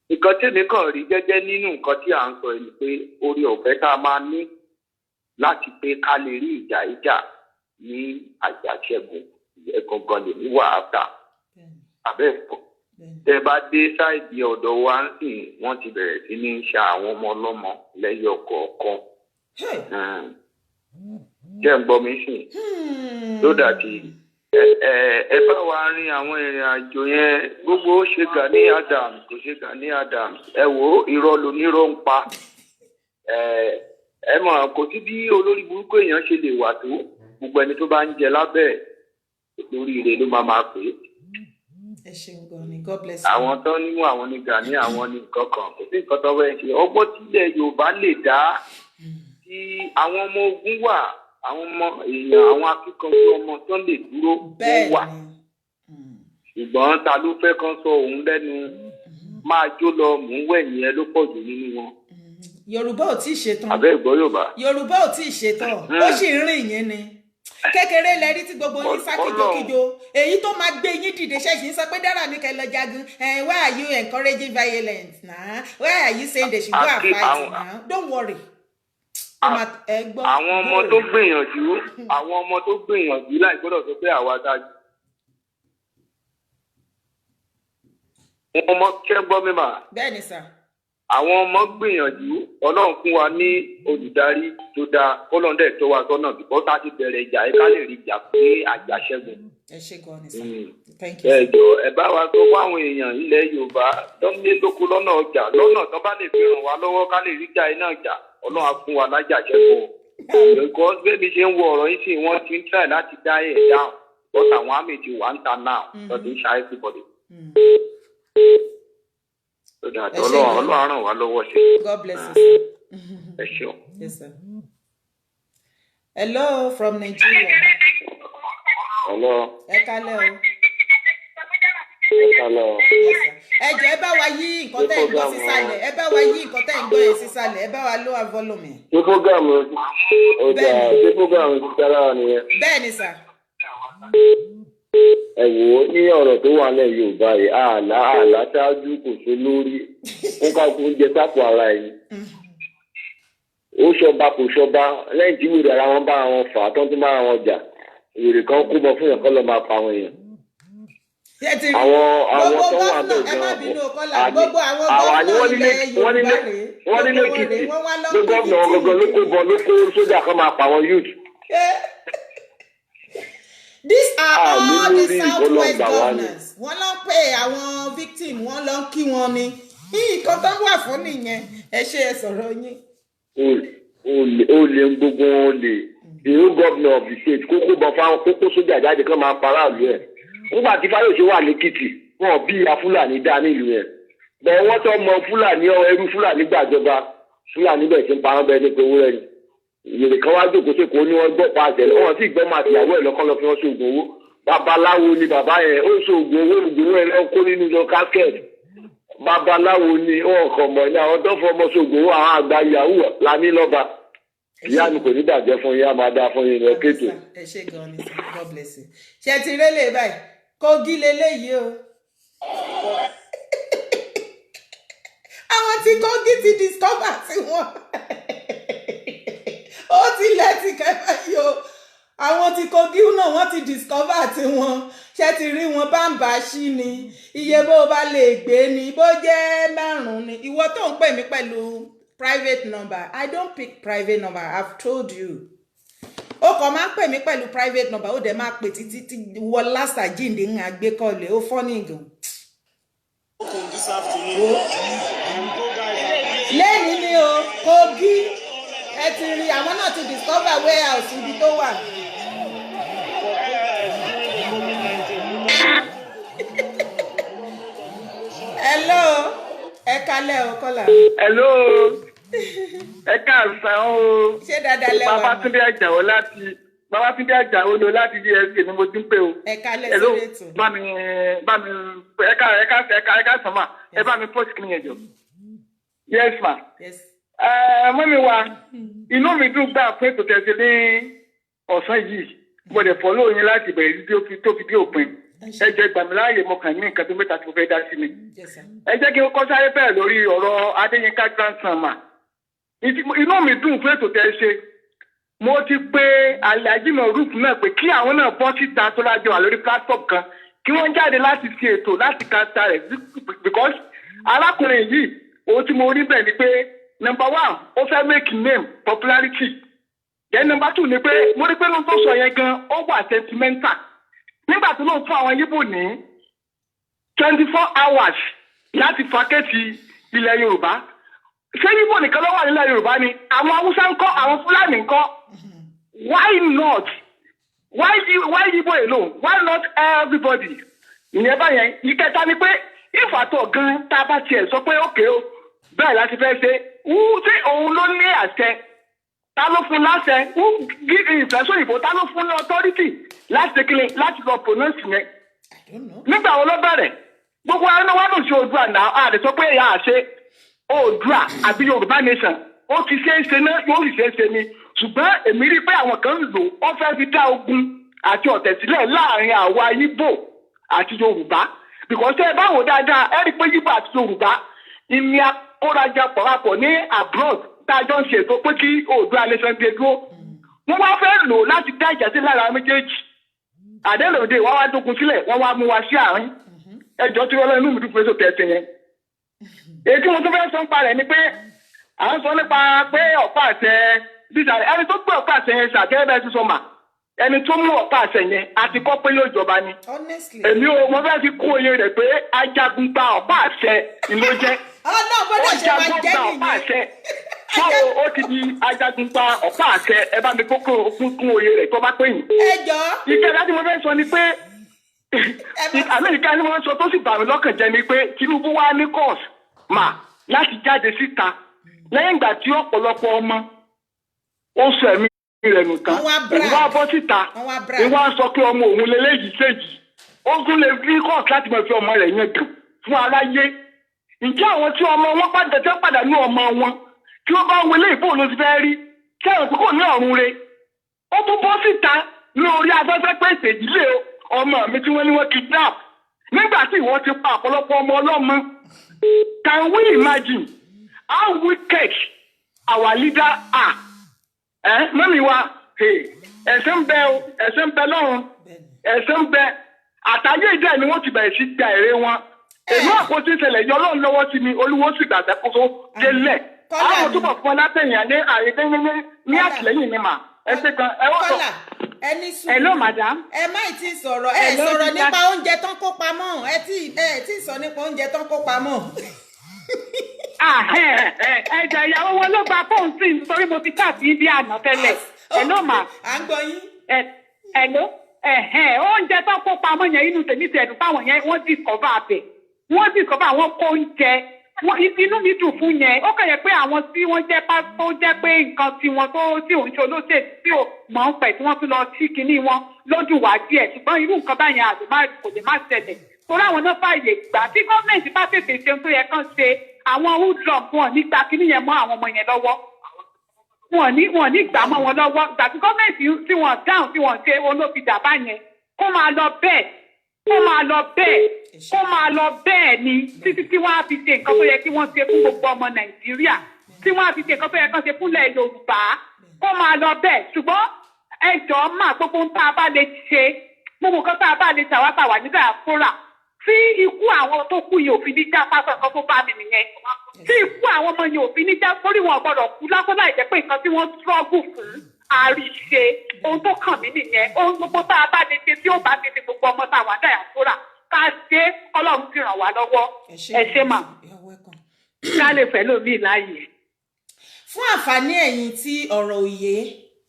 nǹkan tèmi kàn rí gẹ́gẹ́ nínú nǹkan tí à ń sọ ni pé orí ọ̀fẹ́ tá a máa ní láti pé ká lè rí ìjà ní àjàṣẹ́gun ẹ̀gangan lè ní wàhálà abẹ́ẹ̀kọ́. tẹ bá dé sáìdì ọ̀dọ̀ wa ń sìn wọ́n ti bẹ̀rẹ̀ sí ní ṣa àwọn ọmọ ọlọ́mọ lẹ́yọ kọ̀ọ̀kan. jẹ́ ń gbọ́ mi sìn lódà tí ẹ bá wa rin àwọn ìrìn àjò yẹn gbogbo ó ṣe Gani Adams kò ṣe Gani Adams ẹ wò ó irọ́ lónírọ́ ń pa ẹ mọ̀ kò sí bí olórí burúkú èèyàn ṣe lè wà tó gbogbo ẹni tó bá ń jẹ lábẹ́ lórí ire ló máa pè é. ẹ ṣeun gan ni God bless you. àwọn tó nímú àwọn ní Gani àwọn ní nǹkan kan kò sí nǹkan tó wẹ́ ṣe ọgbọ́n tílẹ̀ Yorùbá lè dá tí àwọn ọmọ ogun wà àwọn ọmọ èèyàn àwọn akíkanjú ọmọ tó lè dúró wọ́n wà ṣùgbọ́n ta ló fẹ́ kán sọ òun lẹ́nu máa jó lọ mú wẹ̀yìn ẹ ló pọ̀ jù nínú wọn. Yorùbá ò tí ì ṣetán. àbẹ́ ìgbọ́ Yorùbá. Yorùbá ò tí ì ṣetán ó sì ń rìn yín ni kékeré lẹ́rí tí gbogbo yín sá kíjokíjo èyí tó máa gbé yín dìde ṣẹ́yìn sọ pé Dara ní kẹ́ lọ jagun why are you encouraging violence na why are you saying they should go and fight na don't worry. àwọn ọmọ tó gbìyànjú láì gbọ́dọ̀ sọ pé àwa dájú. àwọn ọmọ kẹ́ gbọ́ mi mà. bẹ́ẹ̀ ni sà. àwọn ọmọ gbìyànjú Ọlọ́run fún wa ní olùdarí tó dáa kọ́lọ́ndẹ̀ tó wa sọ́nà bíkọ́ tá a ti bẹ̀rẹ̀ ìjà ẹ ká lè rí ìjà pé àjàṣẹ́gun. ẹ ṣe gan ni sà. thank you. ẹ jọ ẹ bá wa sọ fún àwọn èèyàn ilẹ̀ Yorùbá lọ́nà lóko lọ́nà ọjà lọ́nà tó bá lè fi ràn wá lọ́wọ́ ká lè rí ìjà iná ìjà Ọlọ́run á fún wa lájàṣẹ́gun. Because bẹ́ẹ̀ni ṣe ń wo ọ̀rọ̀ yìí sí wọ́n ti ń try láti dá ẹ̀ down because àwọn àmì ti wà ń ta now but ń ṣe everybody. So that Ọlọ́run ràn wá lọ́wọ́ ṣe. God bless you, sir. Ẹ ṣeun. Yes, sir. Hello from Nigeria. Hello. Ẹ kálẹ́ o. Hello. Yes, sir. Ẹ jọ̀ọ́ ẹ bá wa yí nǹkan tẹ́ ń gbọ́ sísàlẹ̀. Ẹ bá wa yí nǹkan tẹ́ ń gbọ́ yẹn sísàlẹ̀. Ẹ bá wa lower volume. Ṣé fúgàmù ọjà ṣé fúgàmù ti dára nìyẹn? Bẹ́ẹ̀ni, sir. Ẹ wò ó ní ọ̀rọ̀ tó wà lẹ́yìn Yorùbá yìí àlá ṣáájú kò sí lórí wọn ká kó oúnjẹ sápò ara yìí. Ó ṣọba kò ṣọba lẹ́yìn tí wèrè ara wọn bá wọn fà á tó ń tún bá wọn jà wèrè kan kó bọ fún yàn kọ́ lọ máa pa àwọn èèyàn. Àwọn tó wà bẹ́ẹ̀ gan-an gbogbo àwọn gómìnà ilẹ̀ Yorùbá rèé wọ́n ní lẹ́kìtì ló gómìnà wọn gangan ló kó sójà kan máa pa àwọn youth. These are all the Southwest governors. Wọ́n lọ pé àwọn victim wọ́n lọ kí wọn ni. Nǹkan tó wà fún nìyẹn. Ẹ ṣe ẹ sọ̀rọ̀ yín. Ó lè ń gbogbo wọn lè. The whole governor of the state kókó bọ̀ fáwọn kókó sójà jáde kan máa para àlù ẹ̀. Nígbà tí Fáyọ̀ṣe wà lẹ́kìtì wọn bí ìyá Fúlàní dá nílùú yẹn. Bẹ́ẹ̀ wọ́n tó mọ Fúlàní ẹrú Fúlàní gbàjọba Fúlàní bẹ̀ sí ń parọ́ bẹ́ẹ̀ ní pẹ̀wú rẹ̀ ni. Ìyèrè kan wá jókòó sí kò ní wọ́n gbọ́ pa àtẹ̀lé wọn sì gbọ́ máa tìyàwó ẹ̀ lọ́kọ́ lọ fi wọ́n ṣoògùn owó. Babaláwo ni bàbá yẹn ó ṣoògùn owó ẹ̀ lọ́wọ́ kó nínú lọ casket. Babaláwo ni wọn kàn mọ̀ ní àwọn tó fọmọ ṣoògùn owó àwọn àgbà yahoo lání lọ́ba. Ìyá mi kò ní bàjẹ́ fún yín á máa dáa fún yín lọ kéètò. Ẹ ṣe gan ni God bless you. Ṣé ti rélé báyìí? Kogi leléyìí o. Àwọn tí Kogi ti discover tí wọ́n. Ó ti lẹ́tì kẹfà yìí o. Àwọn tí Kogi náà wọ́n ti discover tí wọ́n. Ṣé ti rí wọn bá ń bá ṣí ni? Iye bó bá lè gbé ni bó jẹ́ 5 ni. Ìwọ tó ń pè mí pẹ̀lú private number. I don't pick private number. I've told you. Ó kàn máa ń pè mí pẹ̀lú private number ó dẹ̀ máa pè títí tí wọ last àjíǹde ń àgbékọ̀lẹ̀ ó fọ́ ní gan. Lẹ́yìn ni o Kogi ẹ ti rí àwọn náà ti discover warehouse ibi tó wà. Hello ẹ kálẹ̀ o kọ́là. Hello. Ẹ káàsán o. Ṣé dáadáa lẹ́wà? Babátúndé Àjàó lọ láti DSK ni mo ti ń pè o. Ẹ kálẹ̀ sórí ètò. Bá mi ẹ káàsán mà ẹ bá mi post kí ni ẹjọ. Yes ma. Yes. Mọ́mi wa inú mi dùn gbà pé kò tẹ̀sí ní ọ̀sán yìí mo dẹ̀ fọ́ lóyún láti bẹ̀rẹ̀ tó fi dé òpin. Ẹ jẹ́ gbàmí láàyè mo kàn ní nǹkan tó mẹ́ta tí mo fẹ́ dá sí mi. Ẹ jẹ́ kí n kọ́ sáré bẹ́ẹ̀ lórí ọ̀rọ̀ Adéyínká grandson mà. Inú mi dùn fún ètò tẹ́ ṣe. Mo ti pé Alhaji Moruf náà pé kí àwọn náà bọ́ síta tó lájọ wà lórí platform kan kí wọ́n jáde láti ṣe ètò láti kàtà rẹ̀ because arákùnrin yìí ohun tí mo rí bẹ́ẹ̀ ni pé number 1 ó fẹ́ make name popularity then number 2 ni pé mo rí pé ló ń tó sọ yẹn gan ó wà sentimental nígbà tó lóun fún àwọn Yíbò ní 24 hours láti fàkẹ́tì ilẹ̀ Yorùbá ṣé Yíbò nìkan ló wà nílẹ̀ Yorùbá ni àwọn Haúsá ń kọ́ àwọn Fúlàní ń kọ́ why not why Yíbò alone why not everybody ìyẹn báyẹn ìkẹta ni pé ìfàtọ̀ gan tá a bá tiẹ̀ sọ pé ókè o bẹ́ẹ̀ láti fẹ́ ṣe ṣé òun ló ní àṣẹ ta ló fún láṣẹ ìfẹsọ ìbò ta ló fún ní authority láti ṣe kíni láti lọ pronounce yẹn nígbà wo ló bẹ̀rẹ̀ gbogbo ẹni wá lòsì Oòduà náà a lè sọ pé ìyá àṣẹ Oòduà àbí Yorùbá nation ó ti ṣe é ṣe náà yóò sì ṣe é ṣe ni ṣùgbọ́n èmi rí i pé àwọn kan ń lò ó fẹ́ fi dá ogun àti ọ̀tẹ̀ sílẹ̀ láàrin àwa Yíbò àti Yorùbá because ẹ bá wò dáadáa ẹ rí i pé Yíbò àti Yorùbá ìní àkórajà pọ̀rapọ̀ ní abroad tájọ́ ń ṣètò pé kí Oòduà nation dé dúró wọ́n wá fẹ́ lò láti dá ìjà sí lára méjèèjì àdéhùnde wọ́n wá dógun sílẹ̀ wọ́n wá mú wa sí àárín ẹjọ́ tí wọ́n lọ inú mi dúpẹ́ sókè ẹsẹ̀ yẹn. èyí tí mo tún fẹ́ sọ nípa rẹ̀ ni pé à ń sọ nípa pé ọ̀pá àṣẹ bíjà ẹni tó gbé ọ̀pá àṣẹ yẹn ṣàgẹ́rẹ́ bẹ́ẹ̀ sísọ mà ẹni tó mú ọ̀pá àṣẹ yẹn àti kọ́ pé yóò jọba ni. èmi ò mo fẹ́ fi kó oyè rẹ̀ pé ajagun gba ọ̀pá àṣẹ ni ló jẹ́. ọlọ́run bọ́dọ̀ ṣe máa jẹ́ nìyẹn. báwo ó ti di ajagun pa ọ̀pá àṣẹ ẹ bá mi kún oyè rẹ̀ tó bá pè yín. ẹjọ́. ìfẹ́ láti mo fẹ́ sọ ni pé Amẹ́ríkà ni wọ́n sọ tó sì bà mí lọ́kàn jẹ́ ni pé Tinubu wá ní course láti jáde síta lẹ́yìn ìgbà tí ọ̀pọ̀lọpọ̀ ọmọ ó sọ ẹ̀mí rẹ̀ nìkan èyí wá bọ́ síta èyí wá sọ pé ọmọ òun lélẹ́yìí séjì ó tún lè rí course láti mọ̀ fi ọmọ rẹ̀ yẹn gàn fún aráyé. Ǹjẹ́ àwọn tí ọmọ wọn padà ní ọmọ wọn tí wọ́n bá wọlé ìbò ló ti fẹ́ rí kí àwọn kókò ní ọ̀run re ó tún bọ́ síta ní orí afẹ́fẹ́ pé ìṣèjìlé ọmọ mi tí wọ́n ní wọ́n kidnap nígbà tí ìwọ́n ti pa ọ̀pọ̀lọpọ̀ ọmọ ọlọ́mọ. Can we imagine how wicked our leader are? Mọ́mí wa ẹ̀sẹ̀ ń bẹ lọ́run ẹ̀sẹ̀ ń bẹ àtàyè ìdá ni wọ́n ti bẹ̀rẹ̀ sí gba èrè wọn. Èmi àpótí ìṣẹ̀lẹ̀ yọ lọ́run lọ́wọ́ sí mi olúwo sì gbàgbẹ́ kóso délẹ̀. Àwọn túbọ̀ fún ọ látẹ̀yìn ní àyèdè ní àtìlẹ́yìn ni mà ẹ ṣe kan ẹ wọ́n sọ. ẹni sùn. Hello madam. ẹ má tí sọ̀rọ̀ sọ̀rọ̀ nípa oúnjẹ tán kó pamọ́ ẹ tí sọ nípa oúnjẹ tán kó pamọ́. Ẹ̀jẹ̀ ìyàwó wọn ló gba fóònù sí nítorí mo ti káàkiri bí àná tẹ́lẹ̀. Hello ma. À ń gbọ́ yín. Hello. Oúnjẹ tán kó pamọ́ yẹn inú tèmi ti ẹ̀dùn fáwọn yẹn wọ́n discover abẹ. Wọ́n discover àwọn kó oúnjẹ. Inú mi dùn fún yẹn. Ó kàn yẹ pé àwọn tí wọ́n jẹ́ tó jẹ́ pé nǹkan tí wọ́n tí òun ṣe olóṣèlú tí ò mọ̀ ń pẹ̀ tí wọ́n tún lọ sí kinní wọn lójú wá díẹ̀. Ṣùgbọ́n irú nǹkan báyẹn kò lè má ṣẹlẹ̀. Torí àwọn náà fààyè gbà tí gọ́ọ̀mẹ̀ntì bá tètè ṣe tó yẹ kán ṣe àwọn hoodlum wọn nígbà kíní yẹn mọ́ àwọn ọmọ yẹn lọ́wọ́. Wọn ní gbà mọ́ wọn lọ́wọ́. Gbà tí gọ́ọ̀mẹ̀ntì tí wọ́n dáhùn tí wọ́n ṣe olófìdá báyẹn kó máa lọ bẹ́ẹ̀ ni títí tí wọ́n á fi ṣe nǹkan tó yẹ kí wọ́n ṣe fún gbogbo ọmọ Nàìjíríà tí wọ́n á fi ṣe nǹkan tó yẹ kán ṣe fúnlẹ̀ Yorùbá kó máa lọ bẹ́ẹ̀ ṣùgbọ́n ẹjọ́ máa gbogbo ń tá a bá lè ṣe gbogbo nǹkan tá a bá lè ṣàwátàwà ní diaspora tí ikú àwọn tó kú yìí òfin ní já pásọ nǹkan tó bá mi nìyẹn tí ikú àwọn ọmọ yìí òfin ní já torí wọn gbọ́dọ̀ kú lásán láì jẹ́ pé nǹkan tí wọ́n struggle fún àríṣe ohun tó kàn mí nìyẹn ohun gbogbo tá a bá lè ṣe tí ó bá ti di gbogbo ọmọ tá a wà diaspora ká ṣe Ọlọ́run ti ràn wá lọ́wọ́ ẹ ṣé mà ká lè fẹ́ lómi láàyè. Fún àǹfààní ẹ̀yin tí ọ̀rọ̀ òye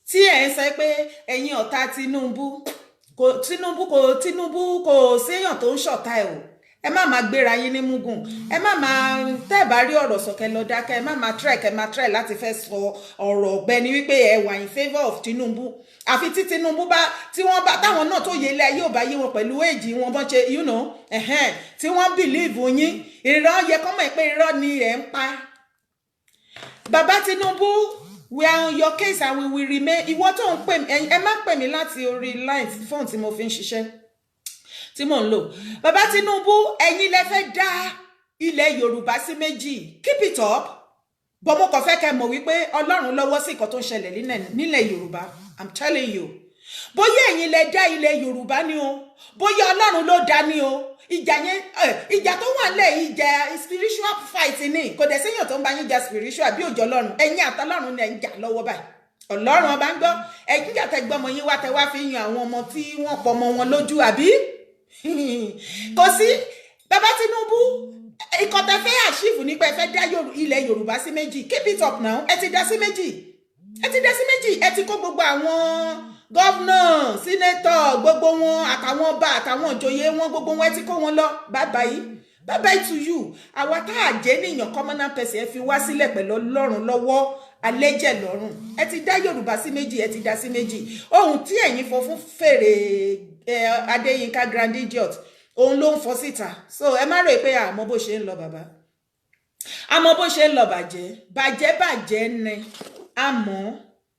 tí ẹ̀ ń sọ pé ẹ̀yin ọ̀tá Tinubu kò séèyàn tó ń ṣọ̀tá ẹ̀ o ẹ má máa gbéra yín ní mugun ẹ má máa tẹ́ ẹ̀ bá rí ọ̀rọ̀ sọ̀kẹ́ lọ dákẹ́ ẹ má máa try láti fẹ́ sọ ọ̀rọ̀ ọ̀gbẹ́ni wípé ẹ wà in favour of Tinubu àfi tí Tinubu bá tí wọ́n bá táwọn náà tó yẹ ilé ayé ò bá yé wọn pẹ̀lú èjì wọn bọ́n ṣe tí wọ́n believe yín irọ́ yẹ kọ́ mọ̀ pé irọ́ ni ẹ̀ ń pa. Bàbá Tinubu we are on your case and we will remain. Ìwọ tó ń pè mí ẹ má pè mí láti orí line phone tí mo fi ń ṣiṣẹ́ tí mò ń lò. Bàbá Tinubu ẹ̀yin lẹ fẹ́ dá ilẹ̀ Yorùbá sí méjì keep it up. Bọ́ mo kàn fẹ́ kẹ́ mọ̀ wípé Ọlọ́run lọ́wọ́ sí nǹkan tó ń ṣẹlẹ̀ nílẹ̀ Yorùbá. I'm telling you. Bóyá ẹ̀yin lẹ dá ilẹ̀ Yorùbá ni o bóyá Ọlọ́run ló dá ni o ìjà tó wà lẹ̀ ìjà spiritual fight ni kò dẹ̀ séyàn tó ń bá yín jà spiritual bí òjò Ọlọ́run ẹ̀yin àtọlọ́run ni ẹ̀ ń jà lọ́wọ́ báyìí Ọlọ́run ọba ń gbọ́ ẹ̀yin jà tẹ gbọ́mọ yín wá tẹ wá fi yan àwọn ọmọ tí wọ́n pọ̀ ọmọ wọn lójú àbí kò sí bàbá Tinubu ikọ̀ tẹ fẹ́ àṣìfù nípa ẹ fẹ́ dá ilẹ̀ Yorùbá sí méjì keep it up now ẹ ti dá sí méjì ẹ ti kó gbogbo àwọn gọ́vnà sínétọ̀ gbogbo wọn àtàwọn ọba àtàwọn ìjòyè wọn gbogbo wọn ẹ ti kó wọn lọ bye bye to you àwa tá a jẹ́ níyàn commoner person ẹ fi wá sílẹ̀ pẹ̀lú Ọlọ́run lọ́wọ́ alẹ́jẹ̀ lọ́rùn ẹ ti dá Yorùbá sí méjì ẹ ti dá sí méjì ohun tí ẹ̀yin fọ fún fèrè Adéyínká grand idiot òun ló ń fọ síta so ẹ má rò pé àmọ́ bó ṣe ń lọ bàbá àmọ́ bó ṣe ń lọ bàjẹ́ ni àmọ́